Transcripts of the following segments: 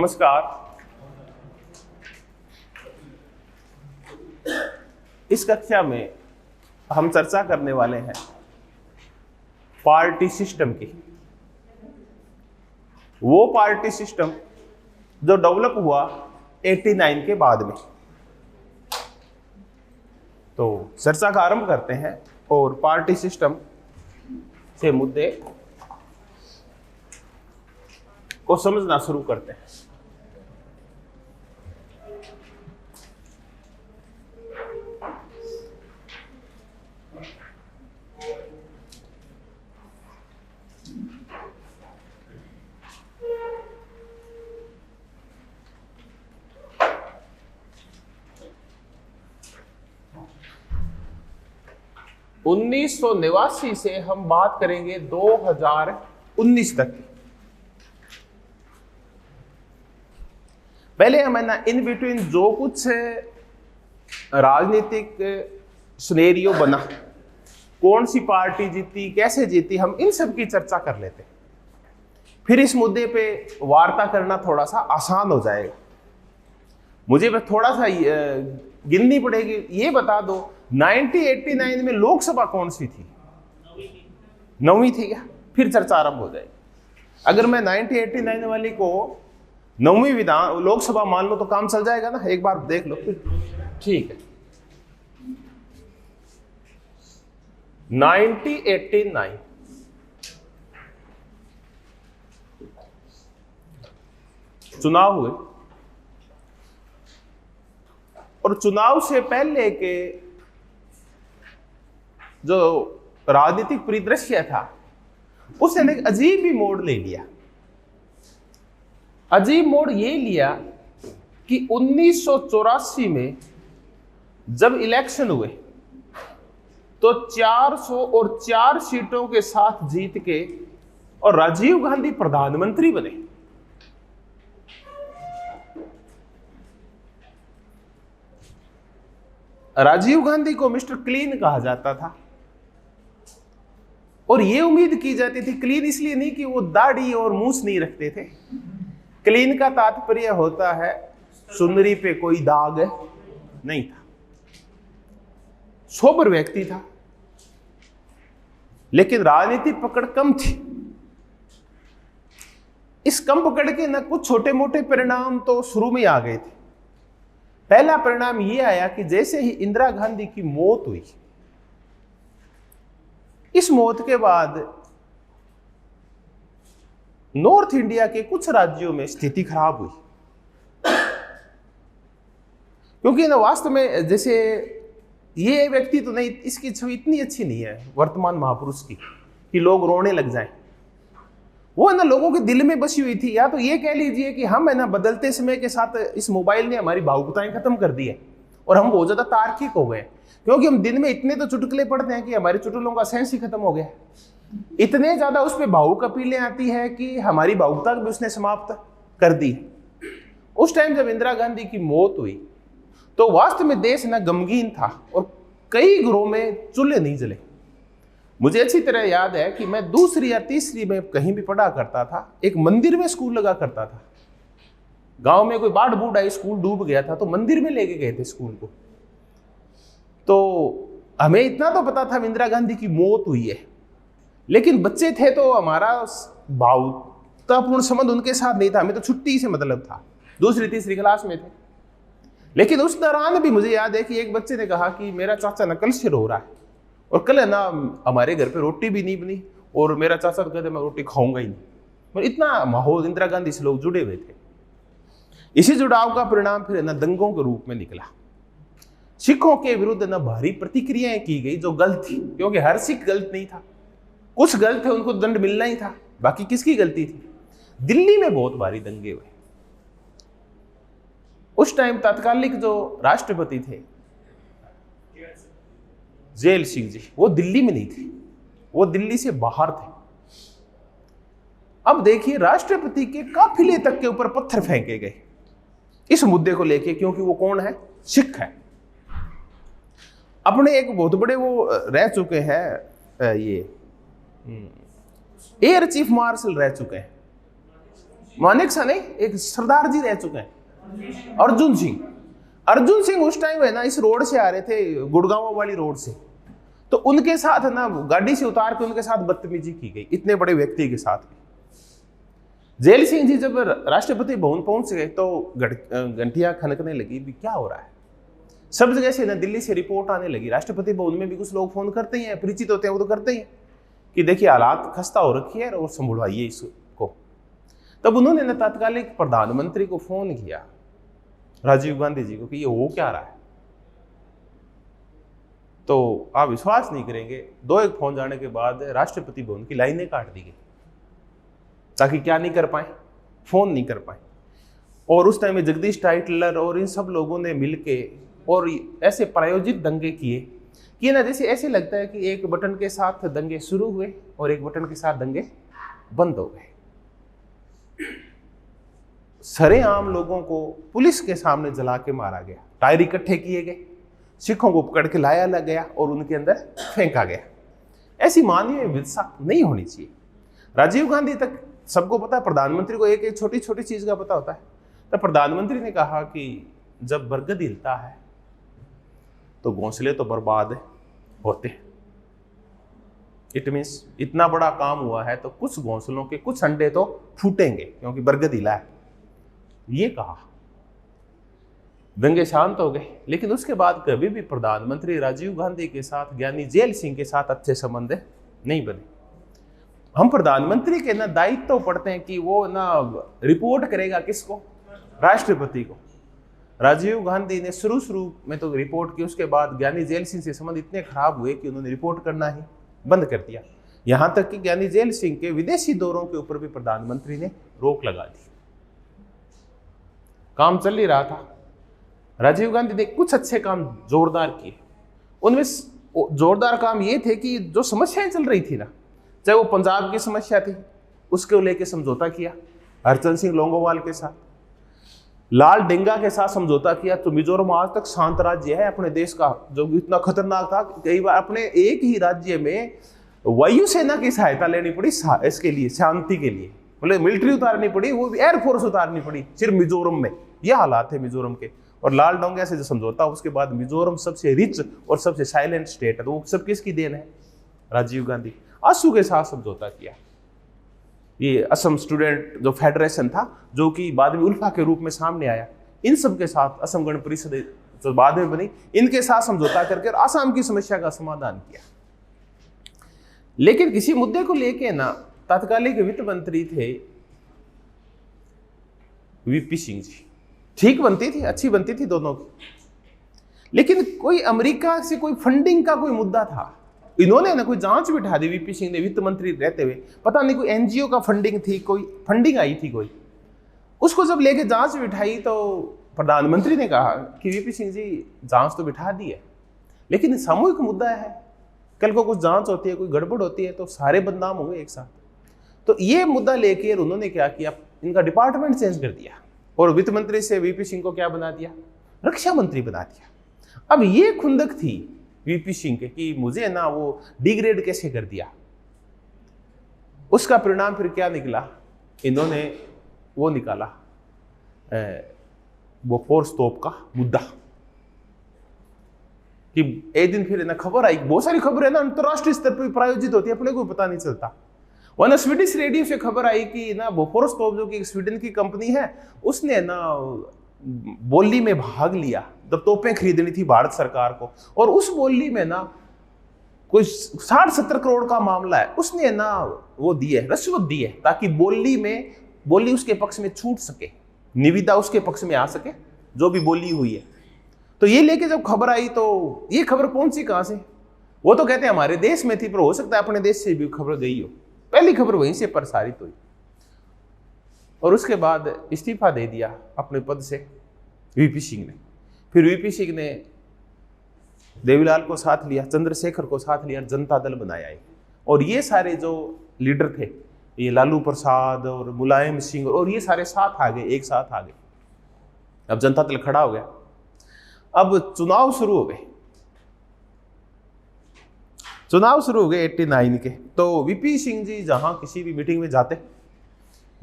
नमस्कार। इस कक्षा में हम चर्चा करने वाले हैं पार्टी सिस्टम की। वो पार्टी सिस्टम जो डेवलप हुआ 89 के बाद में। तो चर्चा का आरंभ करते हैं और पार्टी सिस्टम से मुद्दे को समझना शुरू करते हैं। उन्नीस सौ 89 से हम बात करेंगे 2019 तक की। पहले हम है ना इन बिटवीन जो कुछ राजनीतिक सिनेरियो बना, कौन सी पार्टी जीती, कैसे जीती, हम इन सब की चर्चा कर लेते हैं। फिर इस मुद्दे पे वार्ता करना थोड़ा सा आसान हो जाएगा। मुझे बस थोड़ा सा गिननी पड़ेगी। ये बता दो 1989 में लोकसभा कौन सी थी? 9वीं थी क्या? फिर चर्चा आरंभ हो जाएगी। अगर मैं 1989 वाली को 9वीं विधान लोकसभा मान लो तो काम चल जाएगा ना। एक बार देख लो फिर। ठीक है। 1989 चुनाव हुए और चुनाव से पहले के जो राजनीतिक परिदृश्य था उसने एक अजीब ही मोड़ ले लिया। अजीब मोड़ ये लिया कि 1984 में जब इलेक्शन हुए तो 404 सीटों के साथ जीत के और राजीव गांधी प्रधानमंत्री बने। राजीव गांधी को मिस्टर क्लीन कहा जाता था और यह उम्मीद की जाती थी, क्लीन इसलिए नहीं कि वो दाढ़ी और मूछ नहीं रखते थे। क्लीन का तात्पर्य होता है सुंदरी पे कोई दाग नहीं था, सोबर व्यक्ति था। लेकिन राजनीतिक पकड़ कम थी। इस कम पकड़ के ना कुछ छोटे मोटे परिणाम तो शुरू में आ गए थे। पहला परिणाम यह आया कि जैसे ही इंदिरा गांधी की मौत हुई, इस मौत के बाद नॉर्थ इंडिया के कुछ राज्यों में स्थिति खराब हुई। क्योंकि ना वास्तव में जैसे ये व्यक्ति तो नहीं, इसकी छवि इतनी अच्छी नहीं है वर्तमान महापुरुष की कि लोग रोने लग जाएं। वो है ना लोगों के दिल में बसी हुई थी। या तो ये कह लीजिए कि हम है ना बदलते समय के साथ इस मोबाइल ने हमारी भावुकताएं खत्म कर दी है और हम बहुत ज्यादा तार्किक हो गए, क्योंकि हम दिन में इतने तो चुटकुले पढ़ते हैं कि हमारे चुटकुलों का सेंस ही खत्म हो गया। इतने ज्यादा उस पर भावुक अपीलें आती है कि हमारी भावुकता भी उसने समाप्त कर दी। उस टाइम जब इंदिरा गांधी की मौत हुई तो वास्तव में देश ना गमगीन था और कई घरों में चूल्हे नहीं जले। मुझे अच्छी तरह याद है कि मैं दूसरी या तीसरी में कहीं भी पढ़ा करता था, एक मंदिर में स्कूल लगा करता था। गांव में कोई बाढ़ बूढ़ आई, स्कूल डूब गया था तो मंदिर में लेके गए थे स्कूल को। तो हमें इतना तो पता था इंदिरा गांधी की मौत हुई है, लेकिन बच्चे थे तो हमारा भावुकतापूर्ण संबंध उनके साथ नहीं था। हमें तो छुट्टी से मतलब था, दूसरी तीसरी क्लास में थे। लेकिन उस दौरान भी मुझे याद है कि एक बच्चे ने कहा कि मेरा चाचा ना कल से रो रहा है और कल है ना हमारे घर पे रोटी भी नहीं बनी और मेरा चाचा तो कहते मैं रोटी खाऊंगा ही नहीं। और इतना माहौल इंदिरा गांधी से लोग जुड़े हुए थे। इसी जुड़ाव का परिणाम फिर ना दंगों के रूप में निकला। सिखों के विरुद्ध ना भारी प्रतिक्रियाएं की गई जो गलत थी, क्योंकि हर सिख गलत नहीं था, कुछ गलत थे, उनको दंड मिलना ही था। बाकी किसकी गलती थी? दिल्ली में बहुत भारी दंगे हुए। उस टाइम तत्कालिक जो राष्ट्रपति थे जेल सिंह जी, वो दिल्ली में नहीं थे, वो दिल्ली से बाहर थे। अब देखिए राष्ट्रपति के काफिले तक के ऊपर पत्थर फेंके गए इस मुद्दे को लेके, क्योंकि वो कौन है? सिख है। अपने एक बहुत बड़े वो रह चुके हैं, ये एयर चीफ मार्शल रह चुके हैं। मानेकशॉ नहीं, एक सरदार जी रह चुके हैं, अर्जुन सिंह। अर्जुन सिंह उस टाइम है ना इस रोड से आ रहे थे, गुड़गांव वाली रोड से, तो उनके साथ है ना गाड़ी से उतार के उनके साथ बदतमीजी की गई, इतने बड़े व्यक्ति के साथ। जेल सिंह जी जब राष्ट्रपति भवन पहुंच गए तो घंटियां खनकने लगी, भी क्या हो रहा है। सब जगह से ना दिल्ली से रिपोर्ट आने लगी, राष्ट्रपति भवन में भी कुछ लोग फोन करते ही हैं, परिचित होते हैं वो तो करते ही हैं कि देखिए हालात खस्ता हो रखी है और संभलवाइए इसको। तब उन्होंने ना तात्कालिक प्रधानमंत्री को फोन किया, राजीव गांधी जी को, कि ये हो क्या रहा है। तो आप विश्वास नहीं करेंगे, 2-1 फोन जाने के बाद राष्ट्रपति भवन की लाइनें काट दी गई, ताकि क्या नहीं कर पाए, फोन नहीं कर पाए। और उस टाइम में जगदीश टाइटलर और इन सब लोगों ने मिलके और ऐसे प्रायोजित दंगे किए कि ना जैसे ऐसे लगता है कि एक बटन के साथ दंगे शुरू हुए और एक बटन के साथ दंगे बंद हो गए। सरेआम लोगों को पुलिस के सामने जला के मारा गया, टायर इकट्ठे किए गए, सिखों को पकड़ के लाया गया और उनके अंदर फेंका गया। ऐसी मानवीय विवशता नहीं होनी चाहिए। राजीव गांधी तक सबको पता है, प्रधानमंत्री को एक एक छोटी छोटी चीज का पता होता है। तो प्रधानमंत्री ने कहा कि जब बरगद हिलता है तो घोंसले तो बर्बाद होते हैं। इट मीन्स इतना बड़ा काम हुआ है तो कुछ घोंसलों के कुछ अंडे तो फूटेंगे क्योंकि बरगद हिला है, ये कहा। दंगे शांत हो गए, लेकिन उसके बाद कभी भी प्रधानमंत्री राजीव गांधी के साथ ज्ञानी जेल सिंह के साथ अच्छे संबंध नहीं बने। हम प्रधानमंत्री के ना दायित्व तो पढ़ते हैं कि वो ना रिपोर्ट करेगा किसको, राष्ट्रपति को। राजीव गांधी ने शुरू में तो रिपोर्ट की, उसके बाद ज्ञानी जेल सिंह से संबंध इतने खराब हुए कि उन्होंने रिपोर्ट करना ही बंद कर दिया। यहां तक कि ज्ञानी जेल सिंह के विदेशी दौरों के ऊपर भी प्रधानमंत्री ने रोक लगा दी। काम चल ही रहा था। राजीव गांधी ने कुछ अच्छे काम जोरदार किए। उनमें जोरदार काम ये थे कि जो समस्याएं चल रही थी ना, चाहे वो पंजाब की समस्या थी, उसको लेके समझौता किया हरचंद सिंह लोंगोवाल के साथ। लाल डेंगा के साथ समझौता किया। तो मिजोरम आज तक शांत राज्य है अपने देश का, जो इतना खतरनाक था। कई बार अपने एक ही राज्य में वायुसेना की सहायता लेनी पड़ी इसके लिए, शांति के लिए, मतलब मिलिट्री उतारनी पड़ी, वो भी एयरफोर्स उतारनी पड़ी सिर्फ मिजोरम में। ये हालात थे मिजोरम के। और लाल डोंगा से जो समझौता, उसके बाद मिजोरम सबसे रिच और सबसे साइलेंट स्टेट है। तो वो सब किसकी देन है? राजीव गांधी। असू के साथ समझौता किया। ये असम स्टूडेंट जो फेडरेशन था, जो कि बाद में उल्फा के रूप में सामने आया, इन सब के साथ असम गण परिषद जो बाद में बनी, इनके साथ समझौता करके असम की समस्या का समाधान किया। लेकिन किसी मुद्दे को लेके ना तत्कालीन वित्त मंत्री थे वीपी सिंह जी। ठीक बनती थी, अच्छी बनती थी दोनों की, लेकिन कोई अमेरिका से कोई फंडिंग का कोई मुद्दा था। इन्होंने ना कोई जांच बिठा दी वीपी सिंह ने वित्त मंत्री रहते हुए। पता नहीं कोई एनजीओ का फंडिंग थी, कोई फंडिंग आई थी कोई, उसको जब लेके जांच बिठाई तो प्रधानमंत्री ने कहा कि वीपी सिंह जी जांच तो बिठा दी है, लेकिन सामूहिक मुद्दा है, कल को कुछ जांच होती है, कोई गड़बड़ होती है तो सारे बदनाम होंगे एक साथ। तो ये मुद्दा लेके उन्होंने क्या किया, इनका डिपार्टमेंट चेंज कर दिया और वित्त मंत्री से वीपी सिंह को क्या बना दिया, रक्षा मंत्री बना दिया। अब ये खुंदक थी वीपी सिंह के कि मुझे ना वो डिग्रेड कैसे कर दिया। उसका परिणाम फिर क्या निकला, इन्होंने वो निकाला वो फोर्स तोप का मुद्दा, कि एक दिन फिर ना खबर आई, बहुत सारी खबरें ना अंतरराष्ट्रीय स्तर पर प्रायोजित होती है, अपने को पता नहीं चलता। वरना स्वीडिश रेडियो से खबर आई कि ना बोफोरस तोप जो कि स्वीडन की कंपनी है, उसने ना बोली में भाग लिया जब तोपें खरीदनी थी भारत सरकार को, और उस बोली में ना कोई 60-70 करोड़ का मामला है, उसने ना वो दी है, रिश्वत दी है, ताकि बोली उसके पक्ष में छूट सके, निविदा उसके पक्ष में आ सके, जो भी बोली हुई है। तो ये लेके जब खबर आई तो ये खबर पहुंची कहां से, वो तो कहते हैं हमारे देश में थी, पर हो सकता है अपने देश से भी खबर गई हो। पहली खबर वहीं से प्रसारित हुई और उसके बाद इस्तीफा दे दिया अपने पद से वीपी सिंह ने। फिर वीपी सिंह ने देवीलाल को साथ लिया, चंद्रशेखर को साथ लिया, जनता दल बनाया है। और ये सारे जो लीडर थे, ये लालू प्रसाद और मुलायम सिंह और ये सारे साथ आ गए, एक साथ आ गए। अब जनता दल खड़ा हो गया। अब चुनाव शुरू हो गए, 89 के। तो वीपी सिंह जी जहां किसी भी मीटिंग में जाते,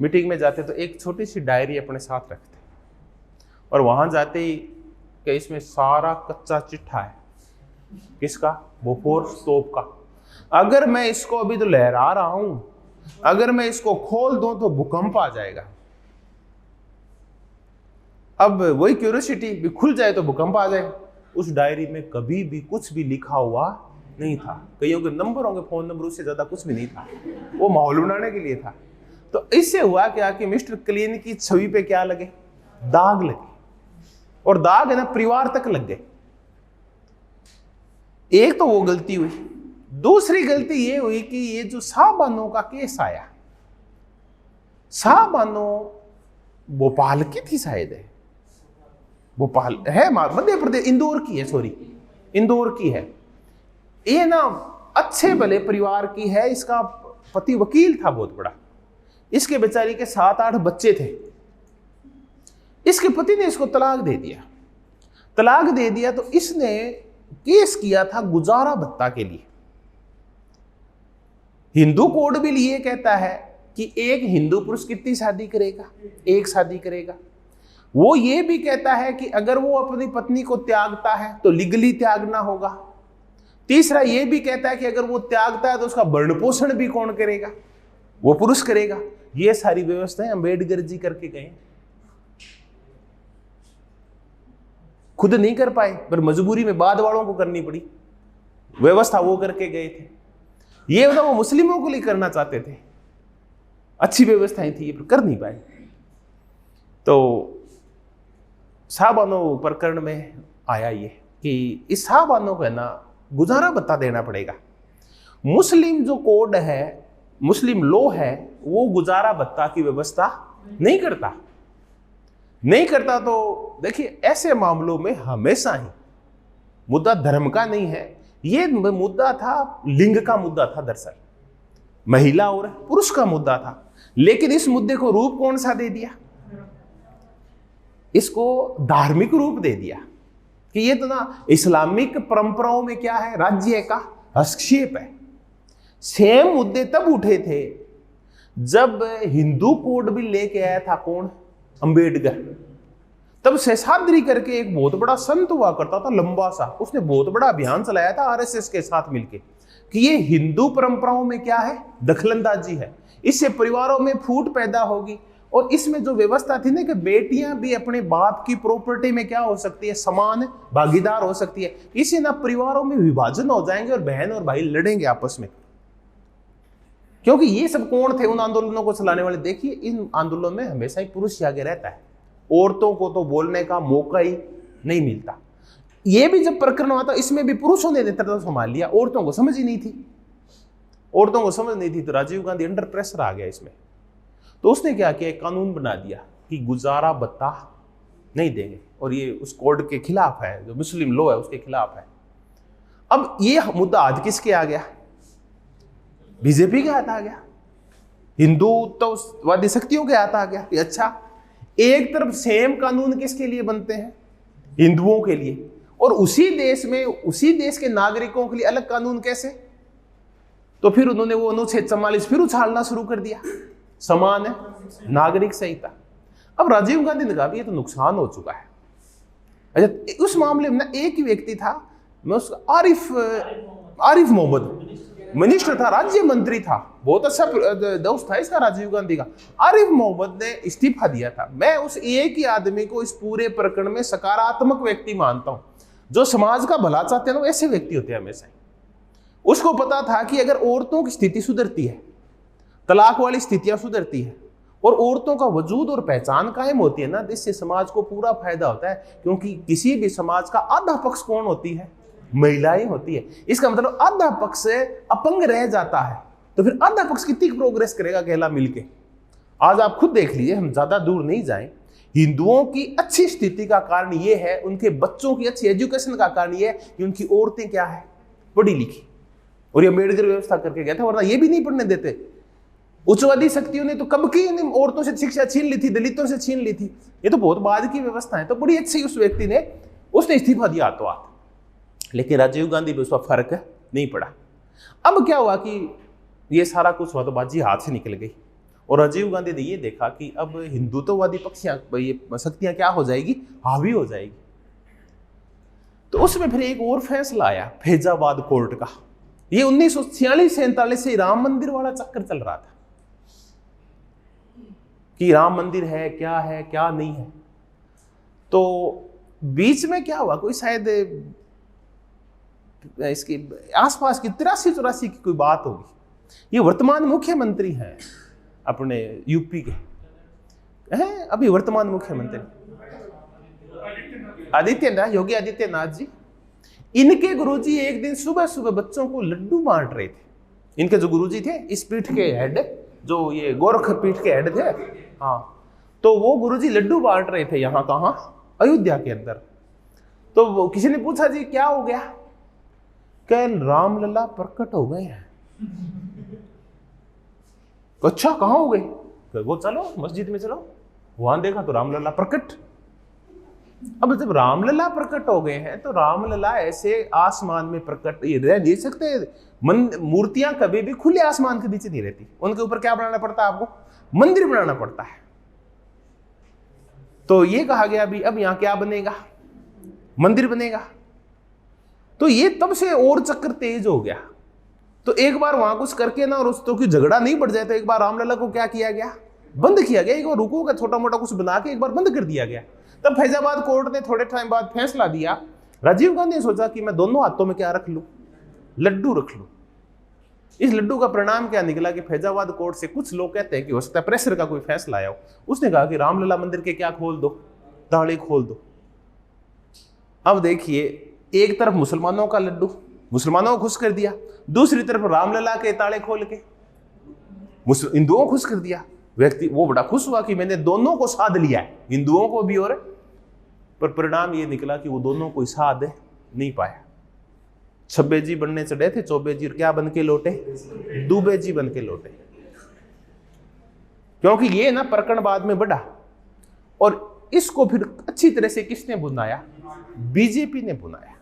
मीटिंग में जाते तो एक छोटी सी डायरी अपने साथ रखते और वहां जाते ही कि इसमें सारा कच्चा चिट्ठा है। किसका? बोफोर्स तोप का। अगर मैं इसको अभी तो लहरा रहा हूं, अगर मैं इसको खोल दूं तो भूकंप आ जाएगा। अब वही क्यूरियोसिटी भी खुल जाए तो भूकंप आ जाए। उस डायरी में कभी भी कुछ भी लिखा हुआ नहीं था। कईयों के नंबर होंगे, फोन नंबर, उससे ज्यादा कुछ भी नहीं था। वो माहौल बनाने के लिए था। तो इससे हुआ क्या कि मिस्टर क्लीन की छवि पे क्या लगे? दाग लगे। और दाग है ना परिवार तक लग गए। एक तो वो गलती हुई। दूसरी गलती ये हुई कि ये जो शाहबानो का केस आया, शाहबानो भोपाल की थी शायद, है भोपाल है, मध्य प्रदेश, इंदौर की है, सॉरी इंदौर की है। ये ना अच्छे भले परिवार की है। इसका पति वकील था बहुत बड़ा। इसके बेचारी के 7-8 बच्चे थे। इसके पति ने इसको तलाक दे दिया। तलाक दे दिया तो इसने केस किया था गुजारा भत्ता के लिए। हिंदू कोड भी ये कहता है कि एक हिंदू पुरुष कितनी शादी करेगा? एक शादी करेगा। वो ये भी कहता है कि अगर वो अपनी पत्नी को त्यागता है तो लीगली त्यागना होगा। तीसरा ये भी कहता है कि अगर वो त्यागता है तो उसका भरण पोषण भी कौन करेगा? वो पुरुष करेगा। ये सारी व्यवस्थाएं अम्बेडकर जी करके गए। खुद नहीं कर पाए पर मजबूरी में बाद वालों को करनी पड़ी। व्यवस्था वो करके गए थे। ये वो मुस्लिमों के लिए करना चाहते थे। अच्छी व्यवस्थाएं थी पर कर नहीं पाए। तो शाहबानो प्रकरण में आया ये कि इस शाहबानो को है ना गुजारा भत्ता देना पड़ेगा। मुस्लिम जो कोड है, मुस्लिम लॉ है, वो गुजारा भत्ता की व्यवस्था नहीं करता। तो देखिए ऐसे मामलों में हमेशा ही मुद्दा धर्म का नहीं है, ये मुद्दा था लिंग का मुद्दा था। दरअसल महिला और पुरुष का मुद्दा था। लेकिन इस मुद्दे को रूप कौन सा दे दिया? इसको धार्मिक रूप दे दिया कि ये तो ना इस्लामिक परंपराओं में क्या है, राज्य का हस्तक्षेप है। सेम मुद्दे तब उठे थे जब हिंदू कोड भी लेके आया था कौन? अंबेडकर। तब शेषाद्री करके एक बहुत बड़ा संत हुआ करता था, लंबा सा। उसने बहुत बड़ा अभियान चलाया था आरएसएस के साथ मिलके कि ये हिंदू परंपराओं में क्या है, दखलंदाजी है। इससे परिवारों में फूट पैदा होगी। और इसमें जो व्यवस्था थी ना कि बेटियां भी अपने बाप की प्रॉपर्टी में क्या हो सकती है, समान भागीदार हो सकती है। इससे ना परिवारों में विभाजन हो जाएंगे और बहन और भाई लड़ेंगे आपस में। क्योंकि ये सब कौन थे उन आंदोलनों को चलाने वाले? देखिए इन आंदोलनों में हमेशा ही पुरुष आगे रहता है। औरतों को तो बोलने का मौका ही नहीं मिलता। ये भी जब प्रकरण हुआ था इसमें भी पुरुषों ने नेतृत्व संभाल लिया। औरतों को समझ ही नहीं थी। औरतों को समझ नहीं थी तो राजीव गांधी अंडर प्रेशर आ गया इसमें। तो उसने क्या किया, एक कानून बना दिया कि गुजारा भत्ता नहीं देंगे। और ये उस कोड के खिलाफ है, जो मुस्लिम लॉ है उसके खिलाफ है। अब ये मुद्दा आज किसके आ गया? बीजेपी के हाथ आ गया, हिंदुत्ववादी शक्तियों के हाथ आ गया। अच्छा, एक तरफ सेम कानून किसके लिए बनते हैं? हिंदुओं के लिए। और उसी देश में उसी देश के नागरिकों के लिए अलग कानून कैसे? तो फिर उन्होंने वो अनुच्छेद 44 फिर उछालना शुरू कर दिया, समान है नागरिक संहिता। अब राजीव गांधी ने कहा ये तो नुकसान हो चुका है। अच्छा, उस मामले में ना एक ही व्यक्ति था, मैं उसका आरिफ मोहम्मद मिनिस्टर था, राज्य मंत्री था, बहुत अच्छा दोस्त था इसका राजीव गांधी का। आरिफ मोहम्मद ने इस्तीफा दिया था। मैं उस एक ही आदमी को इस पूरे प्रकरण में सकारात्मक व्यक्ति मानता हूं। जो समाज का भला चाहते हैं ना, ऐसे व्यक्ति होते हैं हमेशा। उसको पता था कि अगर औरतों की स्थिति सुधरती है, तलाक वाली स्थितियां सुधरती है और औरतों का वजूद और पहचान कायम होती है ना, तो इससे समाज को पूरा फायदा होता है। क्योंकि किसी भी समाज का आधा पक्ष कौन होती है? महिलाएं होती है। इसका मतलब आधा पक्ष अपंग रह जाता है तो फिर आधा पक्ष कितनी प्रोग्रेस करेगा अकेला मिलके? आज आप खुद देख लीजिए, हम ज्यादा दूर नहीं जाएं। हिंदुओं की अच्छी स्थिति का कारण यह है, उनके बच्चों की अच्छी एजुकेशन का कारण यह है कि उनकी औरतें क्या है, पढ़ी लिखी। और ये अम्बेडकर व्यवस्था करके गया था, वरना ये भी नहीं पढ़ने देते। उच्चवादी शक्तियों ने तो कब की औरतों से शिक्षा छीन ली थी, दलितों से छीन ली थी। ये तो बहुत बाद की व्यवस्था है। तो बड़ी अच्छी उस व्यक्ति ने उसने इस्तीफा दिया हाथों हाथ। लेकिन राजीव गांधी भी उसका फर्क नहीं पड़ा। अब क्या हुआ कि ये सारा कुछ हुआ तो बाजी हाथ से निकल गई और राजीव गांधी ने ये देखा कि अब हिंदुत्ववादी शक्तियां क्या हो जाएगी, हावी हो जाएगी। तो उसमें फिर एक और फैसला आया फैजाबाद कोर्ट का। ये 1946-47 से राम मंदिर वाला चक्कर चल रहा था कि राम मंदिर है क्या नहीं है। तो बीच में क्या हुआ, कोई शायद इसके आसपास की 83-84 की कोई बात होगी। ये वर्तमान मुख्यमंत्री हैं अपने यूपी के, हैं अभी वर्तमान मुख्यमंत्री आदित्यनाथ, योगी आदित्यनाथ जी। इनके गुरुजी एक दिन सुबह सुबह बच्चों को लड्डू बांट रहे थे। इनके जो गुरुजी थे इस पीठ के हेड, जो ये गोरख पीठ के हेड थे, हाँ, तो वो गुरुजी लड्डू बांट रहे थे यहाँ, कहाँ, अयोध्या के अंदर। तो वो किसी ने पूछा जी क्या हो गया, कल रामलला प्रकट हो गए हैं। अच्छा कहाँ हो गए, वो चलो मस्जिद में चलो, वहां देखा तो रामलला प्रकट। अब जब रामलला प्रकट हो गए हैं तो रामलला ऐसे आसमान में प्रकट ये रह नहीं सकते। मूर्तियां कभी भी खुले आसमान के नीचे नहीं रहती, उनके ऊपर क्या बनाना पड़ता है आपको, मंदिर बनाना पड़ता है। तो ये कहा गया अभी अब यहां क्या बनेगा, मंदिर बनेगा। तो ये तब से और चक्कर तेज हो गया। तो एक बार वहां कुछ करके ना, और उस तो झगड़ा नहीं बढ़ जाए, तो एक बार रामलला को क्या किया गया, बंद किया गया। एक बार रुको का छोटा मोटा कुछ बना के एक बार बंद कर दिया गया। तब फैजाबाद कोर्ट ने थोड़े टाइम बाद फैसला दिया। राजीव गांधी ने सोचा कि मैं दोनों हाथों में क्या रख लूं, लड्डू रख लूं। इस लड्डू का परिणाम क्या निकला कि फैजाबाद कोर्ट से कुछ लोग कहते हैं कि हो सकता है प्रेशर का कोई फैसला आया हो। उसने कहा कि रामलला मंदिर के क्या खोल दो, ताले खोल दो। अब देखिए, एक तरफ मुसलमानों का लड्डू, मुसलमानों को खुश कर दिया, दूसरी तरफ रामलला के ताले खोल के हिंदुओं को खुश कर दिया। व्यक्ति वो बड़ा खुश हुआ कि मैंने दोनों को साध लिया है, हिंदुओं को भी और, पर परिणाम ये निकला कि वो दोनों को साध नहीं पाया। छब्बे जी बनने चढ़े थे, चौबे जी क्या बन के लौटे, दुबे जी बन के लौटे। क्योंकि ये ना प्रकरण बाद में बढ़ा, और इसको फिर अच्छी तरह से किसने बुनाया, बीजेपी ने बुनाया।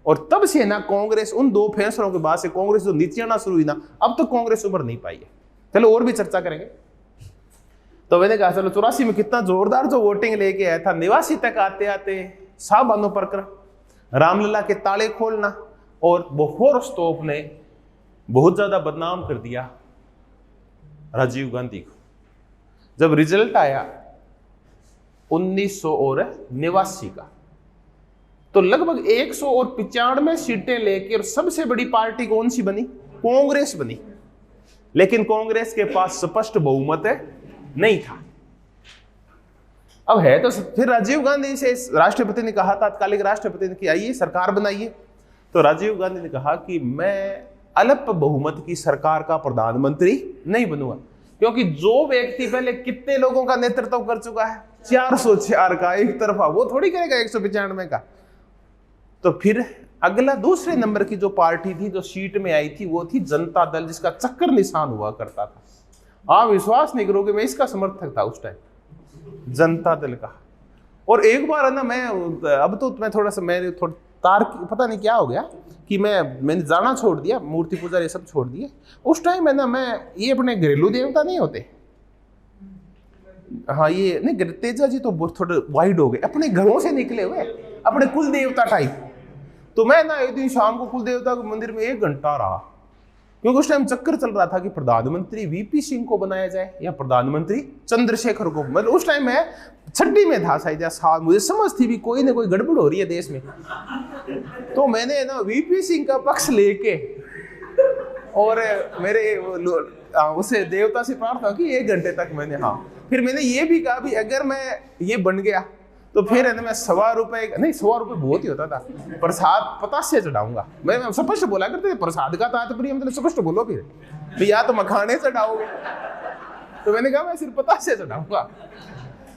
और तब से ना कांग्रेस, उन दो फैसलों के बाद से कांग्रेस जो नीचे आना शुरू हुई ना, अब तक कांग्रेस उभर नहीं पाई है। चलो और भी चर्चा करेंगे। तो मैंने कहा चलो 84 में कितना जोरदार जो वोटिंग लेके आया था, 89 तक आते आते शाहबानो प्रकरण, रामलला के ताले खोलना, और बोफोर स्तूप ने बहुत ज्यादा बदनाम कर दिया राजीव गांधी को। जब रिजल्ट आया 1989 का, तो लगभग 195 सीटें लेकर सबसे बड़ी पार्टी कौन सी बनी, कांग्रेस बनी। लेकिन कांग्रेस के पास स्पष्ट बहुमत नहीं था। अब है तो फिर राजीव गांधी से राष्ट्रपति ने कहा, तात्कालिक राष्ट्रपति ने कि आइए सरकार बनाइए। तो राजीव गांधी ने कहा कि मैं अल्प बहुमत की सरकार का प्रधानमंत्री नहीं बनूंगा, क्योंकि जो व्यक्ति पहले कितने लोगों का नेतृत्व कर चुका है, 404 का एक तरफा, वो थोड़ी करेगा 195 का। तो फिर अगला दूसरे नंबर की जो पार्टी थी, जो सीट में आई थी, वो थी जनता दल, जिसका चक्कर निशान हुआ करता था। आप विश्वास नहीं करोगे, मैं इसका समर्थक था उस टाइम, जनता दल का। और एक बार है ना, मैं अब तो मैं थोड़ा सा मेरे थोड़ा तार पता नहीं क्या हो गया कि मैंने जाना छोड़ दिया, मूर्ति पूजा ये सब छोड़ दिए। उस टाइम है ना, मैं ये अपने घरेलू देवता नहीं होते, हाँ ये नहीं, तेजा जी तो थोड़े वाइड हो गए, अपने घरों से निकले हुए अपने कुल देवता टाइप। तो मैं ना एक दिन शाम को कुल देवता के मंदिर में 1 घंटा रहा, क्योंकि उस टाइम चक्कर चल रहा था कि प्रधानमंत्री वीपी सिंह को बनाया जाए या प्रधानमंत्री चंद्रशेखर को। मतलब उस टाइम मैं 6वीं में था शायद, या मुझे समझ थी भी कोई ना कोई गड़बड़ हो रही है देश में। तो मैंने ना वीपी सिंह का पक्ष लेके, और मेरे उसे देवता से प्रार्थना की 1 घंटे तक मैंने, हाँ फिर मैंने ये भी कहा भी अगर मैं ये बन गया तो फिर है ना, मैं 1.25 रुपए नहीं, 1.25 रुपए बहुत ही होता था, प्रसाद 50 से चढ़ाऊंगा। मैं स्पष्ट बोला करते थे, प्रसाद का तात्पर्य मतलब स्पष्ट बोलो, फिर या तो मखाने चढ़ाओगे। तो मैंने कहा मैं सिर्फ 50 से चढ़ाऊंगा,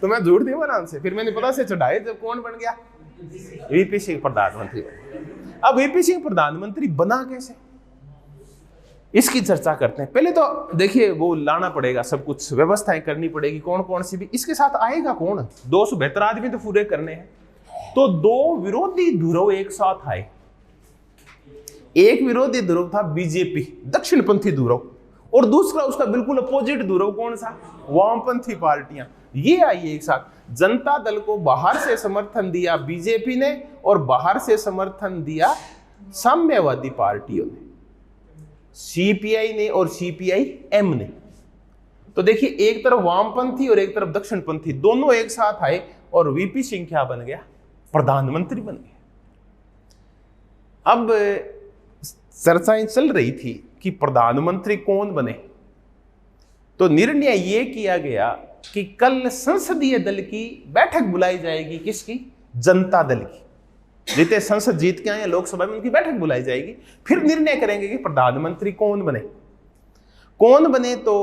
तो मैं झूठ दिया नाम से। फिर मैंने 50 से चढ़ाए, जब कौन बन गया, वीपी सिंह प्रधानमंत्री। अब वीपी सिंह प्रधानमंत्री बना कैसे, इसकी चर्चा करते हैं। पहले तो देखिए, वो लाना पड़ेगा, सब कुछ व्यवस्थाएं करनी पड़ेगी, कौन कौन सी भी। इसके साथ आएगा कौन, 272 आदमी तो पूरे करने हैं। तो 2 विरोधी ध्रुव एक साथ आए। एक विरोधी ध्रुव था बीजेपी, दक्षिणपंथी ध्रुव, और दूसरा उसका बिल्कुल अपोजिट ध्रुव कौन सा, वामपंथी पार्टियां, ये आई एक साथ। जनता दल को बाहर से समर्थन दिया बीजेपी ने और बाहर से समर्थन दिया साम्यवादी पार्टियों ने, सीपीआई ने और सीपीआई-एम ने। तो देखिए एक तरफ वामपंथी और एक तरफ दक्षिणपंथी दोनों एक साथ आए और वीपी सिंह क्या बन गया, प्रधानमंत्री बन गया। अब चर्चाएं चल रही थी कि प्रधानमंत्री कौन बने, तो निर्णय यह किया गया कि कल संसदीय दल की बैठक बुलाई जाएगी। किसकी, जनता दल की। जितने संसद जीत के आए हैं लोकसभा में उनकी बैठक बुलाई जाएगी, फिर निर्णय करेंगे कि प्रधानमंत्री कौन बने। कौन बने तो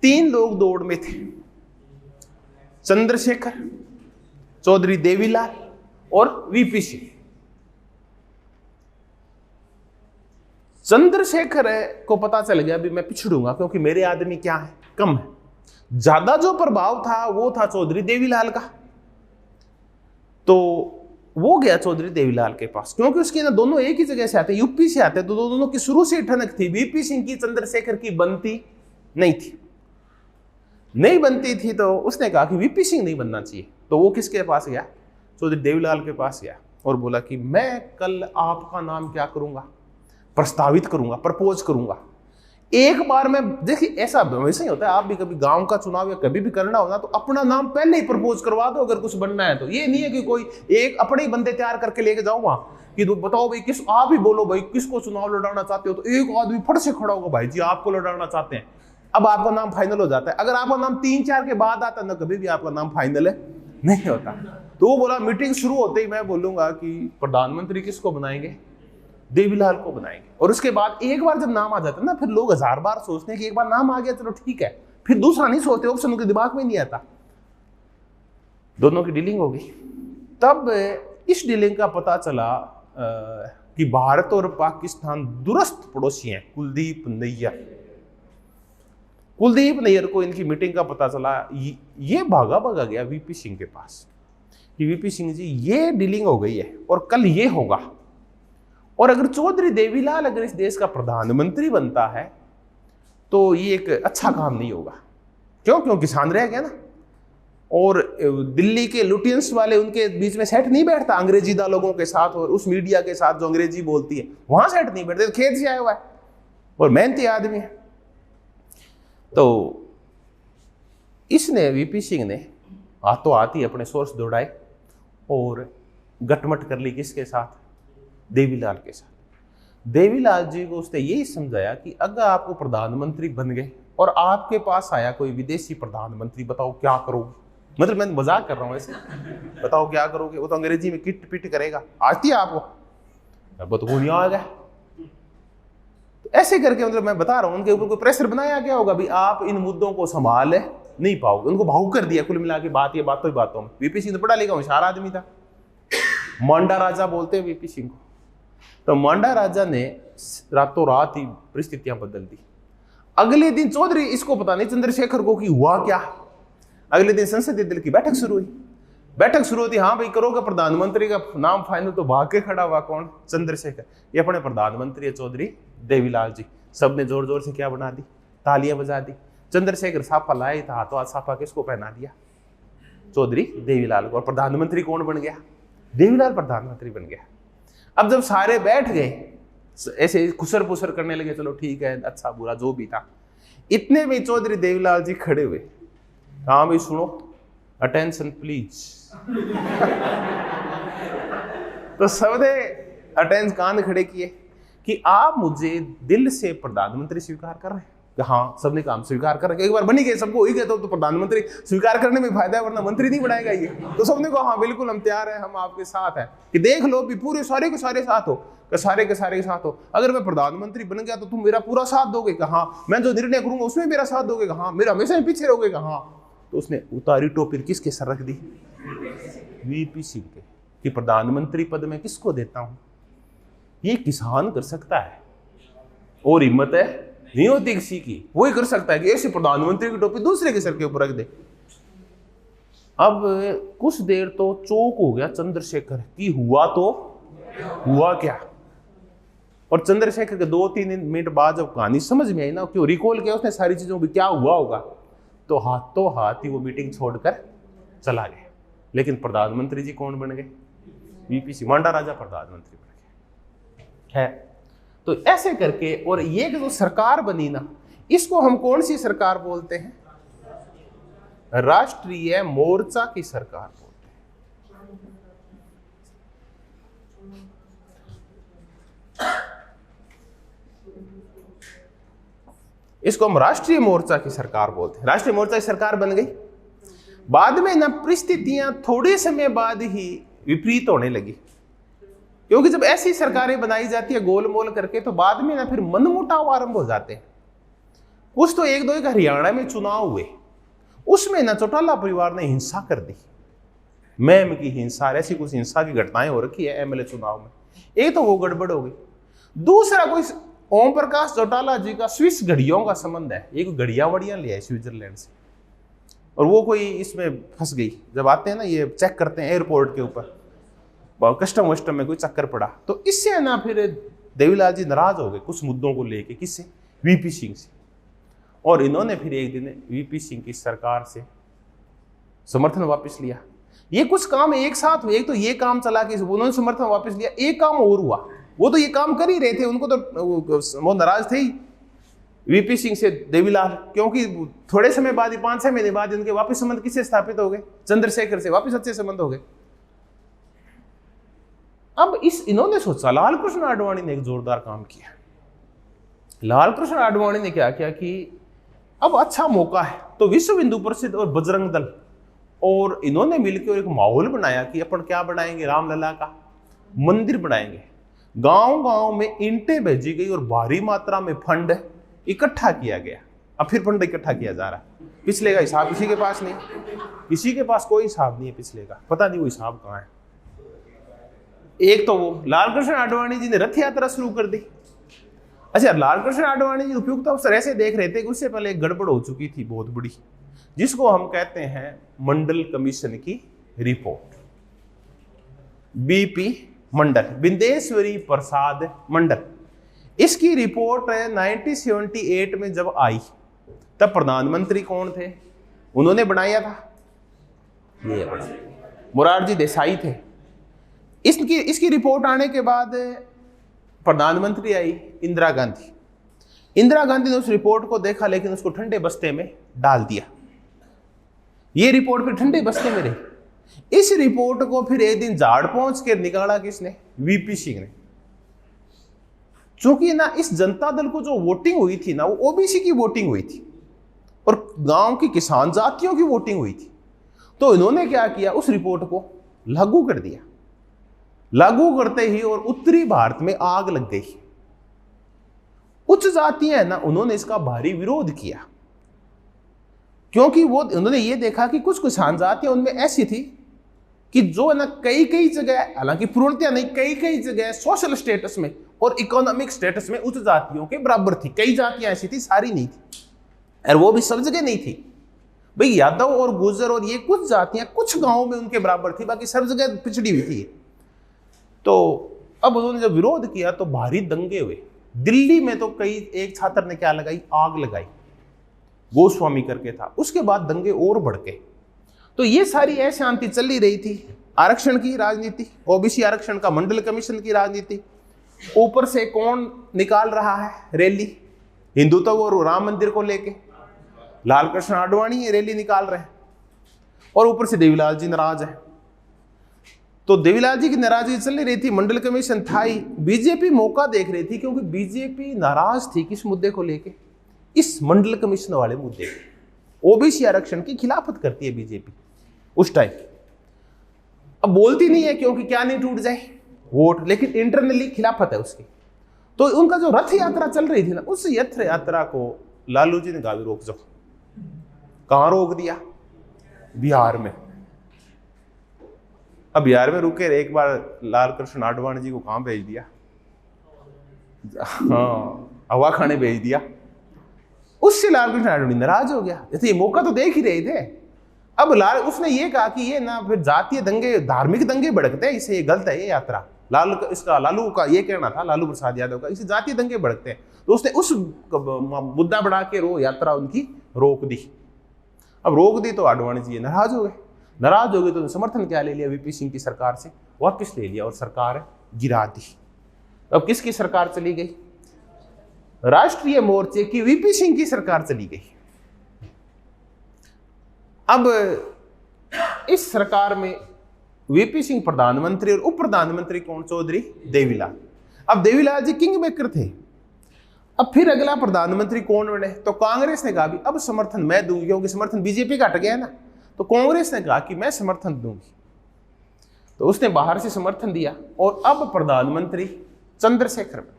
3 लोग दौड़ में थे, चंद्रशेखर, चौधरी देवीलाल और वीपी सिंह। चंद्रशेखर को पता चल गया भी मैं पिछड़ूंगा क्योंकि मेरे आदमी क्या है, कम है। ज्यादा जो प्रभाव था वो था चौधरी देवीलाल का, तो वो गया चौधरी देवीलाल के पास, क्योंकि उसके ना दोनों एक ही जगह से आते, यूपी से आते, तो दोनों की शुरू से ठनक थी। वीपी सिंह की चंद्रशेखर की बनती नहीं बनती थी, तो उसने कहा कि वीपी सिंह नहीं बनना चाहिए। तो वो किसके पास गया, चौधरी देवीलाल के पास गया और बोला कि मैं कल आपका नाम क्या करूंगा, प्रस्तावित करूंगा, प्रपोज करूंगा। एक बार में देखिए ऐसा वैसे ही होता है, आप भी कभी गांव का चुनाव या कभी भी करना हो ना तो अपना नाम पहले ही प्रपोज करवा दो अगर कुछ बनना है तो। ये नहीं है कि कोई एक अपने ही बंदे तैयार करके लेके जाओ वहां कि तो बताओ भाई किस, आप ही बोलो भाई किसको चुनाव लड़ाना चाहते हो, तो एक आदमी फट से खड़ा होगा भाई जी आपको लड़ाना चाहते हैं। अब आपका नाम फाइनल हो जाता है। अगर आपका नाम 3-4 के बाद आता ना, कभी भी आपका नाम फाइनल नहीं होता। तो वो बोला मीटिंग शुरू होते ही मैं बोलूंगा कि प्रधानमंत्री किसको बनाएंगे, देवीलाल को बनाएंगे। और उसके बाद एक बार जब नाम आ जाता है ना, फिर लोग 1000 बार सोचते हैं कि एक बार नाम आ गया चलो ठीक है, फिर दूसरा नहीं सोचते, ऑप्शन उनके दिमाग में नहीं आता। दोनों की डीलिंग हो गई। तब इस डीलिंग का पता चला कि भारत और पाकिस्तान दूरस्थ पड़ोसी हैं। कुलदीप नैयर को इनकी मीटिंग का पता चला, ये भागा गया वीपी सिंह के पास कि वीपी सिंह जी ये डीलिंग हो गई है और कल ये होगा, और अगर चौधरी देवीलाल अगर इस देश का प्रधानमंत्री बनता है तो ये एक अच्छा काम नहीं होगा। क्यों किसान रह गया ना, और दिल्ली के लुटियंस वाले उनके बीच में सेट नहीं बैठता, अंग्रेजीदा लोगों के साथ और उस मीडिया के साथ जो अंग्रेजी बोलती है वहां सेट नहीं बैठते। खेत से आया हुआ है और मेहनती आदमी है। तो इसने वीपी सिंह ने हाथों हाथ ही अपने सोर्स दौड़ाए और गटमट कर ली किसके साथ, देवीलाल के साथ। देवीलाल जी को उसने यही समझाया कि अगर आपको प्रधानमंत्री बन गए और आपके पास आया कोई विदेशी प्रधानमंत्री, बताओ क्या करोगे। मतलब मैं मजाक कर रहा हूं ऐसे, बताओ क्या करोगे। वो तो अंग्रेजी में किट पिट करेगा, आती है आपको, अब तो नहीं आएगा। ऐसे करके मतलब मैं बता रहा हूं उनके ऊपर कोई प्रेशर बनाया गया होगा भी आप इन मुद्दों को संभाल नहीं पाओगे, उनको भावुक कर दिया कुल मिला के। बात ये बातों ही बातों में। वीपी सिंह तो पढ़ा लिखा होशियार आदमी था, मांडा राजा बोलते हैं वीपी सिंह को। तो मांडा राजा ने रातों रात ही परिस्थितियां बदल दी। अगले दिन चौधरी, इसको पता नहीं चंद्रशेखर को कि हुआ क्या, अगले दिन संसदीय दल की बैठक शुरू हुई। बैठक शुरू होती, हाँ भाई करोगे प्रधानमंत्री का नाम फाइनल, तो भाग के खड़ा हुआ कौन, चंद्रशेखर। ये अपने प्रधानमंत्री है चौधरी देवीलाल जी। सबने जोर जोर से क्या बना दी, तालियां बजा दी। चंद्रशेखर साफा लाया था, हाथों हाथ साफा किसको पहना दिया, चौधरी देवीलाल को। और प्रधानमंत्री कौन बन गया, देवीलाल प्रधानमंत्री बन गया। अब जब सारे बैठ गए ऐसे खुसर पुसर करने लगे, चलो ठीक है अच्छा बुरा जो भी था, इतने में चौधरी देवीलाल जी खड़े हुए। हाँ भाई सुनो, अटेंशन प्लीज। तो सबने अटेंशन कान खड़े किए कि आप मुझे दिल से प्रधानमंत्री स्वीकार कर रहे हैं। हाँ, सबने काम स्वीकार कर रहे। एक बार बनी गए, सबको ही गए तो प्रधानमंत्री स्वीकार करने में फायदा है, वरना मंत्री नहीं बनाएगा ये। तो सबने कहा हाँ बिल्कुल हम तैयार हैं, हम आपके साथ हैं कि देख लो भी पूरे सारे के सारे साथ हो, सारे के साथ हो। अगर मैं प्रधानमंत्री बन गया तो तुम मेरा पूरा साथ दोगे, कहा मैं जो निर्णय करूंगा उसमें मेरा साथ दोगे, कहा मेरा हमेशा पीछे रहोगे, कहा। तो उसने उतारी टोपी किसके सर रख दी, वीपी सिंह के, कि प्रधानमंत्री पद में किसको देता हूं। ये किसान कर सकता है और हिम्मत है नहीं होती किसी की, वही कर सकता है कि ऐसे प्रधानमंत्री की टोपी दूसरे के सर के ऊपर रख दे। अब कुछ देर तो चौक हो गया चंद्रशेखर कि हुआ तो हुआ क्या। और चंद्रशेखर के 2-3 मिनट बाद जब कहानी समझ में आई ना, क्यों रिकॉल किया उसने सारी चीजों को, क्या हुआ होगा, तो हाथों हाथ ही वो मीटिंग छोड़कर चला गया। लेकिन प्रधानमंत्री जी कौन बन गए? वीपी सिंह, मांडा राजा प्रधानमंत्री बन गए है। तो ऐसे करके, और ये जो सरकार बनी ना, इसको हम कौन सी सरकार बोलते हैं? राष्ट्रीय मोर्चा की सरकार बोलते हैं। इसको हम राष्ट्रीय मोर्चा की सरकार बोलते हैं। राष्ट्रीय मोर्चा की सरकार बन गई। बाद में ना परिस्थितियां थोड़े समय बाद ही विपरीत होने लगी, क्योंकि जब ऐसी सरकारें बनाई जाती है गोल मोल करके, तो बाद में ना फिर मनमुटाव आरंभ हो जाते हैं। कुछ तो 1-2 हरियाणा में चुनाव हुए, उसमें ना चौटाला परिवार ने हिंसा कर दी, मैम की हिंसा, ऐसी कुछ हिंसा की घटनाएं हो रखी है एमएलए चुनाव में। एक तो वो गड़बड़ हो गई। दूसरा, कोई ओम प्रकाश चौटाला जी का स्विस घड़ियों का संबंध है, एक घड़ियां वड़ियां ले आए स्विट्जरलैंड से, और वो कोई इसमें फंस गई। जब आते हैं ना ये चेक करते हैं एयरपोर्ट के ऊपर, कस्टम वस्टम में कोई चक्कर पड़ा, तो इससे ना फिर देवीलाल जी नाराज हो गए कुछ मुद्दों को लेके। किससे? वीपी सिंह से। और इन्होंने फिर एक दिन वीपी सिंह की सरकार से समर्थन वापस लिया। ये कुछ काम एक साथ हुए, एक तो ये काम चला कि उन्होंने समर्थन वापस लिया, एक काम और हुआ, वो तो ये काम कर ही रहे थे, उनको तो वो नाराज थे ही वीपी सिंह से देवीलाल, क्योंकि थोड़े समय बाद ही 5-6 महीने बाद उनके वापस संबंध किससे स्थापित हो गए? चंद्रशेखर से वापस अच्छे संबंध हो गए। अब इन्होंने सोचा, लाल कृष्ण आडवाणी ने एक जोरदार काम किया। लाल कृष्ण आडवाणी ने क्या किया कि अब अच्छा मौका है, तो विश्व हिंदू परिषद और बजरंग दल और इन्होंने मिलकर एक माहौल बनाया कि अपन क्या बनाएंगे, रामलला का मंदिर बनाएंगे। गांव गांव में ईंटें भेजी गई और भारी मात्रा में फंड इकट्ठा किया गया। अब फिर फंड इकट्ठा किया जा रहा है। पिछले का हिसाब किसी के पास नहीं, किसी के पास कोई हिसाब नहीं है पिछले का, पता नहीं वो हिसाब कहाँ है। एक तो वो लाल कृष्ण आडवाणी जी ने रथ यात्रा शुरू कर दी। अच्छा, लाल कृष्ण आडवाणी जी उपयुक्त अवसर ऐसे देख रहे थे कि उससे पहले एक गड़बड़ हो चुकी थी बहुत बड़ी, जिसको हम कहते हैं मंडल कमीशन की रिपोर्ट। बीपी मंडल, बिंदेश्वरी प्रसाद मंडल, इसकी रिपोर्ट 1978 में जब आई, तब प्रधानमंत्री कौन थे? उन्होंने बनाया था, ये मोरारजी देसाई थे। इसकी रिपोर्ट आने के बाद प्रधानमंत्री आई इंदिरा गांधी। इंदिरा गांधी ने उस रिपोर्ट को देखा, लेकिन उसको ठंडे बस्ते में डाल दिया। ये रिपोर्ट फिर ठंडे बस्ते में रही। इस रिपोर्ट को फिर एक दिन झाड़ पहुंच के निकाला किसने? वीपी सिंह ने। चूंकि ना इस जनता दल को जो वोटिंग हुई थी ना, वो ओबीसी की वोटिंग हुई थी और गांव की किसान जातियों की वोटिंग हुई थी, तो इन्होंने क्या किया, उस रिपोर्ट को लागू कर दिया। लागू करते ही और उत्तरी भारत में आग लग गई। उच्च जातियां ना, उन्होंने इसका भारी विरोध किया, क्योंकि वो उन्होंने ये देखा कि कुछ किसान जातियां उनमें ऐसी थी कि जो ना कई जगह, हालांकि पूर्णतया नहीं, कई जगह सोशल स्टेटस में और इकोनॉमिक स्टेटस में उच्च जातियों के बराबर थी। कई जातियां ऐसी थी, सारी नहीं थी, और वो भी सब जगह नहीं थी भाई। यादव और गुर्जर और ये कुछ जातियां कुछ गांवों में उनके बराबर थी, बाकी सब जगह पिछड़ी हुई थी। तो अब उन्होंने जब विरोध किया तो भारी दंगे हुए। दिल्ली में तो एक छात्र ने क्या लगाई, आग लगाई, गोस्वामी करके था। उसके बाद दंगे और भड़के। तो ये सारी अशांति चली रही थी। आरक्षण की राजनीति, ओबीसी आरक्षण का मंडल कमीशन की राजनीति, ऊपर से कौन निकाल रहा है रैली, हिंदुत्व और राम मंदिर को लेके लाल कृष्ण आडवाणी ये रैली निकाल रहे हैं, और ऊपर से देवीलाल जी नाराज है। तो देवीलाल जी की नाराजगी चल रही थी, मंडल कमीशन था ही। बीजेपी मौका देख रही थी, क्योंकि बीजेपी नाराज थी किस मुद्दे को लेके, इस मंडल कमीशन वाले मुद्दे को। ओबीसी आरक्षण की खिलाफत करती है बीजेपी उस टाइम। अब बोलती नहीं है क्योंकि क्या नहीं टूट जाए वोट, लेकिन इंटरनली खिलाफत है उसकी। तो उनका जो रथ यात्रा चल रही थी ना, उस रथ यात्रा को लालू जी ने कहा रोक जाओ। कहां रोक दिया? बिहार में। अब बिहार में रुके, एक बार लाल कृष्ण आडवाणी जी को कहां भेज दिया? हाँ, हवा खाने भेज दिया। उससे लाल कृष्ण आडवाणी नाराज हो गया। जैसे ये मौका तो देख ही रहे थे। अब उसने ये कहा कि ये ना फिर जातीय दंगे, धार्मिक दंगे भड़कते हैं, इससे ये गलत है ये यात्रा। लालू का ये कहना था, लालू प्रसाद यादव का, इसे जातीय दंगे भड़कते हैं, तो उसने उस मुद्दा बढ़ा के यात्रा उनकी रोक दी। अब रोक दी तो आडवाणी जी नाराज हो गए, तो समर्थन क्या ले लिया, वीपी सिंह की सरकार से वापस ले लिया और सरकार गिरा दी। अब किसकी सरकार चली गई? राष्ट्रीय मोर्चे की वीपी सिंह की सरकार चली गई। अब इस सरकार में वीपी सिंह प्रधानमंत्री और उप प्रधानमंत्री कौन? चौधरी देवीलाल। अब देवीलाल जी किंग मेकर थे। अब फिर अगला प्रधानमंत्री कौन बने? तो कांग्रेस ने कहा भी अब समर्थन मैं दूंगी, क्योंकि समर्थन बीजेपी का हट गया ना, तो कांग्रेस ने कहा कि मैं समर्थन दूंगी, तो उसने बाहर से समर्थन दिया और अब प्रधानमंत्री चंद्रशेखर बने।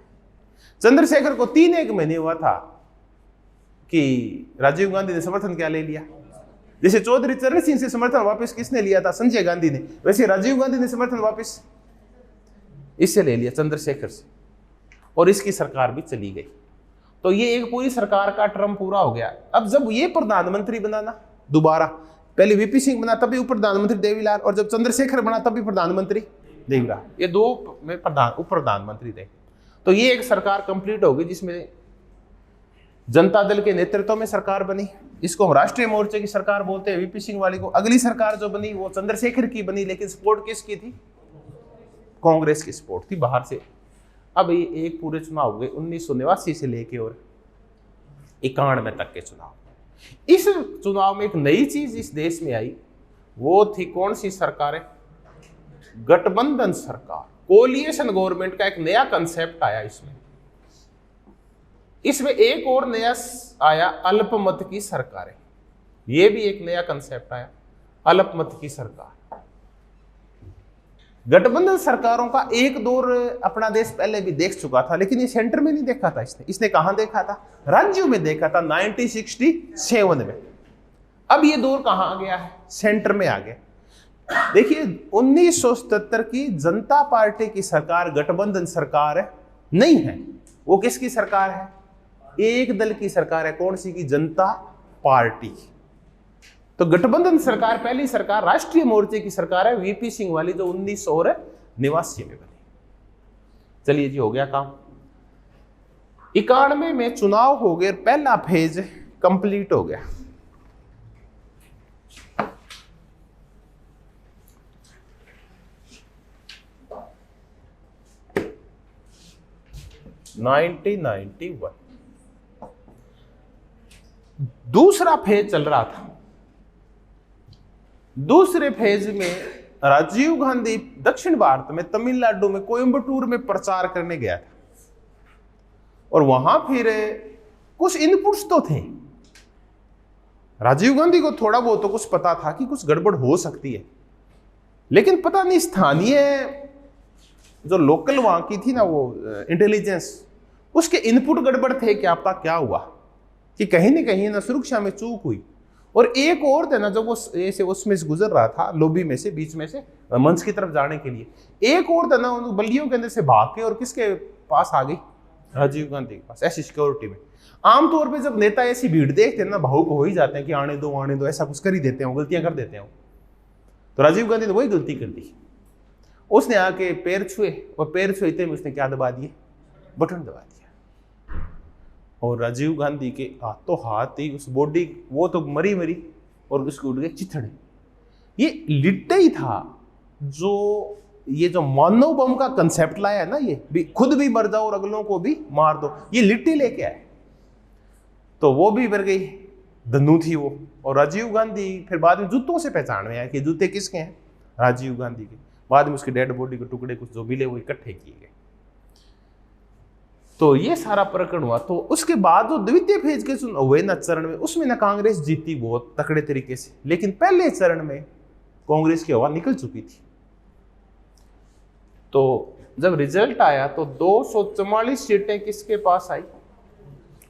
चंद्रशेखर को 3-1 महीने हुआ था कि राजीव गांधी ने समर्थन क्या ले लिया। जैसे चौधरी चरण सिंह से समर्थन वापस किसने लिया था? संजय गांधी ने। वैसे राजीव गांधी ने समर्थन वापस इससे ले लिया, चंद्रशेखर से, और इसकी सरकार भी चली गई। तो ये एक पूरी सरकार का टर्म पूरा हो गया। अब जब ये प्रधानमंत्री बना ना दोबारा, पहले वीपी सिंह बना तब भी उप प्रधानमंत्री देवीलाल, और जब चंद्रशेखर बना तब भी प्रधानमंत्री देवीलाल, ये 2 में उप प्रधानमंत्री थे। तो ये एक सरकार कंप्लीट हो गई जिसमें जनता दल के नेतृत्व में सरकार बनी। इसको हम राष्ट्रीय मोर्चे की सरकार बोलते हैं, वीपी सिंह वाली को। अगली सरकार जो बनी वो चंद्रशेखर की बनी, लेकिन सपोर्ट किसकी थी? कांग्रेस की सपोर्ट थी बाहर से। अब ये एक पूरे चुनाव हो गए 1989 से लेके और 91 तक के चुनाव। इस चुनाव में एक नई चीज इस देश में आई, वो थी कौन सी सरकार? गठबंधन सरकार, कोलिएशन गवर्नमेंट का एक नया कंसेप्ट आया इसमें एक और नया आया, अल्पमत की सरकारें। ये भी एक नया कंसेप्ट आया, अल्पमत की सरकार। गठबंधन सरकारों का एक दौर अपना देश पहले भी देख चुका था, लेकिन ये सेंटर में नहीं देखा था इसने कहां देखा था? राज्यों में देखा था 1967 में। अब ये दौर कहां आ गया है? सेंटर में आ गया। देखिए 1977 की जनता पार्टी की सरकार गठबंधन सरकार नहीं है, वो किसकी सरकार है? एक दल की सरकार है। कौन सी की? जनता पार्टी। तो गठबंधन सरकार, पहली सरकार राष्ट्रीय मोर्चे की सरकार है, वीपी सिंह वाली, जो 1989 में बनी। चलिए जी, हो गया काम। 91 में चुनाव हो गए, पहला फेज कंप्लीट हो गया। दूसरा फेज चल रहा था। दूसरे फेज में राजीव गांधी दक्षिण भारत में तमिलनाडु में कोयम्बटूर में प्रचार करने गया था, और वहां फिर कुछ इनपुट्स तो थे। राजीव गांधी को थोड़ा बहुत तो कुछ पता था कि कुछ गड़बड़ हो सकती है, लेकिन पता नहीं स्थानीय जो लोकल वहां की थी ना वो इंटेलिजेंस, उसके इनपुट गड़बड़ थे। क्या पता क्या हुआ कि कहीं ना कहीं ना सुरक्षा में चूक हुई। और एक और थे ना, जब वो ऐसे उसमें से गुजर रहा था, लॉबी में से, बीच में से मंच की तरफ जाने के लिए, एक और था ना उन बल्लियों के अंदर से भाग के और किसके पास आ गई? राजीव गांधी के पास, ऐसी सिक्योरिटी में। आमतौर पे जब नेता ऐसी भीड़ देखते हैं ना, भावुक हो ही जाते हैं कि आने दो, ऐसा कुछ कर ही देते हैं, गलतियां कर देते हैं। तो राजीव गांधी ने वही गलती कर दी। उसने आके पैर छुए, और पैर छुएते में उसने क्या दबा दिए? बटन दबा दिया। और राजीव गांधी के हाथों हाथ ही उस बॉडी, वो तो मरी और उसको उड़ गए चिथड़े। ये लिट्टे ही था जो ये जो मानव बम का कंसेप्ट लाया है ना, ये भी खुद भी मर जाओ और अगलों को भी मार दो, ये लिट्टी लेके आए। तो वो भी मर गई, धनु थी वो। और राजीव गांधी फिर बाद में जूतों से पहचान में आया कि जूते किसके हैं? राजीव गांधी के। बाद में उसकी डेड बॉडी के टुकड़े कुछ जो मिले वो इकट्ठे किए गए। तो ये सारा प्रकरण हुआ। तो उसके बाद जो द्वितीय फेज के चुनाव हुए ना चरण में, उसमें ना कांग्रेस जीती बहुत तकड़े तरीके से, लेकिन पहले चरण में कांग्रेस की हवा निकल चुकी थी। तो जब रिजल्ट आया तो 244 सीटें किसके पास आई?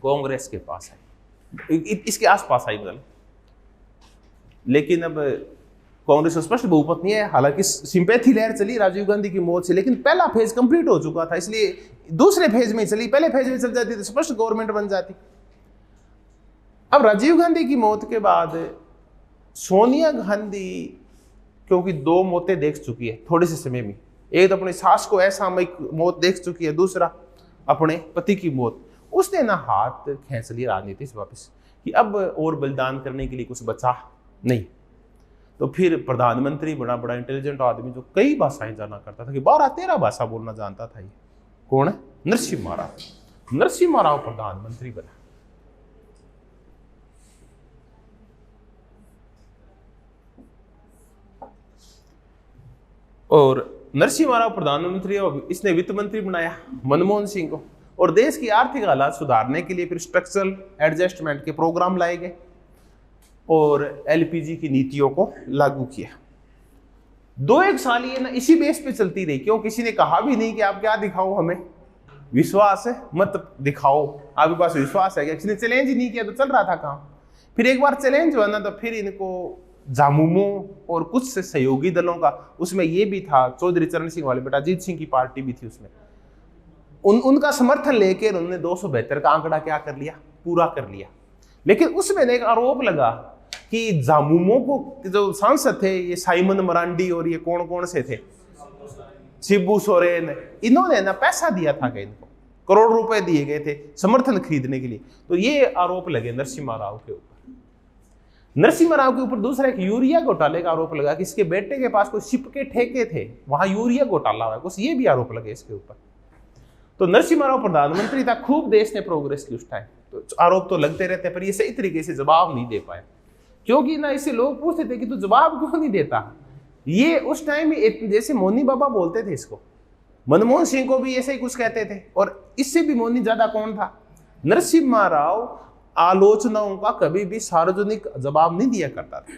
कांग्रेस के पास आई, इसके आसपास आई मतलब। लेकिन अब कांग्रेस को स्पष्ट बहुमत नहीं है, हालांकि सिंपैथी लहर चली राजीव गांधी की मौत से, लेकिन पहला फेज कंप्लीट हो चुका था, इसलिए दूसरे फेज में चली। पहले फेज में चल जाती तो स्पष्ट गवर्नमेंट बन जाती। अब राजीव गांधी की मौत के बाद सोनिया गांधी, क्योंकि 2 मौतें देख चुकी है थोड़े से समय में, एक तो अपनी सास को ऐसा मौत देख चुकी है, दूसरा अपने पति की मौत। उसने ना हाथ खींच लिया राजनीति से वापस कि अब और बलिदान करने के लिए कुछ बचा नहीं। तो फिर प्रधानमंत्री बड़ा इंटेलिजेंट आदमी जो कई भाषाएं जाना करता था, कि 12-13 भाषा बोलना जानता था, ये कौन है? नरसिम्हा राव। नरसिम्हा राव प्रधानमंत्री बना। और नरसिम्हा राव प्रधानमंत्री और इसने वित्त मंत्री बनाया मनमोहन सिंह को, और देश की आर्थिक हालात सुधारने के लिए फिर स्ट्रक्चरल एडजस्टमेंट के प्रोग्राम लाए गए और एलपीजी की नीतियों को लागू किया। 2-1 साल ये ना इसी बेस पे चलती रही, क्यों? किसी ने कहा भी नहीं कि आप क्या दिखाओ, हमें विश्वास है मत दिखाओ, आपके पास विश्वास है क्या? किसी ने चैलेंज ही नहीं किया तो चल रहा था काम। फिर एक बार चैलेंज हुआ ना, तो फिर इनको जामुमों और कुछ से सहयोगी दलों का, उसमें ये भी था चौधरी चरण सिंह वाले बेटा अजीत सिंह की पार्टी भी थी उसमें, उनका समर्थन लेकर उन्होंने 272 का आंकड़ा क्या कर लिया, पूरा कर लिया। लेकिन उसमें एक आरोप लगा कि जामुमों को जो सांसद थे, ये साइमन मरांडी और ये कौन कौन से थे, शिबू सोरेन, इन्होंने ना पैसा दिया था कि इनको करोड़ रुपए दिए गए थे समर्थन खरीदने के लिए। तो ये आरोप लगे नरसिम्हा राव के ऊपर। नरसिम्हा राव के ऊपर दूसरा एक यूरिया घोटाले का आरोप लगा कि इसके बेटे के पास कोई शिप के ठेके थे, वहां यूरिया घोटाला हुआ, कुछ ये भी आरोप लगे इसके ऊपर। तो नरसिम्हा राव प्रधानमंत्री था, खूब देश ने प्रोग्रेस की उस टाइम। तो आरोप तो लगते रहते, पर ये सही तरीके से जवाब नहीं दे पाया, क्योंकि ना इसे लोग पूछते थे कि तू जवाब क्यों नहीं देता। ये उस टाइम में जैसे मोनी बाबा बोलते थे इसको, मनमोहन सिंह को भी ऐसे ही कुछ कहते थे, और इससे भी मोनी ज्यादा कौन था? नरसिम्हा राव आलोचनाओं का कभी भी सार्वजनिक जवाब नहीं दिया करता था।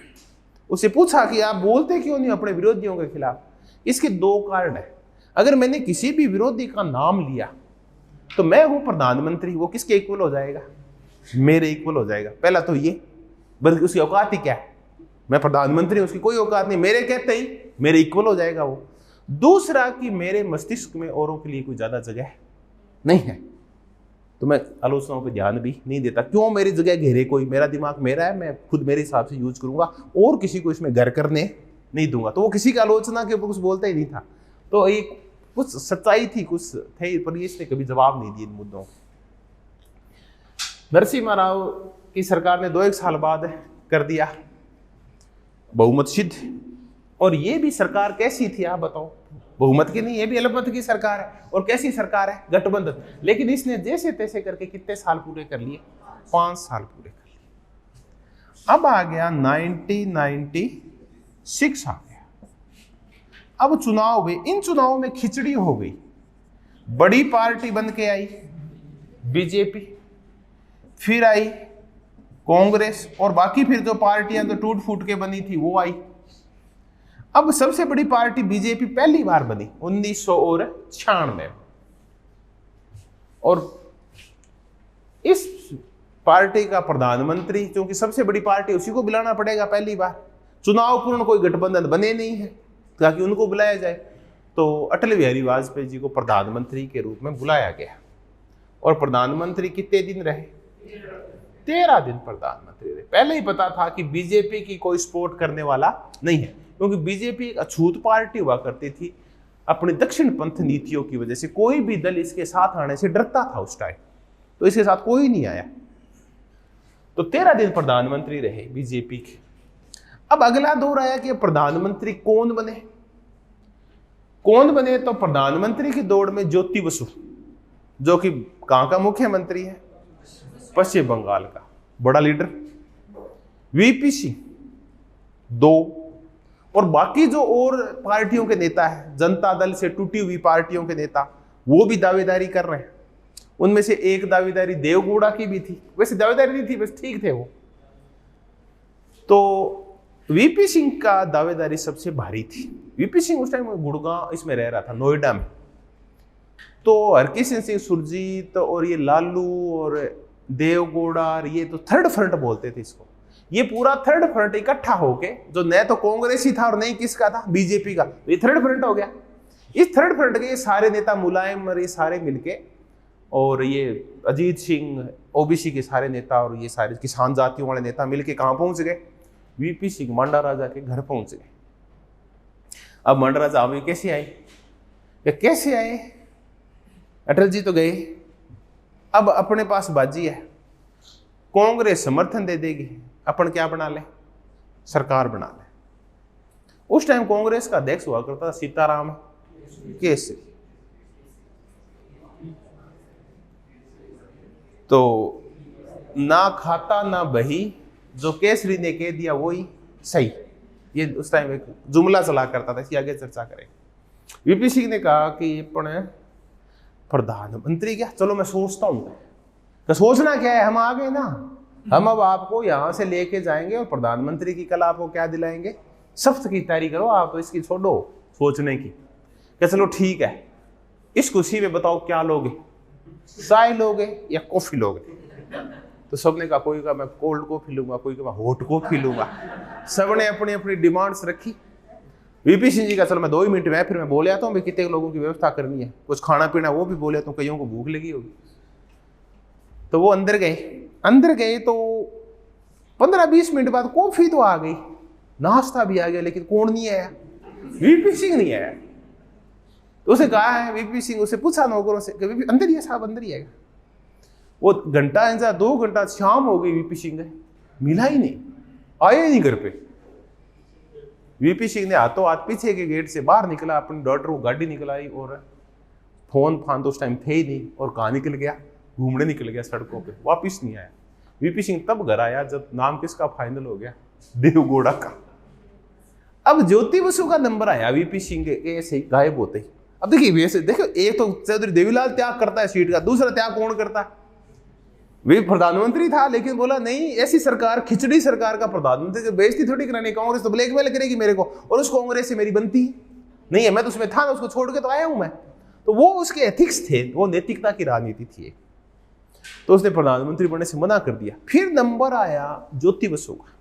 उसे पूछा कि आप बोलते क्यों नहीं अपने विरोधियों के खिलाफ? इसके 2 कारण है। अगर मैंने किसी भी विरोधी का नाम लिया तो मैं हूं प्रधानमंत्री, वो किसके इक्वल हो जाएगा? मेरे इक्वल हो जाएगा। पहला तो ये, बल्कि उसकी औकात ही क्या है? मैं प्रधानमंत्री, उसकी कोई औकात नहीं, मेरे कहते ही मेरे इक्वल हो जाएगा वो। दूसरा कि मेरे मस्तिष्क में औरों के लिए कोई ज्यादा जगह नहीं है, तो मैं आलोचनाओं पे ध्यान भी नहीं देता। क्यों मेरी जगह घेरे कोई? मेरा दिमाग मेरा है, मैं खुद मेरे हिसाब से यूज करूंगा और किसी को इसमें घर करने नहीं दूंगा। तो वो किसी की आलोचना के ऊपर कुछ बोलता ही नहीं था। तो एक कुछ सच्चाई थी, कुछ थे, पर इसने कभी जवाब नहीं दिए इन मुद्दों। नरसिम्हा राव की सरकार ने 2-1 साल बाद कर दिया बहुमत सिद्ध। और ये भी सरकार कैसी थी आप बताओ? बहुमत की नहीं, ये भी अल्पमत की सरकार है। और कैसी सरकार है? गठबंधन। लेकिन इसने जैसे तैसे करके कितने साल पूरे कर लिए? 5 साल पूरे कर लिए। अब आ गया 1996 आ गया। अब चुनाव हुए, इन चुनावों में खिचड़ी हो गई। बड़ी पार्टी बन के आई बीजेपी, फिर आई कांग्रेस, और बाकी फिर जो पार्टियां तो टूट फूट के बनी थी वो आई। अब सबसे बड़ी पार्टी बीजेपी पहली बार बनी 1996 में, और इस पार्टी का प्रधानमंत्री, क्योंकि सबसे बड़ी पार्टी उसी को बुलाना पड़ेगा पहली बार, चुनाव पूर्ण कोई गठबंधन बने नहीं है ताकि उनको बुलाया जाए, तो अटल बिहारी वाजपेयी जी को प्रधानमंत्री के रूप में बुलाया गया। और प्रधानमंत्री कितने दिन रहे? 13 दिन प्रधानमंत्री रहे। पहले ही पता था कि बीजेपी की कोई सपोर्ट करने वाला नहीं है, क्योंकि बीजेपी एक अछूत पार्टी हुआ करती थी अपनी दक्षिण पंथ नीतियों की वजह से। कोई भी दल इसके साथ आने से डरता था उस टाइम, तो इसके साथ कोई नहीं आया। तो 13 दिन प्रधानमंत्री रहे बीजेपी के। अब अगला दौर आया कि प्रधानमंत्री कौन बने। तो प्रधानमंत्री की दौड़ में ज्योति बसु, जो कि कहां का मुख्यमंत्री है? पश्चिम बंगाल का, बड़ा लीडर। वीपी सिंह 2, और बाकी जो और पार्टियों के नेता है, जनता दल से टूटी हुई पार्टियों के नेता, वो भी दावेदारी कर रहे हैं। उनमें से एक दावेदारी देवगौड़ा की भी थी, वैसे दावेदारी नहीं थी, बस ठीक थे वो। तो वीपी सिंह का दावेदारी सबसे भारी थी। वीपी सिंह उस टाइम गुड़गांव इसमें रह रहा था, नोएडा में। तो हरकिशन सिंह सुरजीत और ये लालू और देवगौड़ा, ये तो थर्ड फ्रंट बोलते थे इसको। ये पूरा थर्ड फ्रंट इकट्ठा होके, जो न तो कांग्रेस ही था और नहीं किसका था, बीजेपी का, तो ये थर्ड फ्रंट हो गया। इस थर्ड फ्रंट के ये सारे नेता, मुलायम और ये सारे मिलके, और ये अजीत सिंह, ओबीसी के सारे नेता और ये सारे किसान जातियों वाले नेता मिलके कहां पहुंच गए? वीपी सिंह मांडा राजा के घर पहुंच गए। अब मांडा राजा आवे कैसे आए? कि कैसे आए, अटल जी तो गए, अब अपने पास बाजी है, कांग्रेस समर्थन दे देगी, अपन क्या बना ले, सरकार बना ले। उस टाइम कांग्रेस का अध्यक्ष हुआ करता था सीताराम केसरी। तो ना खाता ना बही, जो केसरी ने कह दिया वही सही, ये उस टाइम एक जुमला चला करता था, इसकी आगे चर्चा करें। वीपी सिंह ने कहा कि अपन प्रधानमंत्री क्या, चलो मैं सोचता हूं। तो सोचना क्या है, हम आ गए ना, हम अब आपको यहां से लेके जाएंगे और प्रधानमंत्री की कल आपको क्या दिलाएंगे, शपथ की तैयारी करो आप, तो इसकी छोड़ो सोचने की। क्या चलो ठीक है, इस खुशी में बताओ क्या लोगे, चाय लोगे या कॉफी लोगे? तो सबने कहा, कोई कहा मैं कोल्ड कॉफी लूंगा, कोई कहा हॉट कॉफी लूंगा, सबने अपनी अपनी डिमांड्स रखी। वीपी सिंह जी का चलो मैं 2 ही मिनट में फिर मैं बोले आता हूँ भाई कितने लोगों की व्यवस्था करनी है, कुछ खाना पीना वो भी बोले आता हूँ, कईयों को भूख लगी होगी। तो वो अंदर गए तो 15-20 मिनट बाद कॉफी तो आ गई, नाश्ता भी आ गया, लेकिन कौन नहीं आया, वीपी सिंह नहीं आया। तो उसे कहा है वीपी सिंह, उसे पूछा नौकरों से, अंदर ही है साहब, अंदर ही आएगा। वो घंटा इंतजार, 2 घंटा, शाम हो गई, वीपी सिंह गए, मिला ही नहीं, आए नहीं घर पे। वीपी सिंह ने हाथों हाथ पीछे के गेट से बाहर निकला, अपनी डॉटर को गाड़ी निकलाई और फोन फान तो उस टाइम थे ही नहीं, और कहाँ निकल गया, घूमने निकल गया सड़कों पे, वापिस नहीं आया। वीपी सिंह तब घर आया जब नाम किसका फाइनल हो गया, देवगौड़ा का। अब ज्योति बसु का नंबर आया वीपी सिंह के, ऐसे ही गायब होते ही। अब देखिए वैसे देखो, एक तो चौधरी देवीलाल त्याग करता है सीट का, दूसरा त्याग कौन करता है, वे प्रधानमंत्री था, लेकिन बोला नहीं, ऐसी सरकार, खिचड़ी सरकार का प्रधानमंत्री की बेइज्जती थोड़ी करानी, कांग्रेस तो ब्लैकमेल करेगी मेरे को, और उस कांग्रेस से मेरी बनती नहीं है, मैं तो उसमें था ना, उसको छोड़ के तो आया हूं मैं। तो वो उसके एथिक्स थे, वो नैतिकता की राजनीति थी। तो उसने प्रधानमंत्री बनने से मना कर दिया। फिर नंबर आया ज्योति बसु का।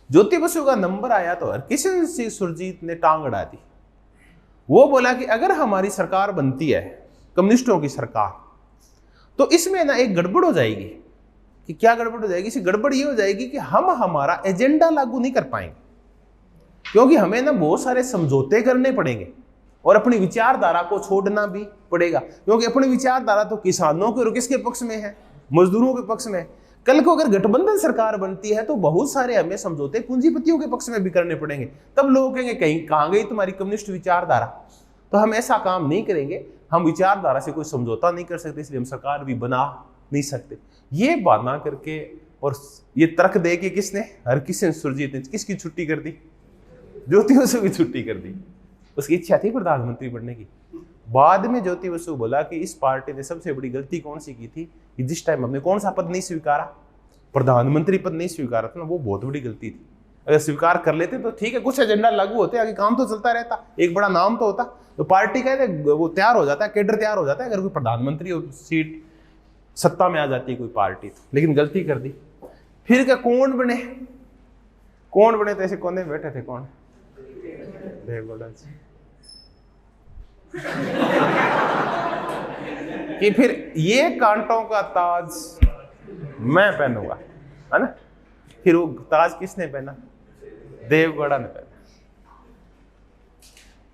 ज्योति बसु का नंबर आया तो हरकिशन सिंह सुरजीत ने टांग अड़ा दी। वो बोला कि अगर हमारी सरकार बनती है, कम्युनिस्टों की सरकार, तो इसमें ना एक गड़बड़ हो जाएगी। कि क्या गड़बड़ हो जाएगी? इसी गड़बड़ ये हो जाएगी कि हम हमारा एजेंडा लागू नहीं कर पाएंगे, क्योंकि हमें ना बहुत सारे समझौते करने पड़ेंगे और अपनी विचारधारा को छोड़ना भी पड़ेगा, क्योंकि अपनी विचारधारा तो किसानों के और किसके पक्ष में है, मजदूरों के पक्ष में। कल को अगर गठबंधन सरकार बनती है तो बहुत सारे हमें समझौते पूंजीपतियों के पक्ष में भी करने पड़ेंगे। तब लोग कहेंगे कहीं कहाँ गई तुम्हारी कम्युनिस्ट विचारधारा। तो हम ऐसा काम नहीं करेंगे, हम विचारधारा से कोई समझौता नहीं कर सकते, इसलिए हम सरकार भी बना नहीं सकते। ये बहाना करके और ये तर्क दे के किसने, हरकिशन सुरजीत ने किसकी छुट्टी कर दी? ज्योति बसु की छुट्टी कर दी। उसकी इच्छा थी प्रधानमंत्री बनने की। बाद में ज्योति बसु बोला कि इस पार्टी ने सबसे बड़ी गलती कौन सी की थी कि जिस टाइम हमने कौन सा पद नहीं स्वीकारा, प्रधानमंत्री पद नहीं स्वीकारा था ना, वो बहुत बड़ी गलती थी। अगर स्वीकार कर लेते तो ठीक है, कुछ एजेंडा लागू होते, आगे काम तो चलता रहता, एक बड़ा नाम तो होता, तो पार्टी का वो तैयार हो जाता है, कैडर तैयार हो जाता है। अगर कोई प्रधानमंत्री और सीट सत्ता में आ जाती है कोई पार्टी तो, लेकिन गलती कर दी। फिर क्या कौन बने? तो ऐसे कोने में बैठे थे, कौन? देवगौड़ा जी। कि फिर ये कांटों का ताज मैं पहनूंगा, है ना। फिर वो ताज किसने पहना? देवगौड़ा ने पहना।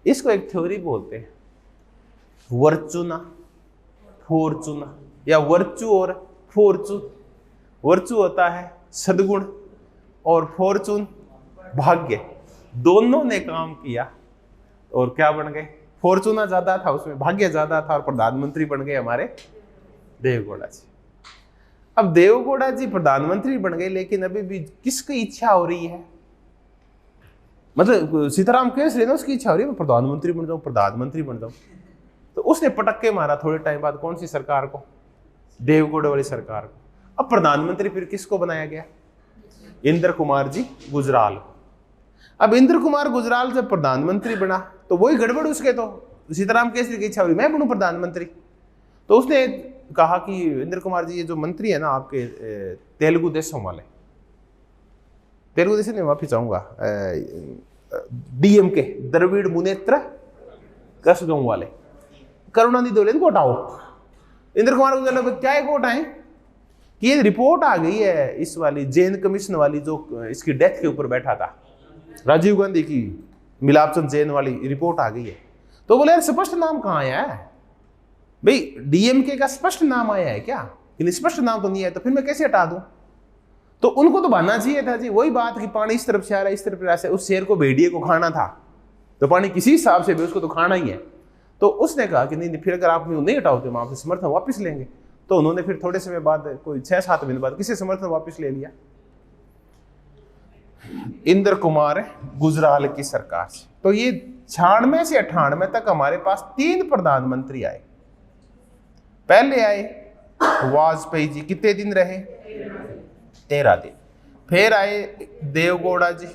इसको एक थ्योरी बोलते हैं, वर्चुना फॉर्चुना, या वर्चू और फॉर्चून। वर्चू होता है सद्गुण और फॉर्चून भाग्य। दोनों ने काम किया और क्या बन गए? फॉर्चूना ज्यादा था, उसमें भाग्य ज्यादा था, और प्रधानमंत्री बन गए हमारे देवगौड़ा जी। अब देवगौड़ा जी प्रधानमंत्री बन गए, लेकिन अभी भी किसकी इच्छा हो रही है? मतलब सीताराम केसरी ना, उसकी इच्छा हो रही है मैं प्रधानमंत्री बन जाऊं, प्रधानमंत्री बन जाऊं। तो उसने पटक्के मारा थोड़े टाइम बाद, कौन सी सरकार को? देवगौड़ा वाली सरकार को। अब प्रधानमंत्री फिर किसको बनाया गया? इंद्र कुमार जी गुजराल। अब इंद्र कुमार गुजराल जब प्रधानमंत्री बना तो वही गड़बड़ उसके, तो सीताराम केसरी की इच्छा हुई मैं बनूं प्रधानमंत्री। तो उसने कहा कि इंद्र कुमार जी, ये जो मंत्री है ना आपके तेलुगु देशों वाले, तेलुगु देश में माफी चाहूंगा, डीएमके द्रविड़ मुनेत्र कसगांव वाले, करुणानिधि को हटाओ। इंद्र कुमार गुजराल क्या को हटाएं कि ये रिपोर्ट आ गई है इस वाली जैन कमीशन वाली, जो इसकी डेथ के ऊपर बैठा था, राजीव गांधी की, मिलापचंद जैन वाली रिपोर्ट आ गई है। तो बोले यार स्पष्ट नाम कहाँ आया है भाई, डीएमके का स्पष्ट नाम आया है क्या? लेकिन स्पष्ट नाम तो नहीं है, तो फिर मैं कैसे हटा दूं? तो उनको तो बनना चाहिए था जी, वही बात कि पानी इस तरफ से आ रहा है, इस तरफ से आ रहा है। उस शेर को भेड़िए को खाना था, तो पानी किसी हिसाब से भी उसको तो खाना ही है। तो उसने कहा कि नहीं, फिर अगर आप नहीं हटाओगे हम आपसे समर्थन वापस लेंगे। तो उन्होंने फिर थोड़े समय बाद, कोई 6-7 महीने बाद, किसी समर्थन वापस ले लिया, इंद्र कुमार गुजराल की सरकार से। तो ये 96 से 98 तक हमारे पास 3 प्रधानमंत्री आए। पहले आए वाजपेयी जी, कितने दिन रहे? 13 दिन। फिर आए देवगौड़ा जी,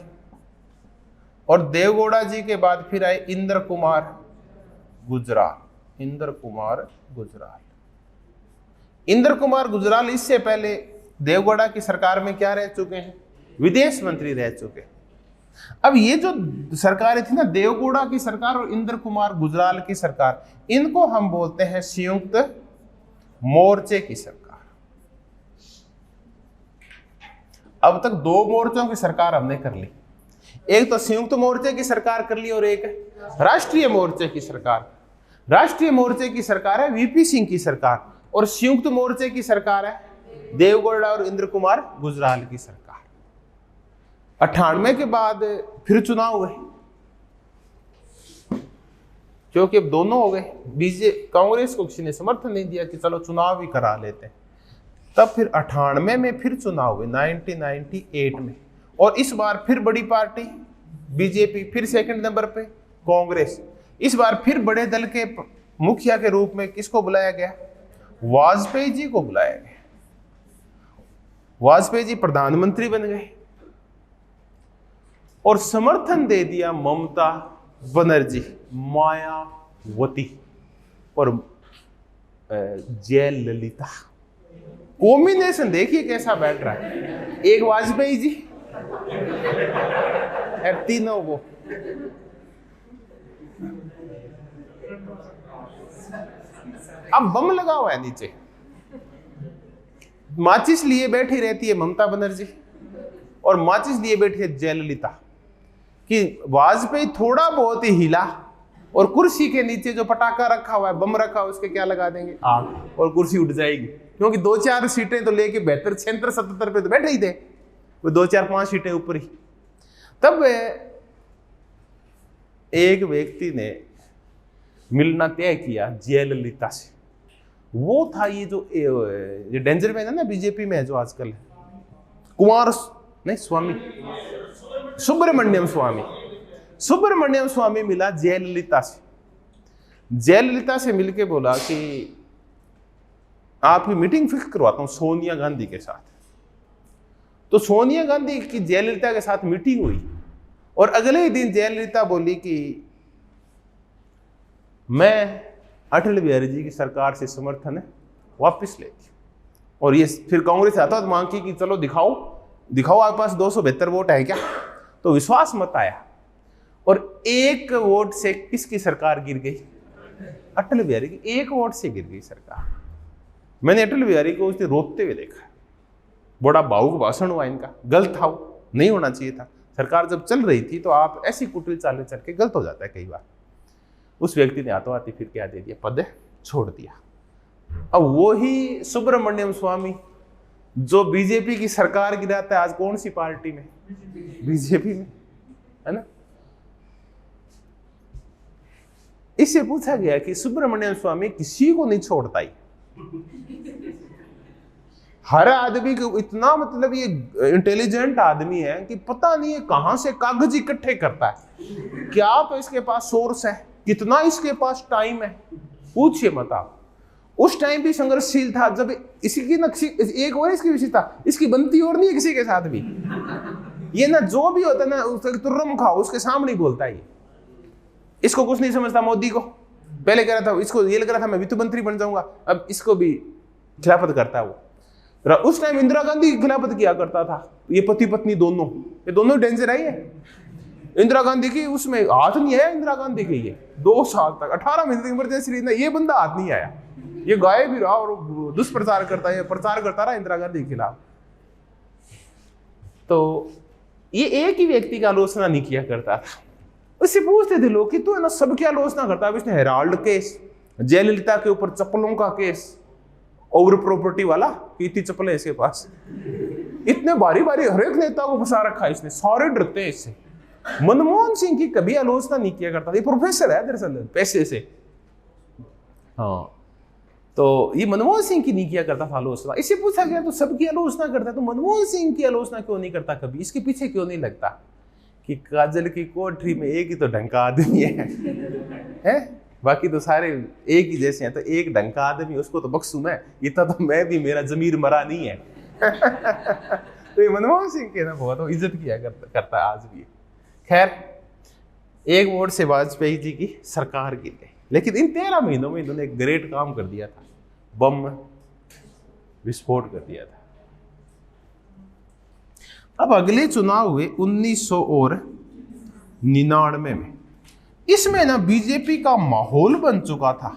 और देवगौड़ा जी के बाद फिर आए इंद्र कुमार गुजराल। इंद्र कुमार गुजराल, इंद्र कुमार गुजराल इससे पहले देवगौड़ा की सरकार में क्या रह चुके हैं? विदेश मंत्री रह चुके। अब ये जो सरकारें थी ना, देवगौड़ा की सरकार और इंद्र कुमार गुजराल की सरकार, इनको हम बोलते हैं संयुक्त मोर्चे की सरकार। अब तक 2 मोर्चों की सरकार हमने कर ली, एक तो संयुक्त मोर्चे की सरकार कर ली और एक राष्ट्रीय मोर्चे की सरकार। राष्ट्रीय मोर्चे की सरकार है वीपी सिंह की सरकार, और संयुक्त मोर्चे की सरकार है देवगौड़ा और इंद्र कुमार गुजराल की सरकार। 98 के बाद फिर चुनाव हुए, क्योंकि अब दोनों हो गए। कांग्रेस को किसी ने समर्थन नहीं दिया कि चलो चुनाव ही करा लेते हैं। तब फिर 98 में फिर चुनाव हुए, 1998 में, और इस बार फिर बड़ी पार्टी बीजेपी, फिर सेकंड नंबर पे कांग्रेस। इस बार फिर बड़े दल के मुखिया के रूप में किसको बुलाया गया? वाजपेयी जी को बुलाया गया। वाजपेयी जी प्रधानमंत्री बन गए और समर्थन दे दिया ममता बनर्जी, मायावती और जयललिता। कॉम्बिनेशन देखिए कैसा बैठ रहा है, एक वाजपेयी जी, तीनों वो। अब बम लगा हुआ है नीचे, माचिस लिए बैठी रहती है ममता बनर्जी और माचिस लिए बैठी है जयललिता, कि वाजपेयी थोड़ा बहुत ही हिला और कुर्सी के नीचे जो पटाखा रखा हुआ है, बम रखा हुआ है, उसके क्या लगा देंगे? आग, और कुर्सी उठ जाएगी। क्योंकि 2-4 सीटें तो लेके 72, 76, 77 पे तो बैठे ही थे, वो 2-4-5 सीटें ऊपर ही। तब एक व्यक्ति ने मिलना तय किया जयललिता से, वो था ये जो डेंजर मैन है ना बीजेपी में है जो आजकल है, सुब्रमण्यम स्वामी मिला जयललिता से। जयललिता से मिलके बोला कि आपकी मीटिंग फिक्स करवाता हूं सोनिया गांधी के साथ। तो सोनिया गांधी की जयललिता के साथ मीटिंग हुई और अगले ही दिन जयललिता बोली कि मैं अटल बिहारी जी की सरकार से समर्थन वापस लेती। और ये फिर कांग्रेस आता तो मांग की कि चलो दिखाओ आपके पास 272 वोट है क्या? तो विश्वास मत आया और 1 वोट से किसकी सरकार गिर गई? अटल बिहारी की 1 वोट से गिर गई सरकार। मैंने अटल बिहारी को उस दिन रोते हुए देखा, बड़ा भावुक भाषण हुआ इनका, गलत था, नहीं होना चाहिए था। सरकार जब चल रही थी तो आप ऐसी कुटिल चालें चल के गलत हो जाता है कई बार। उस व्यक्ति ने हाथों हाथी फिर क्या दे दिया? पद छोड़ दिया। अब वो ही सुब्रमण्यम स्वामी जो बीजेपी की सरकार गिराता है, आज कौन सी पार्टी में? बीजेपी में, है ना। इससे पूछा गया कि सुब्रमण्यम स्वामी किसी को नहीं छोड़ता ही, हर आदमी को इतना, मतलब ये इंटेलिजेंट आदमी है कि पता नहीं है कहां से कागज इकट्ठे करता है, क्या तो इसके पास सोर्स है, कितना इसके पास टाइम है, पूछिए मत आप। उस टाइम भी संघर्षशील था जब इसकी नक्शी एक और इसकी विशेषता, इसकी बनती और नहीं है किसी के साथ भी। ये ना जो भी होता है ना उसके तुर्रम खाओ, उसके सामने ही बोलता है। इसको कुछ नहीं समझता मोदी को, पहले कह रहा था इसको, ये लग रहा था मैं वित्त मंत्री बन जाऊंगा, अब इसको भी खिलाफत करता है वो। उस टाइम इंदिरा गांधी की खिलाफत किया करता था, ये पति पत्नी दोनों, ये दोनों डेंजर आई है। इंदिरा गांधी की उसमें हाथ नहीं आया, इंदिरा गांधी के ये 2 साल तक 18 महीने इमरजेंसी रही, ये बंदा हाथ नहीं आया, ये गायब भी रहा और दुष्प्रचार करता है, प्रचार करता रहा इंदिरा गांधी के खिलाफ। तो ये एक ही व्यक्ति का आलोचना नहीं किया करता था, उससे पूछते थे लोग कि तू है ना सबकी आलोचना करता है। अब इसने हेराल्ड केस, जयललिता के ऊपर चप्पलों का केस, ओवर प्रॉपर्टी वाला कि इतनी चप्पलें इसके पास, इतने बारी बारी हर एक नेता को फंसा रखा है इसने, सारे डरते हैं इससे। मनमोहन सिंह की कभी आलोचना नहीं किया करता, ये प्रोफेसर है दरअसल पैसे से। हाँ, तो ये मनमोहन सिंह की नहीं किया करता था आलोचना। इससे पूछा गया तो सबकी आलोचना करता है, तो मनमोहन सिंह की आलोचना क्यों नहीं करता कभी, इसके पीछे क्यों नहीं लगता कि काजल की कोठरी में एक ही तो ढंग का आदमी है? बाकी तो सारे एक ही जैसे हैं, तो एक ढंग का आदमी उसको तो बख्शू मैं, इतना तो मैं भी, मेरा जमीर मरा नहीं है। तो ये मनमोहन सिंह के ना बहुत इज्जत किया करता है आज भी। खैर, एक वोट से वाजपेयी जी की सरकार गिर गई, लेकिन इन 13 महीनों में इन्होंने एक ग्रेट काम कर दिया था, बम विस्फोट कर दिया था। अब अगले चुनाव हुए 1999 में। इसमें ना बीजेपी का माहौल बन चुका था,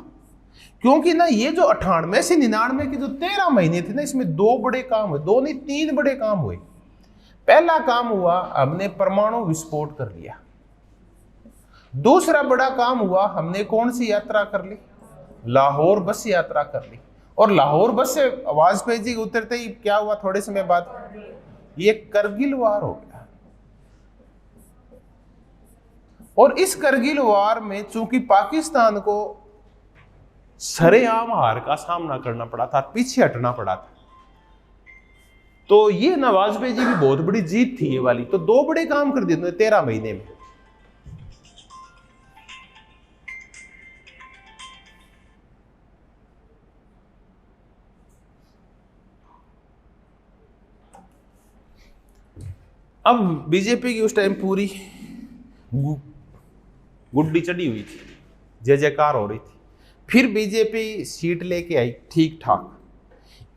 क्योंकि ना ये जो 98 से 99 के जो 13 महीने थे ना, इसमें 2 बड़े काम हुए, 2 नहीं 3 बड़े काम हुए। पहला काम हुआ, हमने परमाणु विस्फोट कर लिया। दूसरा बड़ा काम हुआ, हमने कौन सी यात्रा कर ली? लाहौर बस यात्रा कर ली। और लाहौर बस से वाजपेयी जी उतरते ही क्या हुआ, थोड़े समय बाद ये करगिल वार हो गया। और इस करगिल वार में चूंकि पाकिस्तान को सरेआम हार का सामना करना पड़ा था, पीछे हटना पड़ा था, तो ये ना वाजपेयी जी की बहुत बड़ी जीत थी ये वाली। तो 2 बड़े काम कर दिए 13 महीने में। अब बीजेपी की उस टाइम पूरी गुड्डी चढ़ी हुई थी, जय जयकार हो रही थी। फिर बीजेपी सीट लेके आई ठीक ठाक।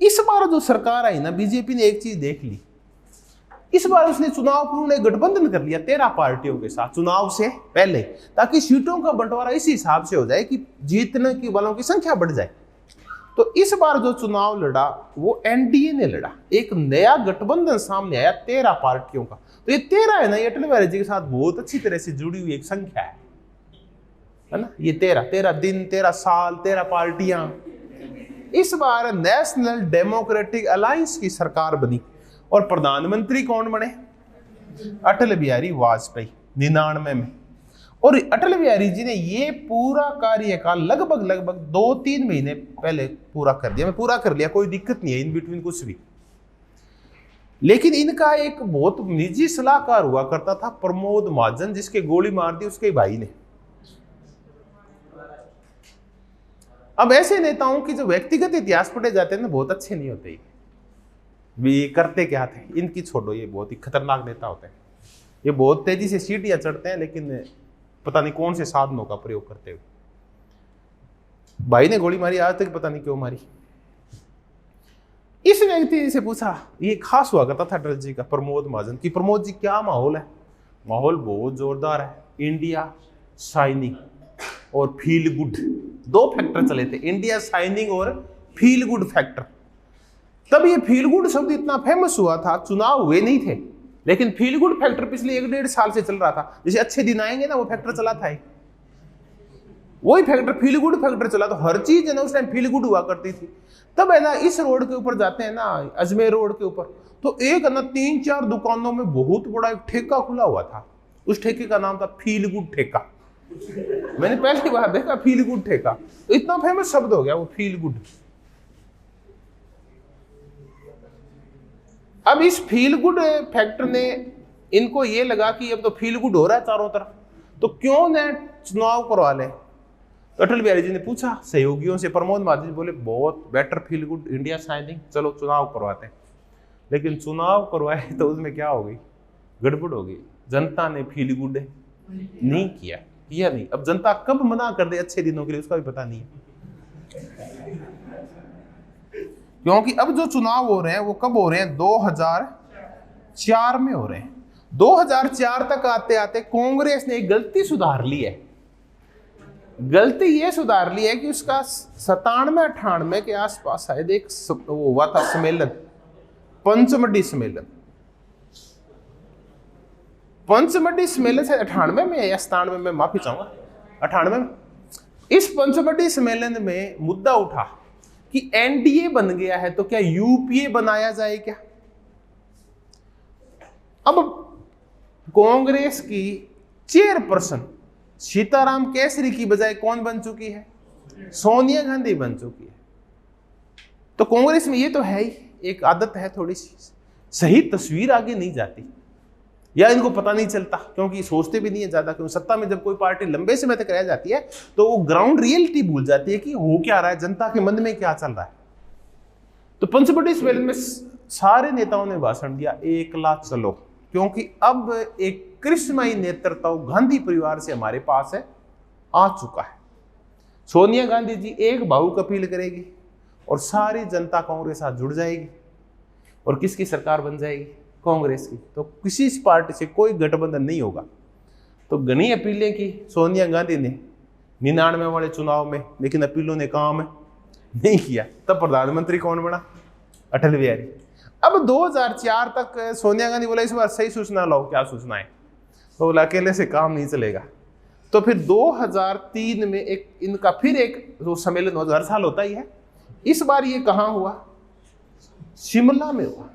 इस बार जो सरकार आई ना, बीजेपी ने एक चीज देख ली, इस बार उसने चुनाव पूर्व में गठबंधन कर लिया 13 पार्टियों के साथ चुनाव से पहले, ताकि सीटों का बंटवारा इसी हिसाब से हो जाए कि जीतने की वालों की संख्या बढ़ जाए। तो इस बार जो चुनाव लड़ा वो एनडीए ने लड़ा, एक नया गठबंधन सामने आया 13 पार्टियों का। तो ये 13 है ना, ये अटल बिहारी जी के साथ बहुत अच्छी तरह से जुड़ी हुई एक संख्या है ना। ये 13 दिन, 13 साल, 13 पार्टियां। इस बार नेशनल डेमोक्रेटिक अलायंस की सरकार बनी और प्रधानमंत्री कौन बने? अटल बिहारी वाजपेयी 99 में। और अटल बिहारी जी ने ये पूरा कार्यकाल लगभग 2-3 महीने पहले पूरा कर दिया। मैं पूरा कर लिया, कोई दिक्कत नहीं है इन बिटवीन कुछ भी। लेकिन इनका एक बहुत निजी सलाहकार हुआ करता था, प्रमोद महाजन, जिसके गोली मार दी उसके भाई ने। अब ऐसे नेताओं की जो व्यक्तिगत इतिहास पढ़े जाते हैं ना, बहुत अच्छे नहीं होते। ये करते क्या थे इनकी छोड़ो, ये बहुत ही खतरनाक नेता होते हैं। ये बहुत तेजी से सीढ़ियां चढ़ते हैं, लेकिन पता नहीं कौन से साधनों का प्रयोग करते हुए। भाई ने गोली मारी, आज तक पता नहीं क्यों मारी। इस व्यक्ति से पूछा, ये खास हुआ करता था अटल जी का, प्रमोद महाजन की, प्रमोद जी क्या माहौल है? माहौल बहुत जोरदार है। इंडिया शाइनिंग और फील गुड, 2 फैक्टर चले थे, इंडिया शाइनिंग और फील गुड फैक्टर। तब ये फील गुड शब्द इतना फेमस हुआ था, चुनाव हुए नहीं थे, लेकिन फील गुड फैक्टर पिछले 1-1.5 साल से चल रहा था। जैसे अच्छे दिन आएंगे ना, वो फैक्टर चला था, वही फैक्टर फील गुड फैक्टर चला। तो हर चीज है ना उस टाइम फील गुड हुआ करती थी। तब है ना, इस रोड के ऊपर जाते हैं ना, अजमेर रोड के ऊपर, तो एक है ना 3-4 दुकानों में बहुत बड़ा एक ठेका खुला हुआ था। उस ठेके का नाम था फील गुड ठेका। मैंने पहली बार देखा फील गुड ठेका, तो इतना फेमस शब्द हो गया वो फील गुड। अब इस फील गुड फैक्टर ने, इनको ये लगा कि अब तो फील गुड हो रहा है चारों तरफ, तो क्यों न चुनाव करवा ले। तो अटल बिहारी जी ने पूछा सहयोगियों से, प्रमोद महाजन बोले बहुत better feel good, India shining, चलो चुनाव करवाते हैं। लेकिन चुनाव करवाए तो उसमें क्या हो गई, गड़बड़ हो गई। जनता ने फील गुड नहीं किया नहीं। अब जनता कब मना कर दे अच्छे दिनों के लिए, उसका भी पता नहीं है। क्योंकि अब जो चुनाव हो रहे हैं वो कब हो रहे हैं, 2004 में हो रहे हैं। 2004 तक आते आते कांग्रेस ने एक गलती सुधार ली है। गलती ये सुधार ली है कि उसका 97-98 के आसपास शायद एक वो हुआ था सम्मेलन, पंचमढ़ी सम्मेलन। पंचमढ़ी सम्मेलन से 98 में या 97 में, माफी चाहूंगा, 98 में, इस पंचमढ़ी सम्मेलन में मुद्दा उठा कि एनडीए बन गया है तो क्या यूपीए बनाया जाए क्या। अब कांग्रेस की चेयरपर्सन सीताराम केसरी की बजाय कौन बन चुकी है? सोनिया गांधी बन चुकी है। तो कांग्रेस में ये तो है ही, एक आदत है थोड़ी सी, सही तस्वीर आगे नहीं जाती, या इनको पता नहीं चलता, क्योंकि सोचते भी नहीं है ज्यादा। क्योंकि सत्ता में जब कोई पार्टी लंबे समय तक रह जाती है तो वो ग्राउंड रियलिटी भूल जाती है कि हो क्या रहा है, जनता के मन में क्या चल रहा है। तो पंचमढ़ी सम्मेलन में सारे नेताओं ने भाषण दिया, एकला चलो, क्योंकि अब एक कृष्णमयी नेतृत्व गांधी परिवार से हमारे पास है, आ चुका है। सोनिया गांधी जी एक भावुक अपील करेगी और सारी जनता कांग्रेस साथ जुड़ जाएगी, और किसकी सरकार बन जाएगी? कांग्रेस की। तो किसी पार्टी से कोई गठबंधन नहीं होगा। तो घनी अपीलें की सोनिया गांधी ने 99 वाले चुनाव में, लेकिन अपीलों ने काम नहीं किया। तब प्रधानमंत्री कौन बना? अटल बिहारी। अब 2004 तक सोनिया गांधी बोला इस बार सही सूचना लाओ, क्या सूचना है? तो बोला अकेले से काम नहीं चलेगा। तो फिर 2003 में एक इनका फिर एक जो सम्मेलन हर साल होता ही है, इस बार ये कहाँ हुआ? शिमला में हुआ।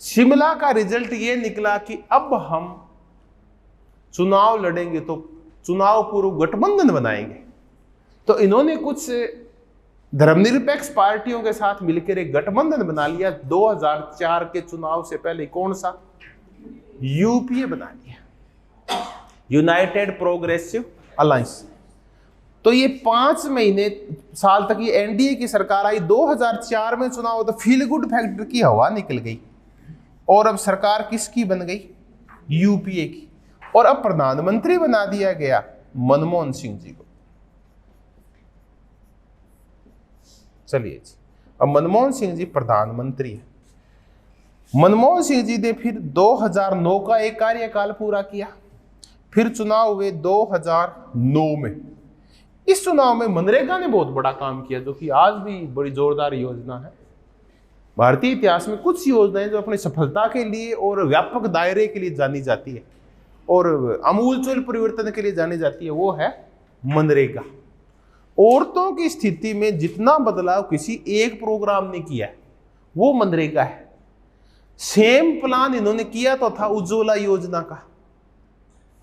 शिमला का रिजल्ट ये निकला कि अब हम चुनाव लड़ेंगे तो चुनाव पूर्व गठबंधन बनाएंगे। तो इन्होंने कुछ धर्मनिरपेक्ष पार्टियों के साथ मिलकर एक गठबंधन बना लिया। 2004 के चुनाव से पहले कौन सा? यूपीए बना लिया, यूनाइटेड प्रोग्रेसिव अलायंस। तो ये 5 महीने साल तक ये एनडीए की सरकार आई। 2004 में चुनाव तो फील गुड फैक्टर की हवा निकल गई, और अब सरकार किसकी बन गई? यूपीए की। और अब प्रधानमंत्री बना दिया गया मनमोहन सिंह जी को। चलिए जी, अब मनमोहन सिंह जी प्रधानमंत्री है। मनमोहन सिंह जी ने फिर 2009 का एक कार्यकाल पूरा किया। फिर चुनाव हुए 2009 में। इस चुनाव में मनरेगा ने बहुत बड़ा काम किया, जो कि आज भी बड़ी जोरदार योजना है। भारतीय इतिहास में कुछ योजनाएं जो अपनी सफलता के लिए और व्यापक दायरे के लिए जानी जाती है और आमूलचूल परिवर्तन के लिए जानी जाती है, वो है मनरेगा। औरतों की स्थिति में जितना बदलाव किसी एक प्रोग्राम ने किया है वो मनरेगा है। सेम प्लान इन्होंने किया तो था उज्ज्वला योजना का।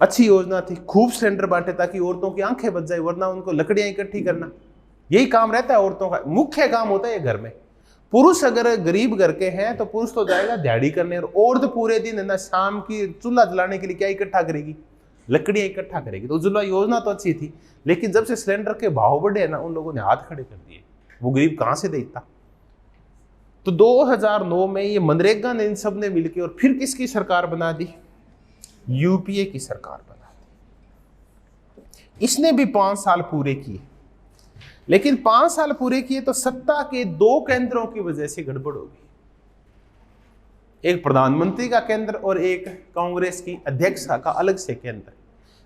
अच्छी योजना थी, खूब सिलेंडर बांटे ताकि औरतों की आंखें बच जाए, वरना उनको लकड़ियां इकट्ठी करना, यही काम रहता है औरतों का। मुख्य काम होता है ये घर में। पुरुष अगर गरीब घर के हैं तो पुरुष तो जाएगा दिहाड़ी करने, और औरत पूरे दिन है ना शाम की चूल्हा जलाने के लिए क्या इकट्ठा करेगी? लकड़ियां इकट्ठा करेगी। तो उज्ज्वला योजना तो अच्छी थी, लेकिन जब से सिलेंडर के भाव बढ़े ना, उन लोगों ने हाथ खड़े कर दिए। वो गरीब कहां से देता? तो 2009 में ये मनरेगा ने इन सब ने मिलकर और फिर किसकी सरकार बना दी? यूपीए की सरकार बना दी। इसने भी 5 साल पूरे किए, लेकिन 5 साल पूरे किए तो सत्ता के 2 केंद्रों की वजह से गड़बड़ हो गई। एक प्रधानमंत्री का केंद्र और एक कांग्रेस की अध्यक्षा का अलग से केंद्र।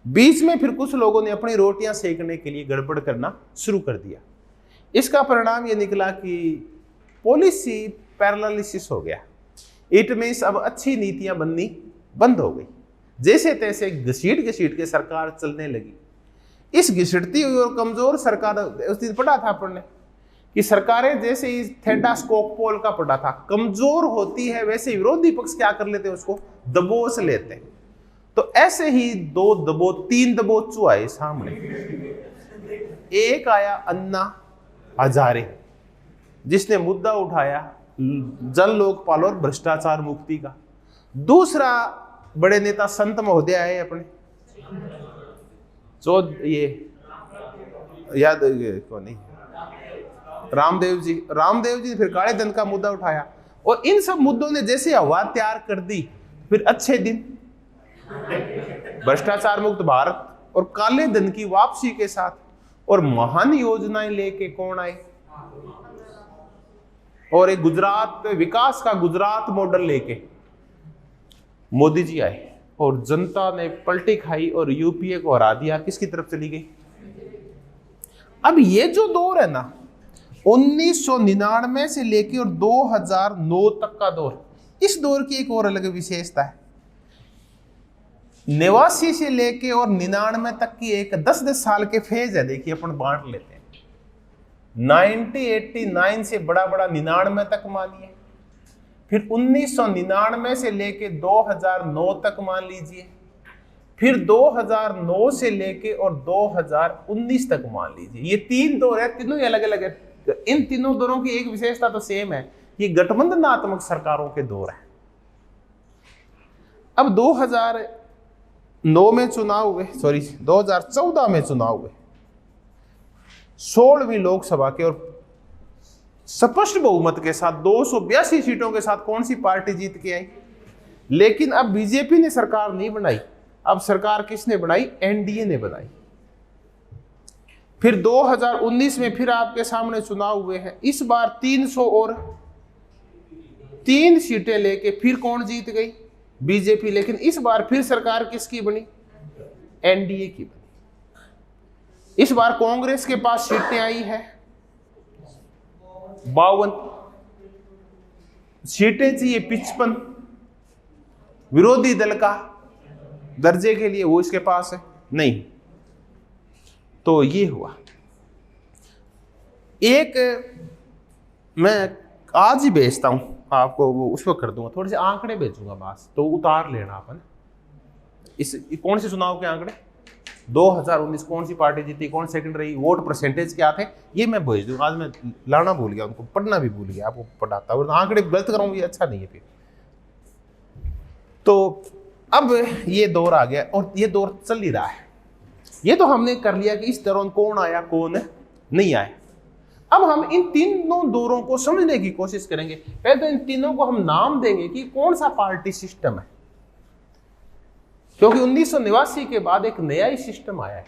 बीच में फिर कुछ लोगों ने अपनी रोटियां सेकने के लिए गड़बड़ करना शुरू कर दिया। इसका परिणाम यह निकला कि पॉलिसी पैरालिसिस हो गया। इट मींस अब अच्छी नीतियां बननी बंद हो गई। जैसे तैसे घसीट के सरकार चलने लगी। इस घिसटती हुई और कमजोर सरकार, उस दिन पढ़ा था अपन ने कि सरकारें जैसे ही थेडास्कोक पोल का पढ़ा था, कमजोर होती है वैसे विरोधी पक्ष क्या कर लेते हैं? उसको दबोच लेते हैं। तो ऐसे ही 3 दबोचू आए सामने। एक आया अन्ना हजारे, जिसने मुद्दा उठाया जन लोकपाल और भ्रष्टाचार मुक्ति का। दूसरा बड़े नेता संत महोदय आए अपने, जो ये याद कौन नहीं, रामदेव जी ने फिर काले धन का मुद्दा उठाया। और इन सब मुद्दों ने जैसे हवा तैयार कर दी, फिर अच्छे दिन, भ्रष्टाचार मुक्त भारत और काले धन की वापसी के साथ और महान योजनाएं लेके कौन आए? और एक गुजरात विकास का गुजरात मॉडल लेके मोदी जी आए, और जनता ने पलटी खाई और यूपीए को हरा दिया। किसकी तरफ चली गई? अब ये जो दौर है ना, 1999 से लेके और 2009 तक का दौर, इस दौर की एक और अलग विशेषता है। 89 से लेके और 99 तक की एक 10-10 साल के फेज है। देखिए अपन बांट लेते हैं। 1989 से बड़ा बड़ा 99 तक मानिए, फिर 1999 से लेके 2009 तक मान लीजिए, फिर 2009 से लेके और 2019 तक मान लीजिए। ये 3 दौर है, तीनों ही अलग अलग है। इन तीनों दौरों की एक विशेषता तो सेम है, ये गठबंधनात्मक सरकारों के दौर है। अब 2009 में चुनाव हुए, 2014 में चुनाव हुए, 16वीं लोकसभा के, और स्पष्ट बहुमत के साथ 282 सीटों के साथ कौन सी पार्टी जीत के आई? लेकिन अब बीजेपी ने सरकार नहीं बनाई, अब सरकार किसने बनाई? एनडीए ने बनाई। फिर 2019 में फिर आपके सामने चुनाव हुए हैं। इस बार 303 सीटें लेके फिर कौन जीत गई? बीजेपी। लेकिन इस बार फिर सरकार किसकी बनी? एनडीए की बनी। इस बार कांग्रेस के पास सीटें आई है 52, सीटें चाहिए 55। विरोधी दल का दर्जे के लिए वो इसके पास है नहीं। तो ये हुआ। एक मैं आज ही भेजता हूं आपको, वो उस पर कर दूंगा, थोड़े से आंकड़े भेजूंगा बस, तो उतार लेना अपन। इस कौन से चुनाव के आंकड़े? 2019 कौन सी पार्टी जीती, कौन सेकंड रही, वोट परसेंटेज क्या थे, ये मैं भेज दूंगा। आज मैं लाना भूल गया, उनको पढ़ना भी भूल गया, आपको पढ़ाता और आंकड़े गलत कराऊंगी, अच्छा नहीं है फिर। तो अब ये दौर आ गया और ये दौर चल ही रहा है। ये तो हमने कर लिया कि इस दौरान कौन आया कौन नहीं आया। अब हम इन तीनों दौरों को समझने की कोशिश करेंगे। पहले तो इन तीनों को हम नाम देंगे कि कौन सा पार्टी सिस्टम है, क्योंकि 1989 के बाद एक नया ही सिस्टम आया है।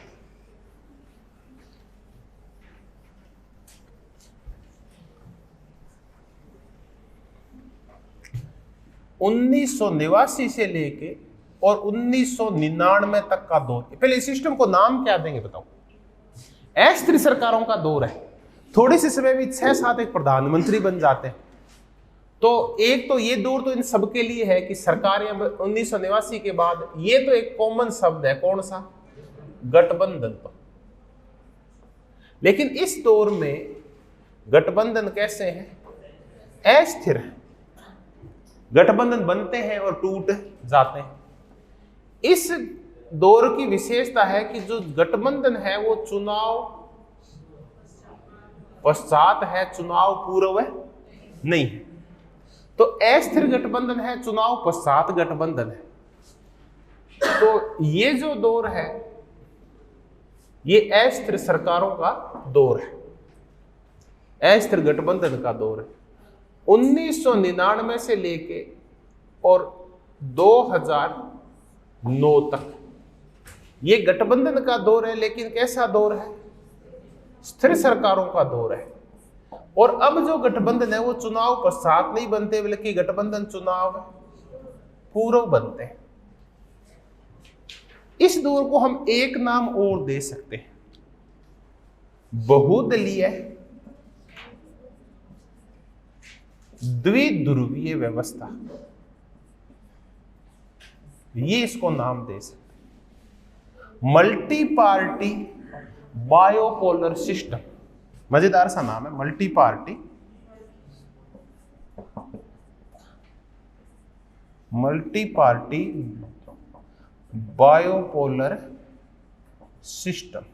(1989 से लेके और 1999 तक का दौर। पहले इस सिस्टम को नाम क्या देंगे बताओ? अस्थिर सरकारों का दौर है। थोड़े से समय में 6-7 एक प्रधानमंत्री बन जाते हैं। तो एक तो ये दौर तो इन सबके लिए है कि सरकारें 1989 के बाद, ये तो एक कॉमन शब्द है, कौन सा? गठबंधन। तो लेकिन इस दौर में गठबंधन कैसे हैं? अस्थिर है। गठबंधन बनते हैं और टूट जाते हैं। इस दौर की विशेषता है कि जो गठबंधन है वो चुनाव पश्चात है, चुनाव पूर्व नहीं है। तो अस्थिर गठबंधन है, चुनाव पश्चात गठबंधन है। तो ये जो दौर है ये अस्थिर सरकारों का दौर है, अस्थिर गठबंधन का दौर है। 1999 से लेके और 2009 तक ये गठबंधन का दौर है। लेकिन कैसा दौर है? स्थिर सरकारों का दौर है। और अब जो गठबंधन है वो चुनाव पश्चात नहीं बनते, बल्कि गठबंधन चुनाव पूर्व बनते हैं। इस दौर को हम एक नाम और दे सकते हैं, बहुदलीय द्विध्रुवीय व्यवस्था। ये इसको नाम दे सकते हैं। मल्टी पार्टी बायोपोलर सिस्टम, मजेदार सा नाम है, multi party bipolar system.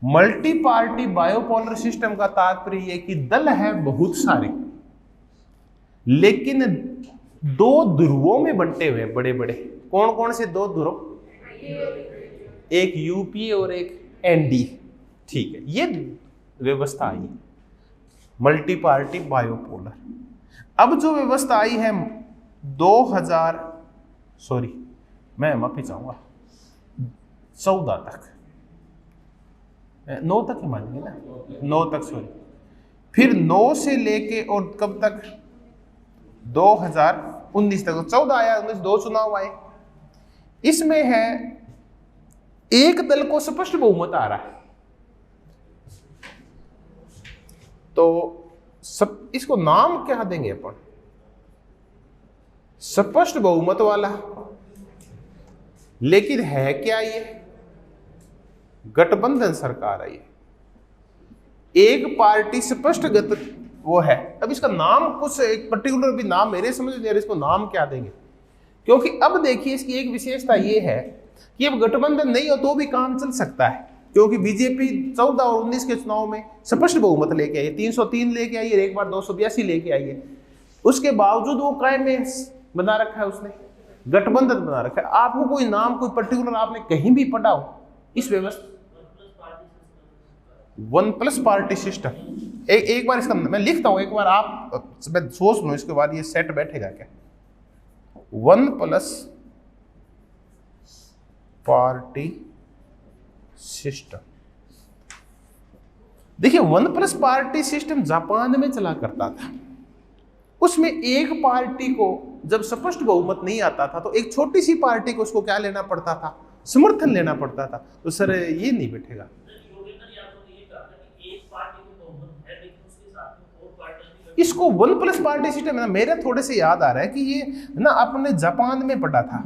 Multi party bipolar system का तात्पर्य यह कि दल है बहुत सारे, लेकिन 2 ध्रुवों में बंटे हुए बड़े बड़े। कौन कौन से 2 ध्रुव? एक यूपीए और एक एनडीए। ठीक है, ये व्यवस्था आई है मल्टी पार्टी बायोपोलर। अब जो व्यवस्था आई है 2000 मैं माफी चाहूंगा 14 तक, 9 तक ही मानेंगे ना, 9 तक फिर 9 से लेके और कब तक? 2019 तक। 14 आया, 19 2 चुनाव आए। इसमें है एक दल को स्पष्ट बहुमत आ रहा है। तो सब इसको नाम क्या देंगे अपन? स्पष्ट बहुमत वाला लेकिन है क्या ये? गठबंधन सरकार है ये, एक पार्टी स्पष्ट वो है। अब इसका नाम कुछ एक पर्टिकुलर भी नाम मेरे समझ नहीं आ रहा, इसको नाम क्या देंगे, क्योंकि अब देखिए इसकी एक विशेषता ये है कि अब गठबंधन नहीं हो तो भी काम चल सकता है, क्योंकि बीजेपी 14 और 19 के चुनाव में स्पष्ट बहुमत लेके आई, 303 लेके आई है, एक बार 282 लेके आई है, उसके बावजूद वो कायम में बना रखा है, उसने गठबंधन बना रखा है। आपको कोई नाम कोई पर्टिकुलर आपने कहीं भी पढ़ा हो इस व्यवस्था? 1+ पार्टी सिस्टम। एक बार इसका मैं लिखता हूं, एक बार आप मैं सोच लो, इसके बाद ये सेट बैठेगा क्या? 1+ पार्टी सिस्टम। देखिए 1+ पार्टी सिस्टम जापान में चला करता था। उसमें एक पार्टी को जब स्पष्ट बहुमत नहीं आता था तो एक छोटी सी पार्टी को उसको क्या लेना पड़ता था? समर्थन लेना पड़ता था। तो सर ये नहीं बैठेगा। इसको 1+ पार्टी सिस्टम है ना, मेरे थोड़े से याद आ रहा है कि ये ना आपने जापान में पढ़ा था।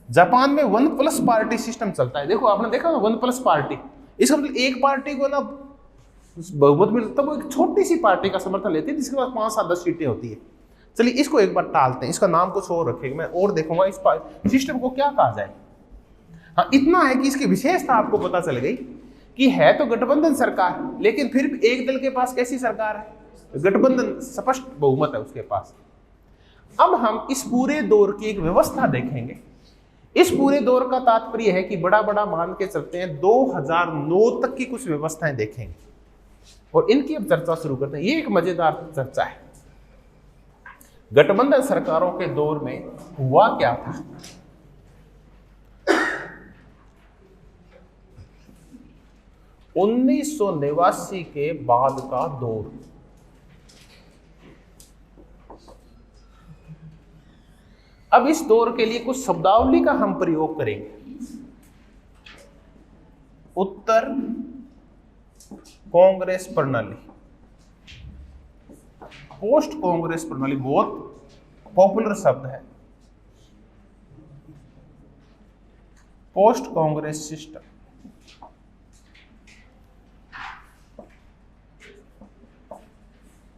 जापान में 1+ पार्टी सिस्टम चलता है। देखो आपने देखा ना 1+ पार्टी, इसका मतलब एक पार्टी को ना बहुमत मिलता, वो एक छोटी सी पार्टी का समर्थन लेती है जिसके पास 5-7-10 सीटें होती है। चलिए इसको एक बार टालते हैं, इसका नाम कुछ और रखेंगे, मैं और देखूंगा इस सिस्टम को क्या कहा जाए। हाँ इतना है कि इसकी विशेषता आपको पता चल गई कि है तो गठबंधन सरकार, लेकिन फिर भी एक दल के पास कैसी सरकार है? गठबंधन स्पष्ट बहुमत है उसके पास। अब हम इस पूरे दौर की एक व्यवस्था देखेंगे। इस पूरे दौर का तात्पर्य है कि बड़ा बड़ा मान के चलते हैं 2009 तक की कुछ व्यवस्थाएं देखेंगे और इनकी अब चर्चा शुरू करते हैं। ये एक मजेदार चर्चा है। गठबंधन सरकारों के दौर में हुआ क्या था? उन्नीस के बाद का दौर। अब इस दौर के लिए कुछ शब्दावली का हम प्रयोग करेंगे। उत्तर कांग्रेस प्रणाली, पोस्ट कांग्रेस प्रणाली बहुत पॉपुलर शब्द है। पोस्ट कांग्रेस सिस्टम,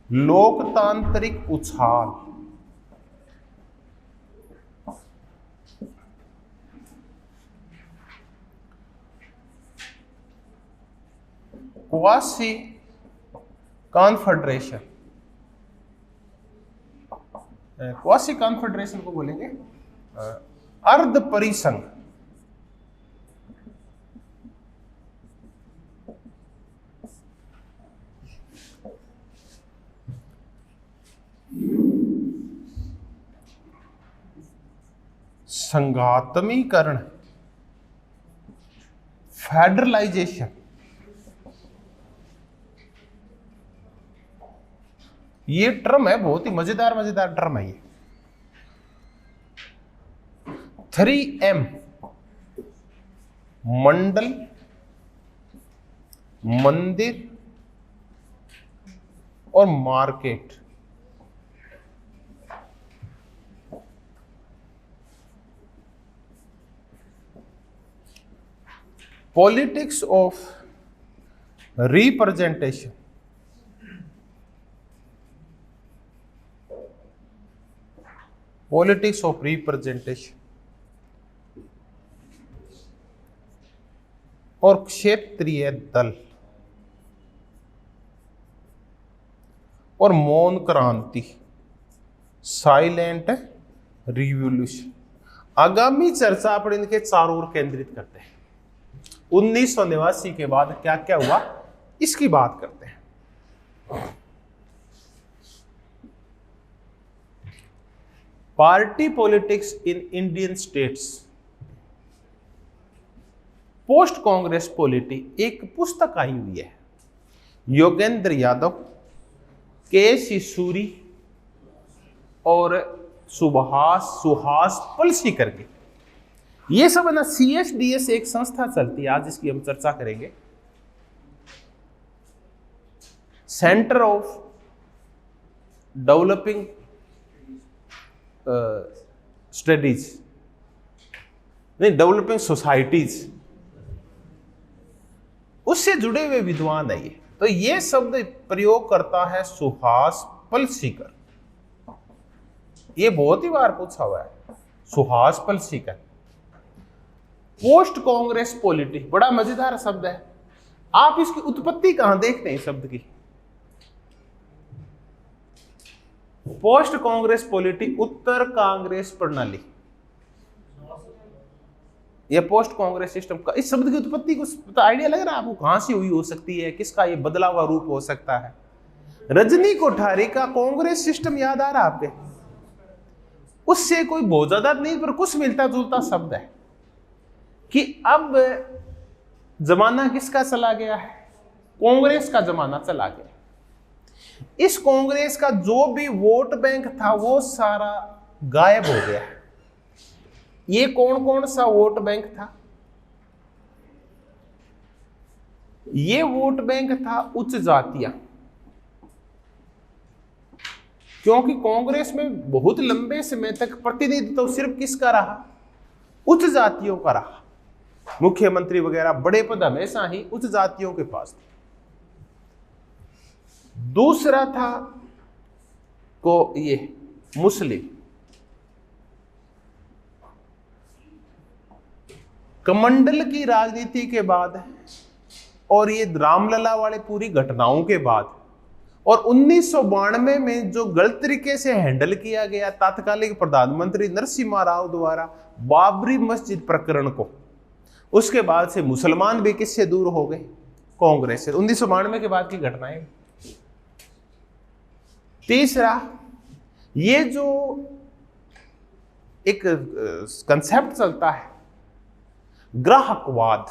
लोकतांत्रिक उछाल, क्वासी कॉन्फेडरेशन, क्वासी कॉन्फेडरेशन को बोलेंगे अर्ध परिसंघ, संघात्मीकरण, फेडरलाइजेशन। ये टर्म है, बहुत ही मजेदार टर्म है ये। 3M, मंडल, मंदिर और market. Politics of representation, politics of representation और क्षेत्रीय दल और मौन क्रांति, साइलेंट रिवॉल्यूशन। आगामी चर्चा अपन इनके चारों ओर केंद्रित करते हैं। 1989 के बाद क्या क्या हुआ इसकी बात करते हैं। Party politics in Indian states, post Congress polity, एक पुस्तक आई हुई है। योगेंद्र यादव, के सिसूरी और सुहास पलसी करके, ये सब है ना CSDS एक संस्था चलती है, आज इसकी हम चर्चा करेंगे। सेंटर ऑफ डेवलपिंग स्टडीज, नहीं, डेवलपिंग सोसाइटीज, उससे जुड़े हुए विद्वान है ये। तो ये शब्द प्रयोग करता है सुहास पलसीकर। ये बहुत ही बार पूछा हुआ है, सुहास पलसीकर। पोस्ट कांग्रेस पॉलिटी बड़ा मजेदार शब्द है। आप इसकी उत्पत्ति कहां देखते हैं शब्द की? पोस्ट कांग्रेस पॉलिटी, उत्तर कांग्रेस प्रणाली, यह पोस्ट कांग्रेस सिस्टम का, इस शब्द की उत्पत्ति को आइडिया लग रहा है आपको कहां से हुई हो सकती है, किसका ये बदला हुआ रूप हो सकता है? रजनी कोठारी का कांग्रेस सिस्टम याद आ रहा है आपके? उससे कोई बहुत ज्यादा नहीं पर कुछ मिलता जुलता शब्द है कि अब जमाना किसका चला गया है? कांग्रेस का जमाना चला गया। इस कांग्रेस का जो भी वोट बैंक था वो सारा गायब हो गया। ये कौन कौन सा वोट बैंक था? ये वोट बैंक था उच्च जातियां, क्योंकि कांग्रेस में बहुत लंबे समय तक प्रतिनिधित्व तो सिर्फ किसका रहा? उच्च जातियों का रहा। मुख्यमंत्री वगैरह बड़े पद हमेशा ही उच्च जातियों के पास थे। दूसरा था को ये मुस्लिम, कमंडल की राजनीति के बाद और ये रामलला वाले पूरी घटनाओं के बाद और 1992 में जो गलत तरीके से हैंडल किया गया तात्कालिक प्रधानमंत्री नरसिम्हा राव द्वारा बाबरी मस्जिद प्रकरण को, उसके बाद से मुसलमान भी किससे दूर हो गए? कांग्रेस से। 1992 के बाद की घटनाएं। तीसरा, ये जो एक कंसेप्ट चलता है ग्राहकवाद,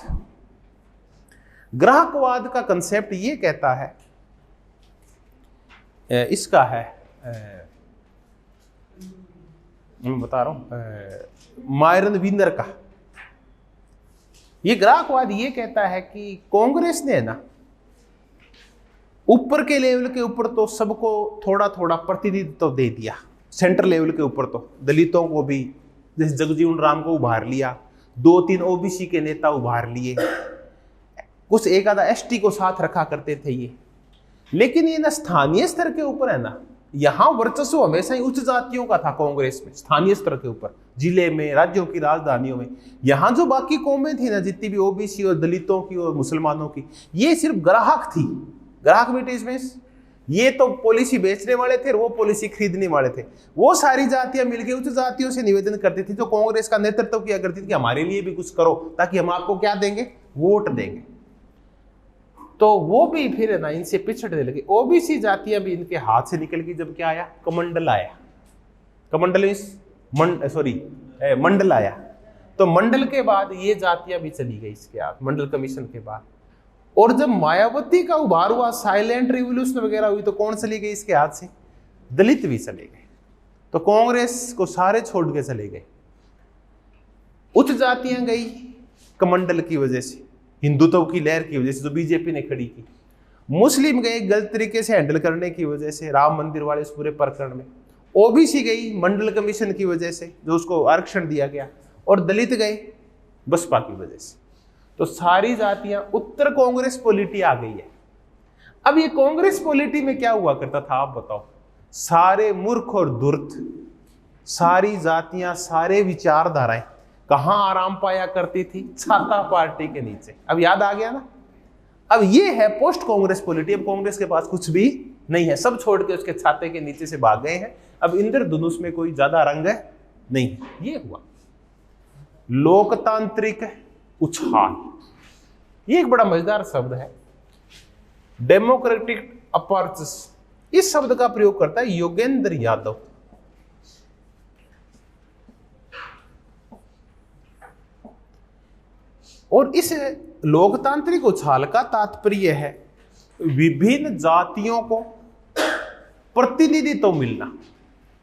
ग्राहकवाद का कंसेप्ट ये कहता है, इसका है, मैं बता रहा हूं, मायरन वीनर का। ये ग्राहकवाद ये कहता है कि कांग्रेस ने ना ऊपर के लेवल के ऊपर तो सबको थोड़ा थोड़ा प्रतिनिधित्व दे दिया, सेंटर लेवल के ऊपर तो दलितों को भी, जैसे जगजीवन राम को उभार लिया, 2-3 ओबीसी के नेता उभार लिए, कुछ एक आधा एसटी को साथ रखा करते थे ये। लेकिन ये ना स्थानीय स्तर के ऊपर है ना, यहां वर्चस्व हमेशा ही उच्च जातियों का था कांग्रेस में, स्थानीय स्तर के ऊपर, जिले में, राज्यों की राजधानियों में। यहां जो बाकी कौमें थी ना, जितनी भी ओबीसी और दलितों की और मुसलमानों की, ये सिर्फ ग्राहक थी, ग्राहक बेटे। इसमें ये तो पॉलिसी बेचने वाले थे और वो पॉलिसी खरीदने वाले थे। वो सारी जातियां मिलकर उच्च जातियों से निवेदन करती थी, जो कांग्रेस का नेतृत्व किया करती थी कि हमारे लिए भी कुछ करो, ताकि हम आपको क्या देंगे? वोट देंगे। तो वो भी फिर है ना इनसे पिछड़ने लगे। ओबीसी जातियां भी इनके हाथ से निकल गई जब क्या आया? कमंडल आया। कमंडल मंडल आया। तो मंडल के बाद ये जातियां भी चली गई इसके हाथ, मंडल कमीशन के बाद। और जब मायावती का उभार हुआ, साइलेंट रिवॉल्यूशन वगैरह हुई, तो कौन चली गई इसके हाथ से? दलित भी चले गए। तो कांग्रेस को सारे छोड़ के चले गए। उच्च जातियां गई कमंडल की वजह से, हिंदुत्व की लहर की वजह से जो बीजेपी ने खड़ी की। मुस्लिम गए गलत तरीके से हैंडल करने की वजह से, राम मंदिर वाले इस पूरे प्रकरण में। ओबीसी गई मंडल कमीशन की वजह से, जो उसको आरक्षण दिया गया। और दलित गए बसपा की वजह से। तो सारी जातियां, उत्तर कांग्रेस पॉलिटी आ गई है। अब ये कांग्रेस पॉलिटी में क्या हुआ करता था आप बताओ? सारे मूर्ख और धूर्त, सारी जातियां, सारे विचारधाराएं कहां आराम पाया करती थी? छाता पार्टी के नीचे। अब याद आ गया ना? अब ये है पोस्ट कांग्रेस पॉलिटी। अब कांग्रेस के पास कुछ भी नहीं है, सब छोड़ के उसके छाते के नीचे से भाग गए हैं। अब इंद्रधनुष में कोई ज्यादा रंग नहीं है। ये हुआ लोकतांत्रिक उछाल। ये एक बड़ा मजेदार शब्द है, डेमोक्रेटिक अपर्चस। इस शब्द का प्रयोग करता है योगेंद्र यादव। और इस लोकतांत्रिक उछाल का तात्पर्य है विभिन्न जातियों को प्रतिनिधित्व मिलना,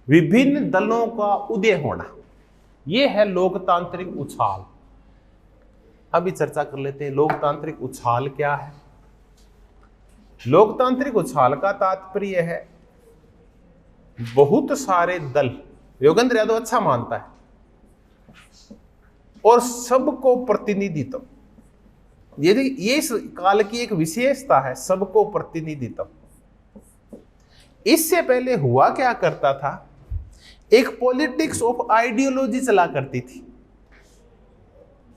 विभिन्न दलों का उदय होना। यह है लोकतांत्रिक उछाल। अभी चर्चा कर लेते हैं लोकतांत्रिक उछाल क्या है। लोकतांत्रिक उछाल का तात्पर्य है बहुत सारे दल, योगेंद्र यादव अच्छा मानता है, और सबको प्रतिनिधित्व। ये इस काल की एक विशेषता है, सबको प्रतिनिधित्व। इससे पहले हुआ क्या करता था, एक पॉलिटिक्स ऑफ आइडियोलॉजी चला करती थी।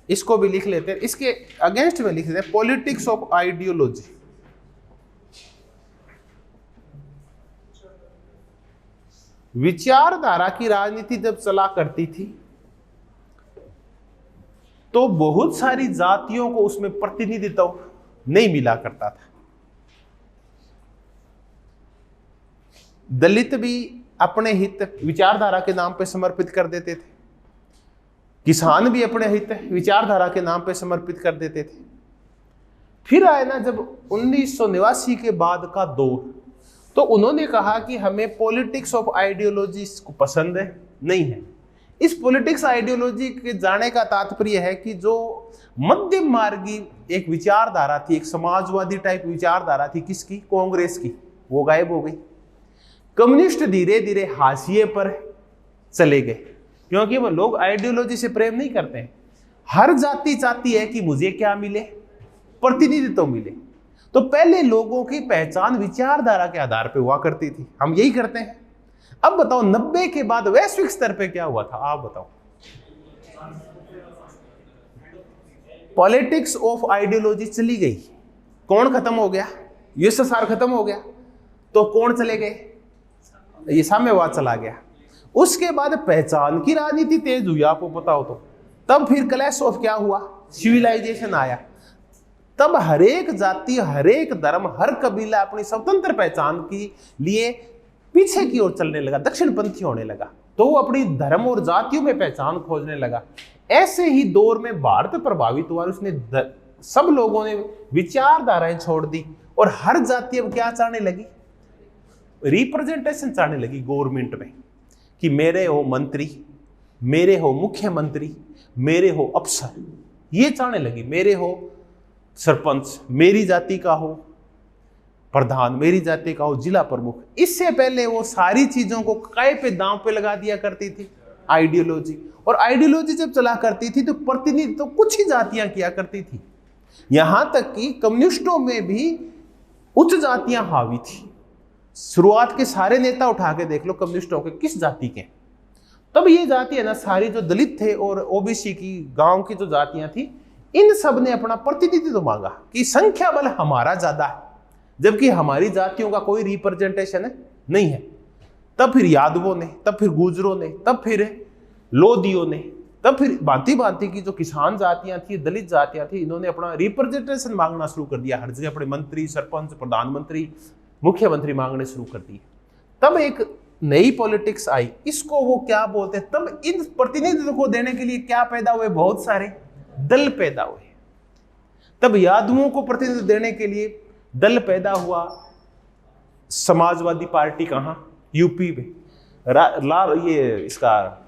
इसको भी लिख लेते हैं, इसके अगेंस्ट में लिख लेते हैं, पॉलिटिक्स ऑफ आइडियोलॉजी। विचारधारा की राजनीति जब चला करती थी तो बहुत सारी जातियों को उसमें प्रतिनिधित्व नहीं मिला करता था। दलित भी अपने हित विचारधारा के नाम पे समर्पित कर देते थे, किसान भी अपने हित विचारधारा के नाम पे समर्पित कर देते थे। फिर आए ना जब 1989 के बाद का दौर, तो उन्होंने कहा कि हमें पॉलिटिक्स ऑफ आइडियोलॉजी को पसंद है नहीं है। इस पॉलिटिक्स आइडियोलॉजी के जाने का तात्पर्य है कि जो मध्यम मार्गी एक विचारधारा थी, एक समाजवादी टाइप विचारधारा थी, किसकी, कांग्रेस की, वो गायब हो गई। कम्युनिस्ट धीरे धीरे हाशिए पर चले गए, क्योंकि वो लोग आइडियोलॉजी से प्रेम नहीं करते हैं। हर जाति चाहती है कि मुझे क्या मिले, प्रतिनिधित्व मिले। तो पहले लोगों की पहचान विचारधारा के आधार पर हुआ करती थी, हम यही करते हैं। अब बताओ 90 के बाद वैश्विक स्तर पे क्या हुआ था, आप बताओ। पॉलिटिक्स ऑफ आइडियोलॉजी चली गई, कौन खत्म हो गया, यूएसएसआर खत्म हो गया, तो कौन चले गए, ये साम्यवाद चला गया। उसके बाद पहचान की राजनीति तेज हुई, आपको पता हो तो। तब फिर क्लैश ऑफ क्या हुआ, सिविलाइजेशन आया। तब हरेक जाति, हरेक धर्म, हर कबीला अपनी स्वतंत्र पहचान के लिए पीछे की ओर चलने लगा, दक्षिणपंथी होने लगा। तो वो अपनी धर्म और जातियों में पहचान खोजने लगा। ऐसे ही दौर में भारत प्रभावित हुआ, उसने सब लोगों ने विचारधाराएं छोड़ दी और हर जाति अब क्या चाहने लगी, रिप्रेजेंटेशन चाहने लगी गवर्नमेंट में, कि मेरे हो मंत्री, मेरे हो मुख्यमंत्री, मेरे हो अफसर, ये चाहने लगी। मेरे हो सरपंच, मेरी जाति का हो प्रधान, मेरी जाति का हो जिला प्रमुख। इससे पहले वो सारी चीजों को काय पे दांव पे लगा दिया करती थी आइडियोलॉजी। और आइडियोलॉजी जब चला करती थी तो प्रतिनिधित्व तो कुछ ही जातियां किया करती थी। यहां तक कि कम्युनिस्टों में भी उच्च जातियां हावी थी। शुरुआत के सारे नेता उठा के देख लो कम्युनिस्टों के किस जाति के। तब ये जाति है ना, सारी जो दलित थे और ओबीसी की गांव की जो जातियां थी, इन सब ने अपना प्रतिनिधित्व मांगा कि संख्या बल हमारा ज्यादा है, जबकि हमारी जातियों का कोई रिप्रेजेंटेशन नहीं है। तब फिर यादवों ने, तब फिर गुजरों ने, तब फिर लोधियों ने, तब फिर भांति भांति की जो किसान जातियां थी, दलित जातियां थी, इन्होंने अपना रिप्रेजेंटेशन मांगना शुरू कर दिया। हर जगह अपने मंत्री, सरपंच, प्रधानमंत्री, मुख्यमंत्री मांगने शुरू कर दिए। तब एक नई पॉलिटिक्स आई, इसको वो क्या बोलते हैं, तब इन प्रतिनिधित्व को देने के लिए क्या पैदा हुए, बहुत सारे दल पैदा हुए। तब यादवों को प्रतिनिधित्व देने के लिए दल पैदा हुआ। समाजवादी पार्टी कहां, यूपी में, ये इसका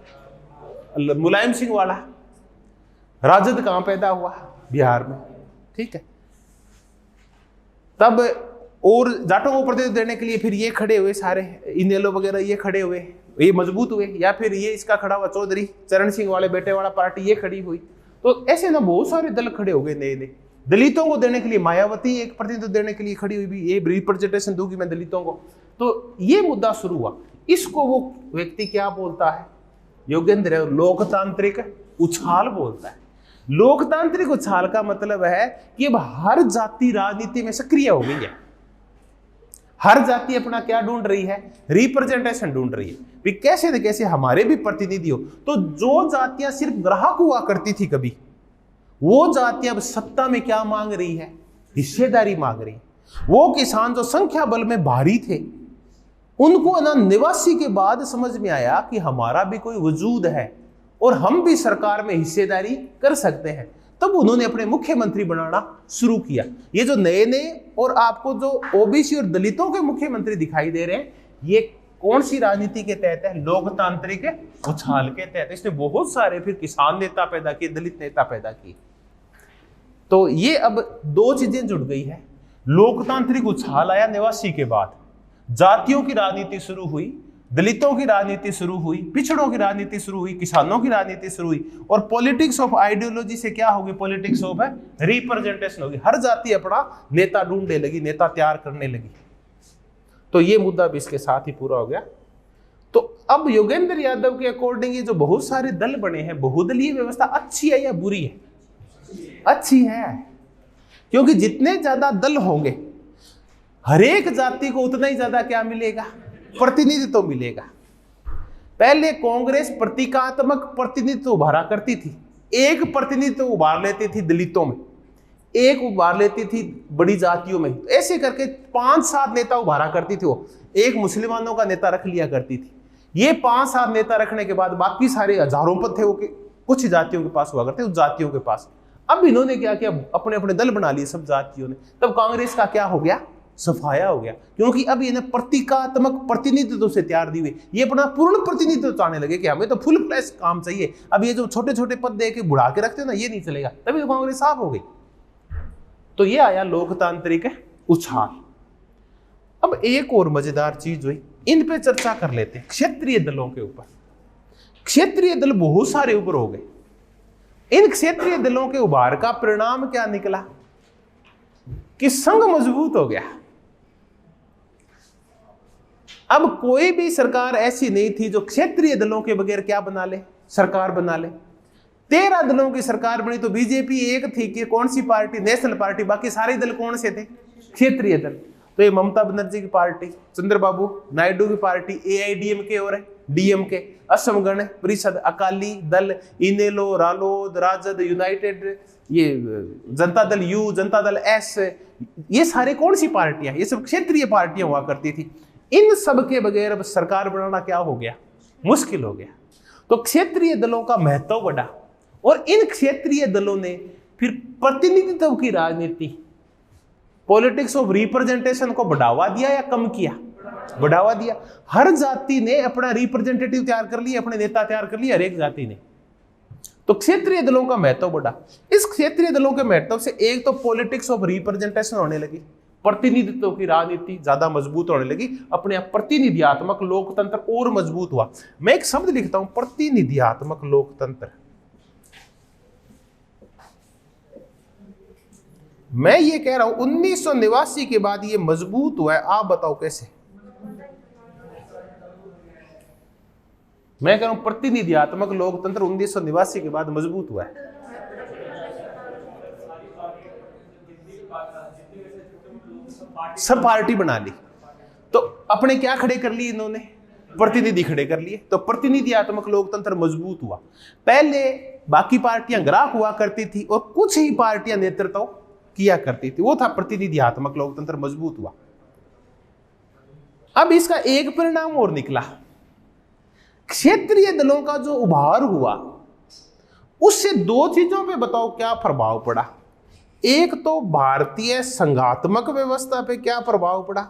मुलायम सिंह वाला। राजद कहां पैदा हुआ, बिहार में, ठीक है। तब और जाटों को प्रतिनिधित्व देने के लिए फिर ये खड़े हुए सारे, इनेलो वगैरह ये खड़े हुए, ये मजबूत हुए। या फिर ये इसका खड़ा हुआ चौधरी चरण सिंह वाले बेटे वाला पार्टी, ये खड़ी हुई। तो ऐसे ना बहुत सारे दल खड़े हो गए नए नए। दलितों को देने के लिए मायावती एक प्रतिनिधित्व देने के लिए खड़ी हुई भी, ये रिप्रेजेंटेशन दूंगी मैं दलितों को। तो ये मुद्दा शुरू हुआ। इसको वो व्यक्ति क्या बोलता है, योगेंद्र, लोकतांत्रिक उछाल बोलता है। लोकतांत्रिक उछाल का मतलब है कि अब हर जाति राजनीति में सक्रिय हो गई है। हर जाति अपना क्या ढूंढ रही है, रिप्रेजेंटेशन ढूंढ रही है भी, कैसे न कैसे हमारे भी प्रतिनिधि हो। तो जो जातियां सिर्फ ग्राहक हुआ करती थी कभी, वो जातियां अब सत्ता में क्या मांग रही है, हिस्सेदारी मांग रही है। वो किसान जो संख्या बल में भारी थे, उनको ना 89 के बाद समझ में आया कि हमारा भी कोई वजूद है और हम भी सरकार में हिस्सेदारी कर सकते हैं। तब उन्होंने अपने मुख्यमंत्री बनाना शुरू किया। ये जो नए नए और आपको जो ओबीसी और दलितों के मुख्यमंत्री दिखाई दे रहे हैं, ये कौन सी राजनीति के तहत है, लोकतांत्रिक उछाल के तहत। इसने बहुत सारे फिर किसान नेता पैदा किए, दलित नेता पैदा किए। तो ये अब दो चीजें जुड़ गई है। लोकतांत्रिक उछाल आया 89 के बाद, जातियों की राजनीति शुरू हुई, दलितों की राजनीति शुरू हुई, पिछड़ों की राजनीति शुरू हुई, किसानों की राजनीति शुरू हुई, और पॉलिटिक्स ऑफ आइडियोलॉजी से क्या होगी? पॉलिटिक्स ऑफ रिप्रेजेंटेशन होगी। हर जाति अपना नेता ढूंढने लगी, नेता तैयार करने लगी। तो ये मुद्दा भी इसके साथ ही पूरा हो गया। तो अब योगेंद्र यादव के अकॉर्डिंग ये जो बहुत सारे दल बने हैं, बहुदलीय व्यवस्था अच्छी है या बुरी है? अच्छी है, क्योंकि जितने ज्यादा दल होंगे हर एक जाति को उतना ही ज्यादा क्या मिलेगा? प्रतिनिधित्व मिलेगा। पहले कांग्रेस प्रतीकात्मक प्रतिनिधित्व उभारा करती थी, एक प्रतिनिधित्व उभार लेती थी दलितों में, एक उभार लेती थी बड़ी जातियों में, ऐसे करके 5-7 नेता उभारा करती थी। वो एक मुसलमानों का नेता रख लिया करती थी। ये 5-7 नेता रखने के बाद बाकी सारे हजारों पद थे वो कुछ जातियों के पास हुआ करते, उस जातियों के पास। अब इन्होंने क्या किया? अपने अपने दल बना लिए सब जातियों ने। तब कांग्रेस का क्या हो गया? सफाया हो गया, क्योंकि अब इन्हें प्रतीकात्मक प्रतिनिधित्व से तैयार दी हुई, ये अपना पूर्ण प्रतिनिधित्व चाहने लगे कि हमें तो फुल फ्लैश काम चाहिए। अब ये जो छोटे छोटे पद दे के बुढ़ा के रखते हो ना, ये नहीं चलेगा। तभी तो कांग्रेस साफ हो गई। तो ये आया लोकतांत्रिक उछाल। अब एक और मजेदार चीज हुई, इन पे चर्चा कर लेते हैं, क्षेत्रीय दलों के ऊपर। क्षेत्रीय दल बहुत सारे ऊपर हो गए। इन क्षेत्रीय दलों के उभार का परिणाम क्या निकला? कि संघ मजबूत हो गया। अब कोई भी सरकार ऐसी नहीं थी जो क्षेत्रीय दलों के बगैर क्या बना ले? सरकार बना ले। 13 दलों की सरकार बनी, तो बीजेपी एक थी कि कौन सी पार्टी? National party. बाकी सारे दल कौन से थे? क्षेत्रीय दल। तो ये ममता बनर्जी की पार्टी, चंद्रबाबू नायडू की पार्टी, AIDMK और DMK, असम गण परिषद, अकाली दल, इनेलो, रालोद, राजद, यूनाइटेड, ये जनता दल U, जनता दल S, ये सारे कौन सी पार्टियां? ये सब क्षेत्रीय पार्टियां हुआ करती थी। इन सब के बगैर अब सरकार बनाना क्या हो गया? मुश्किल हो गया। तो क्षेत्रीय दलों का महत्व बढ़ा, और इन क्षेत्रीय दलों ने फिर प्रतिनिधित्व की राजनीति, पॉलिटिक्स ऑफ रिप्रेजेंटेशन को बढ़ावा दिया या कम किया? बढ़ावा दिया। हर जाति ने अपना रिप्रेजेंटेटिव तैयार कर लिया, अपने नेता तैयार कर लिए, हर एक जाति ने। तो क्षेत्रीय दलों का महत्व बढ़ा। इस क्षेत्रीय दलों के महत्व से एक तो पॉलिटिक्स ऑफ रिप्रेजेंटेशन होने लगी, प्रतिनिधित्व की राजनीति ज्यादा मजबूत होने लगी, अपने आप प्रतिनिधियात्मक लोकतंत्र और मजबूत हुआ। मैं एक शब्द लिखता हूं, प्रतिनिधियात्मक लोकतंत्र। मैं ये कह रहा हूं 1989 के बाद ये मजबूत हुआ है। आप बताओ कैसे? मैं कह रहा हूं प्रतिनिधियात्मक लोकतंत्र 1989 के बाद मजबूत हुआ है। सब पार्टी बना ली, तो अपने क्या खड़े कर लिए इन्होंने? प्रतिनिधि खड़े कर लिए। तो प्रतिनिधियात्मक लोकतंत्र मजबूत हुआ। पहले बाकी पार्टियां ग्राहक हुआ करती थी और कुछ ही पार्टियां नेतृत्व किया करती थी, वो था प्रतिनिधियात्मक लोकतंत्र मजबूत हुआ। अब इसका एक परिणाम और निकला, क्षेत्रीय दलों का जो उभार हुआ उससे 2 चीजों पे बताओ क्या प्रभाव पड़ा। एक तो भारतीय संघात्मक व्यवस्था पे क्या प्रभाव पड़ा,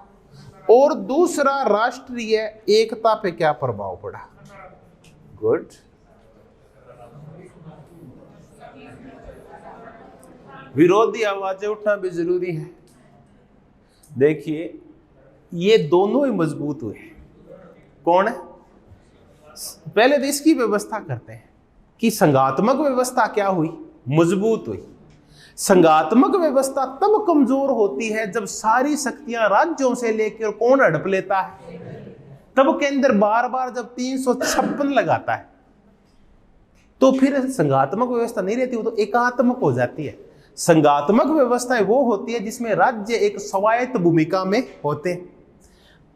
और दूसरा राष्ट्रीय एकता पे क्या प्रभाव पड़ा। गुड। विरोधी आवाजें उठना भी जरूरी है। देखिए ये दोनों ही मजबूत हुए। कौन है? पहले तो इसकी व्यवस्था करते हैं कि संघात्मक व्यवस्था क्या हुई? मजबूत हुई। संघात्मक व्यवस्था तब कमजोर होती है जब सारी शक्तियां राज्यों से लेकर कौन हड़प लेता है, तब केंद्र बार बार जब 356 लगाता है, तो फिर संघात्मक व्यवस्था नहीं रहती, वो तो एकात्मक हो जाती है। संघात्मक व्यवस्था वो होती है जिसमें राज्य एक स्वायत्त भूमिका में होते हैं।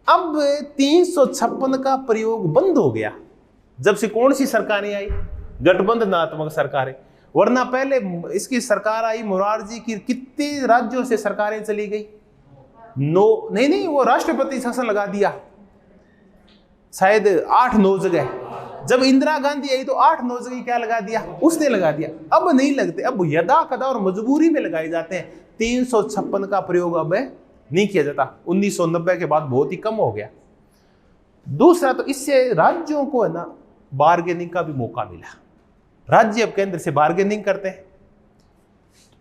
अब 356 का प्रयोग बंद हो गया जब से कौन सी सरकारें आई? गठबंधनात्मक सरकारें। वरना पहले इसकी सरकार आई मोरारजी की, कितने राज्यों से सरकारें चली गई? 9 नहीं, वो राष्ट्रपति शासन लगा दिया शायद 8-9 जगह। जब इंदिरा गांधी आई तो 8-9 जगह क्या लगा दिया? उसने लगा दिया। अब नहीं लगते, अब यदा कदा और मजबूरी में लगाए जाते हैं। 356 का प्रयोग अब नहीं किया जाता। 1990 के बाद बहुत ही कम हो गया। दूसरा तो इससे राज्यों को है ना बार्गेनिंग का भी मौका मिला। राज्य अब केंद्र से बार्गेनिंग करते हैं।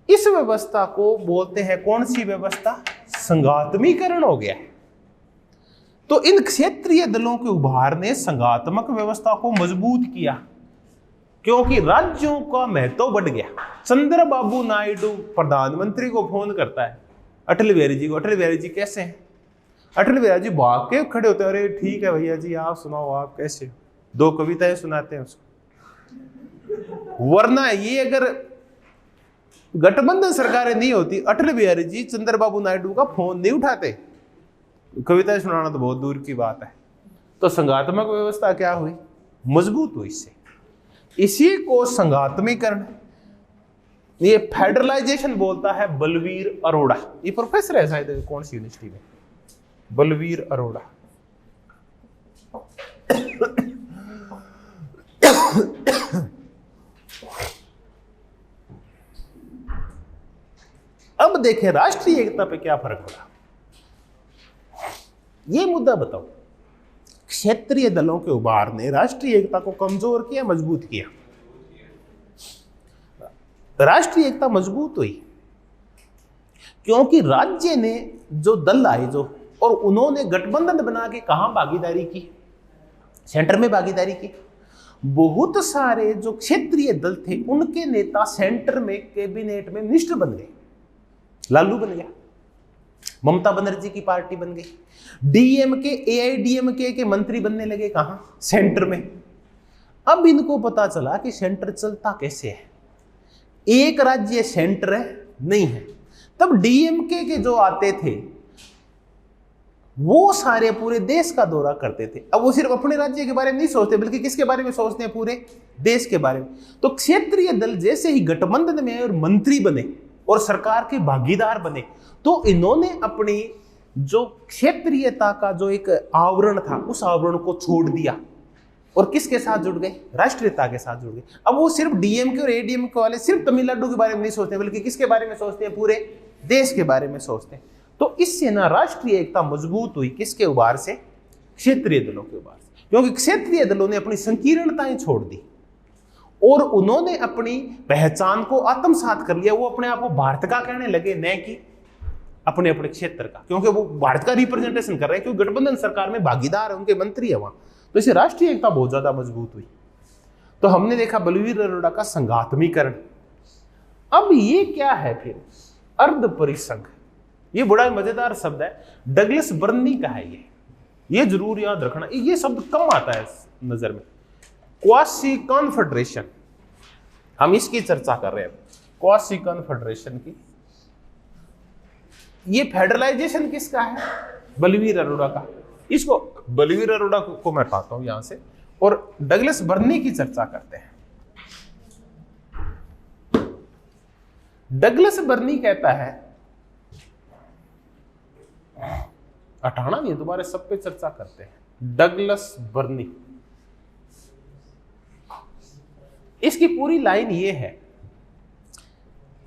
इस व्यवस्था को बोलते हैं कौन सी व्यवस्था? संघात्मीकरण हो गया है। तो इन क्षेत्रीय दलों के उभार ने संघात्मक व्यवस्था को मजबूत किया, क्योंकि राज्यों का महत्व बढ़ गया। चंद्रबाबू नायडू प्रधानमंत्री को फोन करता है अटल बिहारी जी को, अटल बिहारी जी कैसे हैं? अटल बिहारी जी भाग के खड़े होते हैं, अरे ठीक है भैया जी, आप सुनाओ आप कैसे? 2 कविताएं सुनाते हैं उसको। वरना ये अगर गठबंधन सरकारें नहीं होती, अटल बिहारी जी चंद्रबाबू नायडू का फोन नहीं उठाते, कविताएं सुनाना तो बहुत दूर की बात है। तो संघात्मक व्यवस्था क्या हुई? मजबूत हुई इससे। इसी को संघात्मीकरण, ये फेडरलाइजेशन बोलता है बलवीर अरोड़ा। ये प्रोफेसर है शायद कौन सी यूनिवर्सिटी में, बलवीर अरोड़ा। अब देखें राष्ट्रीय एकता पे क्या फर्क पड़ा, ये मुद्दा बताओ। क्षेत्रीय दलों के उभार ने राष्ट्रीय एकता को कमजोर किया, मजबूत किया? राष्ट्रीय एकता मजबूत हुई क्योंकि राज्य ने जो दल आए जो, और उन्होंने गठबंधन बना के कहां भागीदारी की? सेंटर में भागीदारी की। बहुत सारे जो क्षेत्रीय दल थे उनके नेता सेंटर में कैबिनेट में मिनिस्टर बन गए। लालू बन गया, ममता बनर्जी की पार्टी बन गई, डीएमके एआईडीएमके के मंत्री बनने लगे कहां? सेंटर में। अब इनको पता चला कि सेंटर चलता कैसे है, एक राज्य सेंटर है नहीं है। तब डीएमके के जो आते थे वो सारे पूरे देश का दौरा करते थे। अब वो सिर्फ अपने राज्य के बारे में नहीं सोचते, बल्कि किसके बारे में सोचते हैं? पूरे देश के बारे में। तो क्षेत्रीय दल जैसे ही गठबंधन में आए और मंत्री बने और सरकार के भागीदार बने, तो इन्होंने अपनी जो क्षेत्रीयता का जो एक आवरण था उस आवरण को छोड़ दिया और किसके साथ जुड़ गए? राष्ट्रीयता के साथ जुड़ गए। अब वो सिर्फ डीएमके और एडीएमके वाले सिर्फ तमिलनाडु के बारे में नहीं सोचते, बल्कि किसके बारे में सोचते हैं? पूरे देश के बारे में सोचते हैं। तो इससे ना राष्ट्रीय एकता मजबूत हुई, किसके उभार से? क्षेत्रीय दलों के उभार से। क्योंकि क्षेत्रीय दलों ने अपनी संकीर्णताएं छोड़ दी और उन्होंने अपनी पहचान को आत्मसात कर लिया। वो अपने आप को भारत का कहने लगे, न कि अपने अपने क्षेत्र का, क्योंकि वो भारत का रिप्रेजेंटेशन कर रहे हैं, क्योंकि गठबंधन सरकार में भागीदार है, उनके मंत्री है वहां। तो इससे राष्ट्रीय एकता बहुत ज्यादा मजबूत हुई। तो हमने देखा बलवीर अरोड़ा का संघात्मीकरण। अब ये क्या है फिर? अर्ध परिसंघ। ये बड़ा मजेदार शब्द है, डगलस बर्नी का है ये जरूर याद रखना। ये शब्द कम आता है नजर में। क्वासी कॉन्फेडरेशन, हम इसकी चर्चा कर रहे हैं, क्वासी कॉन्फेडरेशन की। ये फेडरलाइजेशन किसका है? बलवीर अरोड़ा का। इसको बलवीर अरोड़ा को मैं हटाता हूं यहां से और डगलस बर्नी की चर्चा करते हैं। डगलस बर्नी कहता है, हटाना नहीं, दोबारा सब पे चर्चा करते हैं। डगलस बर्नी, इसकी पूरी लाइन ये है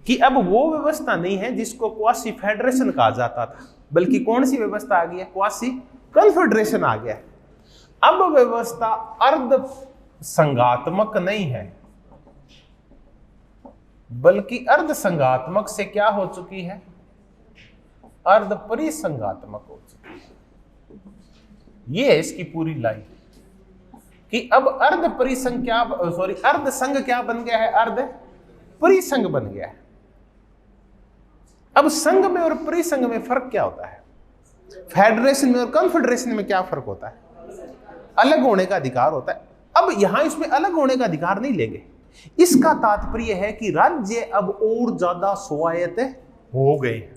कि अब वो व्यवस्था नहीं है जिसको क्वासी फेडरेशन कहा जाता था, बल्कि कौन सी व्यवस्था आ गई है? क्वासी कॉन्फेडरेशन आ गया। अब व्यवस्था अर्ध संघात्मक नहीं है, बल्कि अर्ध संघात्मक से क्या हो चुकी है? अर्ध परिसंघात्मक हो चुकी है। ये है इसकी पूरी लाइन कि अब अर्ध परिसंघ क्या, सॉरी, अर्ध संघ क्या बन गया है? अर्ध परिसंघ बन गया है। अब संघ में और परिसंघ में फर्क क्या होता है? फेडरेशन में और कॉन्फेडरेशन में क्या फर्क होता है? अलग होने का अधिकार होता है। अब यहां इसमें अलग होने का अधिकार नहीं लेंगे। इसका तात्पर्य है कि राज्य अब और ज्यादा स्वायत्त हो गए हैं,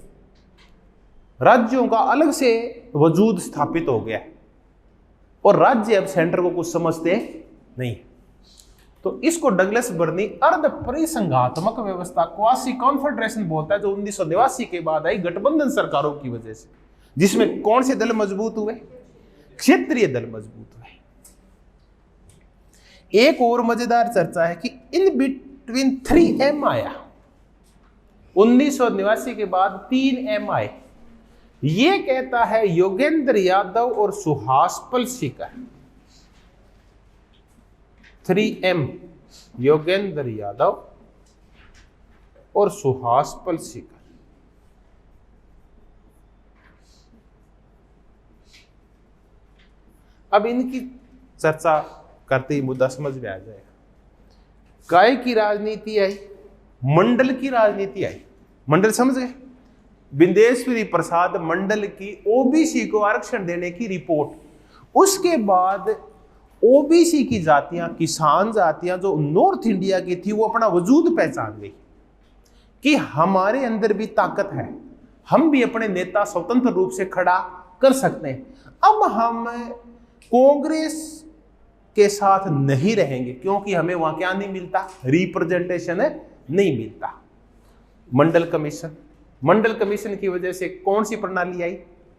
राज्यों का अलग से वजूद स्थापित हो गया है और राज्य अब सेंटर को कुछ समझते नहीं। तो इसको डगलस बर्नी अर्ध परिसंघात्मक व्यवस्था, क्वासी कॉन्फेडरेशन बोलता है, जो 1989 के बाद आई गठबंधन सरकारों की वजह से, जिसमें कौन से दल मजबूत हुए? क्षेत्रीय दल मजबूत हुए। एक और मजेदार चर्चा है कि इन बिटवीन 3M आया, 1989 के बाद 3M आए। ये कहता है योगेंद्र यादव और सुहास पलसीकर। 3M, योगेंद्र यादव और सुहास पलसीकर। अब इनकी चर्चा करते ही मुद्दा समझ में आ जाएगा। काय की राजनीति आई? मंडल की राजनीति आई। मंडल समझ गए? बिंदेश्वरी प्रसाद मंडल की ओबीसी को आरक्षण देने की रिपोर्ट, उसके बाद ओबीसी की जातियां, किसान जातियां जो नॉर्थ इंडिया की थी, वो अपना वजूद पहचान गई कि हमारे अंदर भी ताकत है, हम भी अपने नेता स्वतंत्र रूप से खड़ा कर सकते हैं। अब हम कांग्रेस के साथ नहीं रहेंगे क्योंकि हमें वहां क्या नहीं मिलता, रिप्रेजेंटेशन नहीं मिलता। मंडल कमीशन की वजह से कौन सी प्रणाली आई?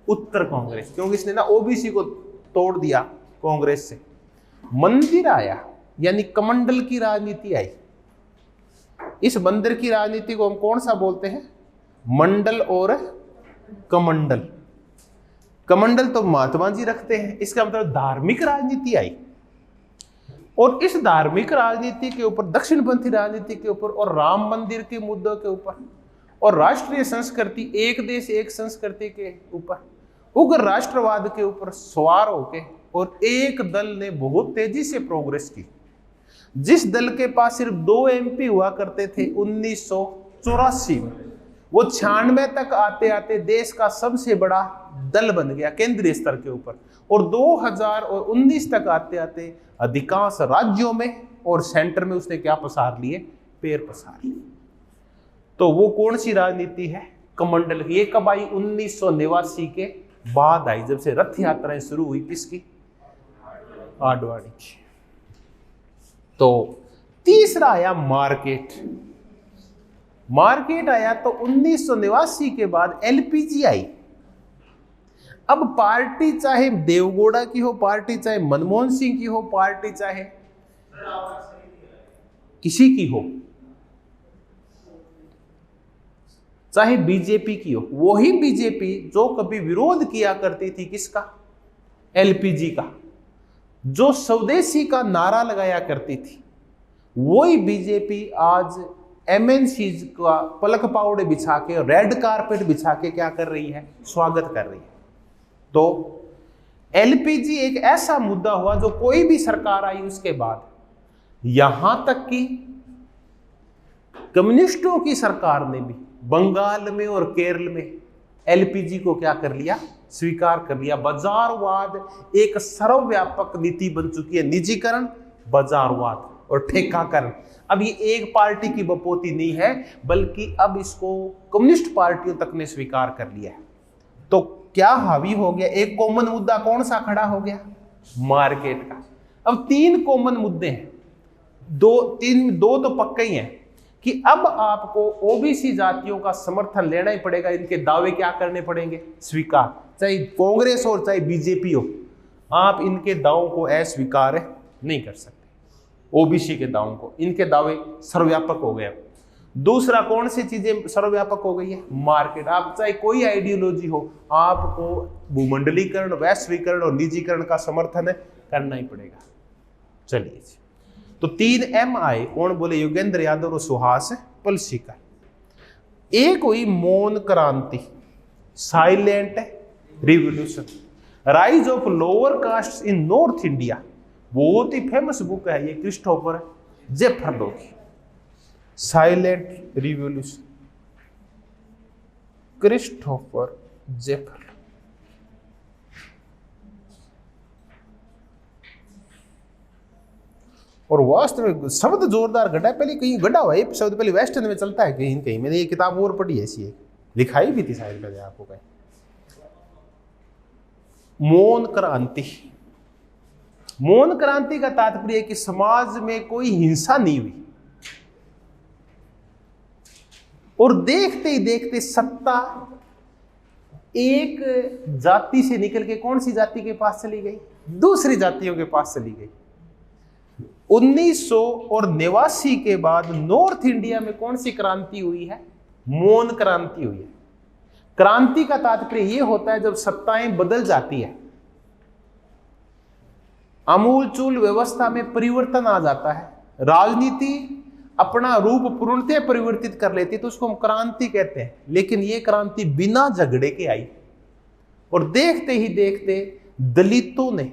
उत्तर कांग्रेस, क्योंकि इसने ना ओबीसी को तोड़ दिया कांग्रेस से। मंदिर आया, यानी कमंडल की राजनीति आई। इस मंदिर की राजनीति को हम कौन सा बोलते हैं? मंडल और कमंडल। कमंडल तो महात्मा जी रखते हैं, इसका मतलब धार्मिक राजनीति आई। और इस धार्मिक राजनीति के ऊपर, दक्षिणपंथी राजनीति के ऊपर, और राम मंदिर के मुद्दों के ऊपर, और राष्ट्रीय संस्कृति, एक देश एक संस्कृति के ऊपर, उग्र राष्ट्रवाद के ऊपर सवार होके और एक दल ने बहुत तेजी से प्रोग्रेस की। जिस दल के पास सिर्फ 2 MP हुआ करते थे 1984 में, वो 96 तक आते आते देश का सबसे बड़ा दल बन गया केंद्रीय स्तर के ऊपर, और 2019 तक आते आते अधिकांश राज्यों में और सेंटर में उसने क्या पसार लिए? पैर पसार लिए। तो वो कौन सी राजनीति है? कमंडल की। ये कब आई? 1989 के बाद आई, जब से रथ यात्राएं शुरू हुई। किसकी? आडवाणी की। तो तीसरा आया मार्केट आया तो 1989 के बाद एलपीजी आई। अब पार्टी चाहे देवगौड़ा की हो, पार्टी चाहे मनमोहन सिंह की हो, पार्टी चाहे किसी की हो, चाहे बीजेपी की हो, वही बीजेपी जो कभी विरोध किया करती थी किसका? एलपीजी का, जो स्वदेशी का नारा लगाया करती थी, वही बीजेपी आज एमएनसी का पलक पावड़े बिछा के, रेड कारपेट बिछा के क्या कर रही है? स्वागत कर रही है। तो एलपीजी एक ऐसा मुद्दा हुआ जो कोई भी सरकार आई उसके बाद, यहां तक कि कम्युनिस्टों की सरकार ने भी बंगाल में और केरल में एलपीजी को क्या कर लिया? स्वीकार कर लिया। बाजारवाद एक सर्वव्यापक नीति बन चुकी है। निजीकरण, बाजारवाद और ठेकाकरण। अब ये एक पार्टी की बपोती नहीं है, बल्कि अब इसको कम्युनिस्ट पार्टियों तक ने स्वीकार कर लिया है। तो क्या हावी हो गया? एक कॉमन मुद्दा कौन सा खड़ा हो गया? मार्केट का। अब 3 कॉमन मुद्दे हैं, दो तो पक्के ही हैं कि अब आपको ओबीसी जातियों का समर्थन लेना ही पड़ेगा, इनके दावे क्या करने पड़ेंगे? स्वीकार। चाहे कांग्रेस हो चाहे बीजेपी हो, आप इनके दावों को अस्वीकार नहीं कर सकते। ओबीसी के दावों को, इनके दावे सर्वव्यापक हो गए। दूसरा, कौन सी चीजें सर्वव्यापक हो गई है? मार्केट। आप चाहे कोई आइडियोलॉजी हो, आपको भूमंडलीकरण, वैश्वीकरण और निजीकरण का समर्थन करना ही पड़ेगा। चलिए, तो 3 M आए। कौन बोले? योगेंद्र यादव और सुहास पलसीकर। एक हुई मौन क्रांति, silent revolution, rise of lower caste in north India. बहुत ही फेमस बुक है ये, क्रिस्टोफर जेफरलो की, साइलेंट रिवॉल्यूशन, क्रिस्टोफर जेफरलो। और वास्तव में शब्द जोरदार गढ़ा है। पहले कहीं गढ़ा हुआ ये शब्द पहले वेस्टर्न में चलता है कहीं कहीं। मैंने ये किताब और पढ़ी ऐसी है, लिखाई भी थी शायद पहले आपको कहीं। मौन क्रांति। मौन क्रांति का तात्पर्य है कि समाज में कोई हिंसा नहीं हुई, और देखते ही देखते सत्ता एक जाति से निकल के कौन सी जाति के पास चली गई? दूसरी जातियों के पास चली गई। 1989 के बाद नॉर्थ इंडिया में कौन सी क्रांति हुई है? मौन क्रांति हुई है। क्रांति का तात्पर्य यह होता है जब सत्ताएं बदल जाती है, आमूलचूल व्यवस्था में परिवर्तन आ जाता है, राजनीति अपना रूप पूर्णतः परिवर्तित कर लेती, तो उसको हम क्रांति कहते हैं। लेकिन यह क्रांति बिना झगड़े के आई, और देखते ही देखते दलितों ने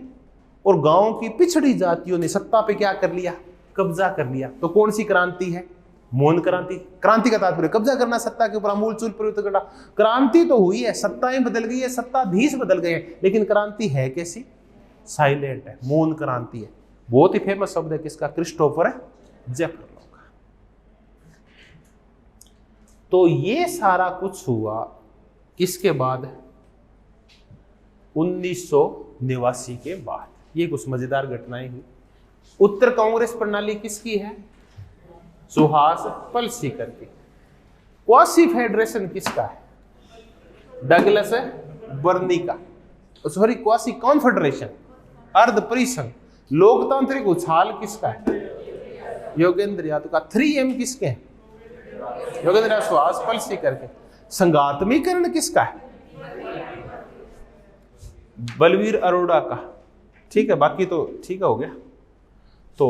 और गांव की पिछड़ी जातियों ने सत्ता पे क्या कर लिया, कब्जा कर लिया। तो कौन सी क्रांति है? मौन क्रांति। क्रांति का तात्पर्य कब्जा करना, सत्ता के ऊपर आमूलचूल परिवर्तन करना। क्रांति तो हुई है, सत्ताएं बदल गई है, सत्ताधीश बदल गए हैं, लेकिन क्रांति है कैसी? साइलेंट है, मौन क्रांति है। बहुत ही फेमस शब्द है किसका? क्रिस्टोफर ज़ेफिर का। तो ये सारा कुछ हुआ किसके बाद? 1989 के बाद। ये कुछ मजेदार घटनाएं हुई। उत्तर कांग्रेस प्रणाली किसकी है? सुहास पलसीकर की। क्वासी फेडरेशन किसका है? डगलस बर्नी का। सॉरी, क्वासी कॉन्फेडरेशन, अर्ध परिसंघ। लोकतांत्रिक उछाल किसका है? योगेंद्र यादव का। 3M किसके हैं? योगेंद्र यादव, सुहास पलसीकर के। संघात्मीकरण किसका है? बलवीर अरोड़ा का। ठीक है, बाकी तो ठीक हो गया। तो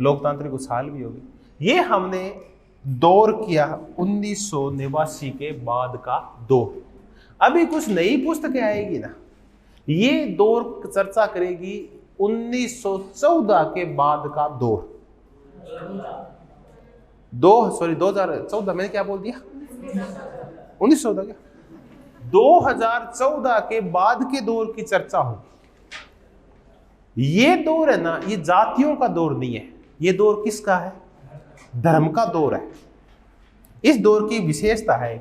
लोकतांत्रिक उछाल भी होगी। ये हमने दौर किया 1989 के बाद का दौर। अभी कुछ नई पुस्तकें आएगी ना, ये दौर चर्चा करेगी 1914 के बाद का दौर। 2014, मैंने क्या बोल दिया? 1914 क्या? 2014 के बाद के दौर की चर्चा होगी। ये दौर है ना, ये जातियों का दौर नहीं है। ये दौर किसका है? धर्म का दौर है। इस दौर की विशेषता है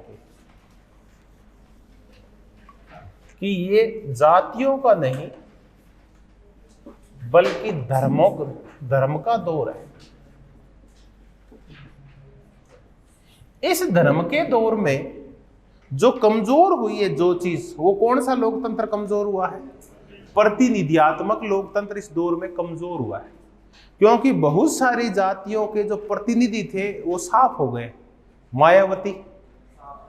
कि ये जातियों का नहीं बल्कि धर्म का दौर है। इस धर्म के दौर में जो कमजोर हुई है जो चीज, वो कौन सा लोकतंत्र कमजोर हुआ है? प्रतिनिधियात्मक लोकतंत्र इस दौर में कमजोर हुआ है, क्योंकि बहुत सारी जातियों के जो प्रतिनिधि थे वो साफ हो गए। मायावती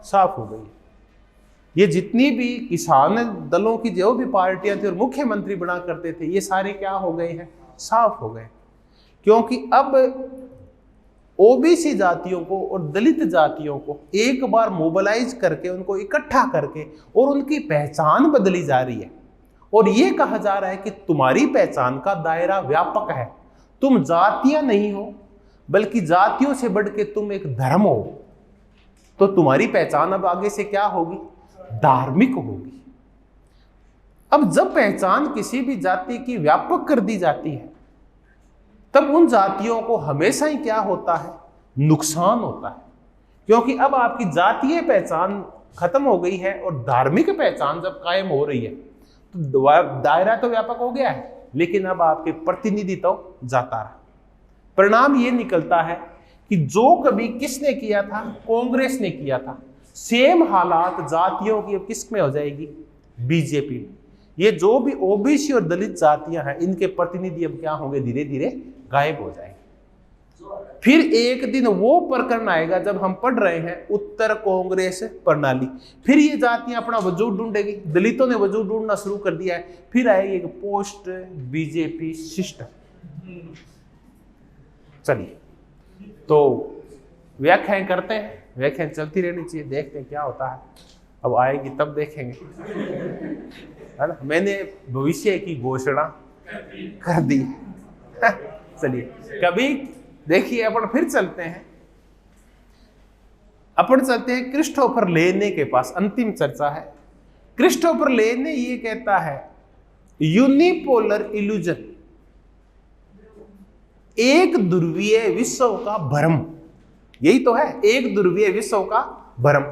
साफ हो गई। ये जितनी भी किसान दलों की जो भी पार्टियां थी और मुख्यमंत्री बना करते थे, ये सारे क्या हो गए हैं? साफ हो गए। क्योंकि अब ओबीसी जातियों को और दलित जातियों को एक बार मोबिलाइज करके, उनको इकट्ठा करके, और उनकी पहचान बदली जा रही है। और ये कहा जा रहा है कि तुम्हारी पहचान का दायरा व्यापक है। तुम जातियां नहीं हो, बल्कि जातियों से बढ़ के तुम एक धर्म हो। तो तुम्हारी पहचान अब आगे से क्या होगी? धार्मिक होगी। अब जब पहचान किसी भी जाति की व्यापक कर दी जाती है, तब उन जातियों को हमेशा ही क्या होता है? नुकसान होता है। क्योंकि अब आपकी जातीय पहचान खत्म हो गई है और धार्मिक पहचान जब कायम हो रही है, तो दायरा तो व्यापक हो गया है, लेकिन अब आपके प्रतिनिधि तो जाता रहा। परिणाम ये निकलता है कि जो कभी किसने किया था? कांग्रेस ने किया था। सेम हालात जातियों की अब किस में हो जाएगी? बीजेपी में। ये जो भी ओबीसी और दलित जातियां हैं, इनके प्रतिनिधि अब क्या होंगे? धीरे धीरे गायब हो जाएंगे। फिर एक दिन वो प्रकरण आएगा जब हम पढ़ रहे हैं उत्तर कांग्रेस प्रणाली। फिर ये जातियां अपना वजूद ढूंढेगी। दलितों ने वजूद ढूंढना शुरू कर दिया है। फिर आएगी एक पोस्ट बीजेपी सिस्टम। चलिए, तो व्याख्याएं करते हैं। व्याख्याएं चलती रहनी चाहिए, देखते हैं क्या होता है। अब आएगी तब देखेंगे, है ना। मैंने भविष्य की घोषणा कर दी। चलिए, कभी देखिए, अपन फिर चलते हैं। अपन चलते हैं क्रिस्टोफर लेने के पास। अंतिम चर्चा है। क्रिस्टोफर लेने ये कहता है यूनिपोलर इल्यूजन, एक ध्रुवीय विश्व का भ्रम। यही तो है, एक ध्रुवीय विश्व का भ्रम।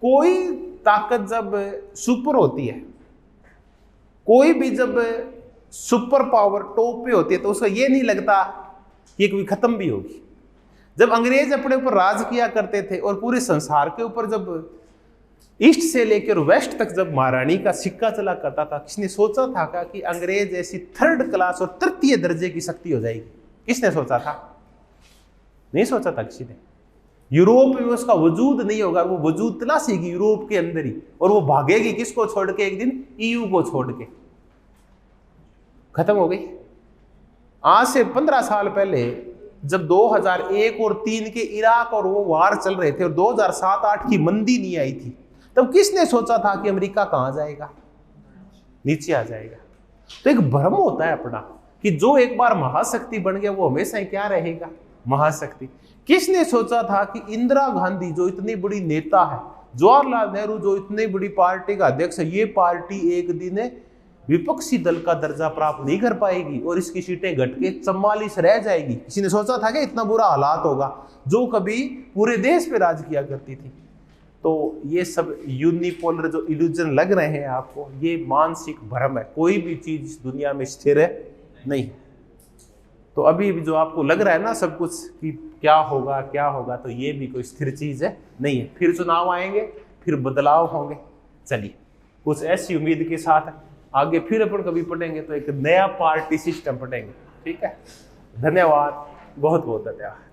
कोई ताकत जब सुपर होती है, कोई भी जब सुपर पावर टॉप पे होती है, तो उसका ये नहीं लगता कि ये कभी खत्म भी होगी। जब अंग्रेज अपने ऊपर राज किया करते थे और पूरे संसार के ऊपर जब ईस्ट से लेकर वेस्ट तक जब महारानी का सिक्का चला करता था, किसने सोचा था क्या कि अंग्रेज ऐसी थर्ड क्लास और तृतीय दर्जे की शक्ति हो जाएगी? किसने सोचा था? नहीं सोचा था किसी ने। यूरोप में उसका वजूद नहीं होगा, वो वजूद तलाशेगी यूरोप के अंदर ही, और वो भागेगी किसको छोड़ के? एक दिन ईयू को छोड़ के। खत्म हो गई। आज से 15 साल पहले जब 2001 और 3 के इराक और वो वार चल रहे थे और 2007-8 की मंदी नहीं आई थी, तब किसने सोचा था कि अमेरिका कहां जाएगा? नीचे आ जाएगा। तो एक भ्रम होता है अपना। कि जो एक बार महाशक्ति बन गया वो हमेशा ही क्या रहेगा, महाशक्ति। किसने सोचा था कि इंदिरा गांधी जो इतनी बड़ी नेता है, जवाहरलाल नेहरू जो इतनी बड़ी पार्टी का अध्यक्ष है, ये पार्टी एक दिन विपक्षी दल का दर्जा प्राप्त नहीं कर पाएगी और इसकी सीटें घट के 44 रह जाएगी। किसी ने सोचा था कि इतना बुरा हालात होगा, जो कभी पूरे देश पे राज किया करती थी। तो ये सब यूनिपोलर जो इल्यूजन लग रहे हैं आपको, ये मानसिक भ्रम है। कोई भी चीज इस दुनिया में स्थिर है नहीं। तो अभी भी जो आपको लग रहा है ना सब कुछ कि क्या होगा, तो ये भी कोई स्थिर चीज है नहीं है। फिर चुनाव आएंगे, फिर बदलाव होंगे। चलिए कुछ ऐसी उम्मीद के साथ आगे फिर अपन कभी पढ़ेंगे, तो एक नया पार्टी सिस्टम पढ़ेंगे। ठीक है, धन्यवाद, बहुत बहुत धन्यवाद।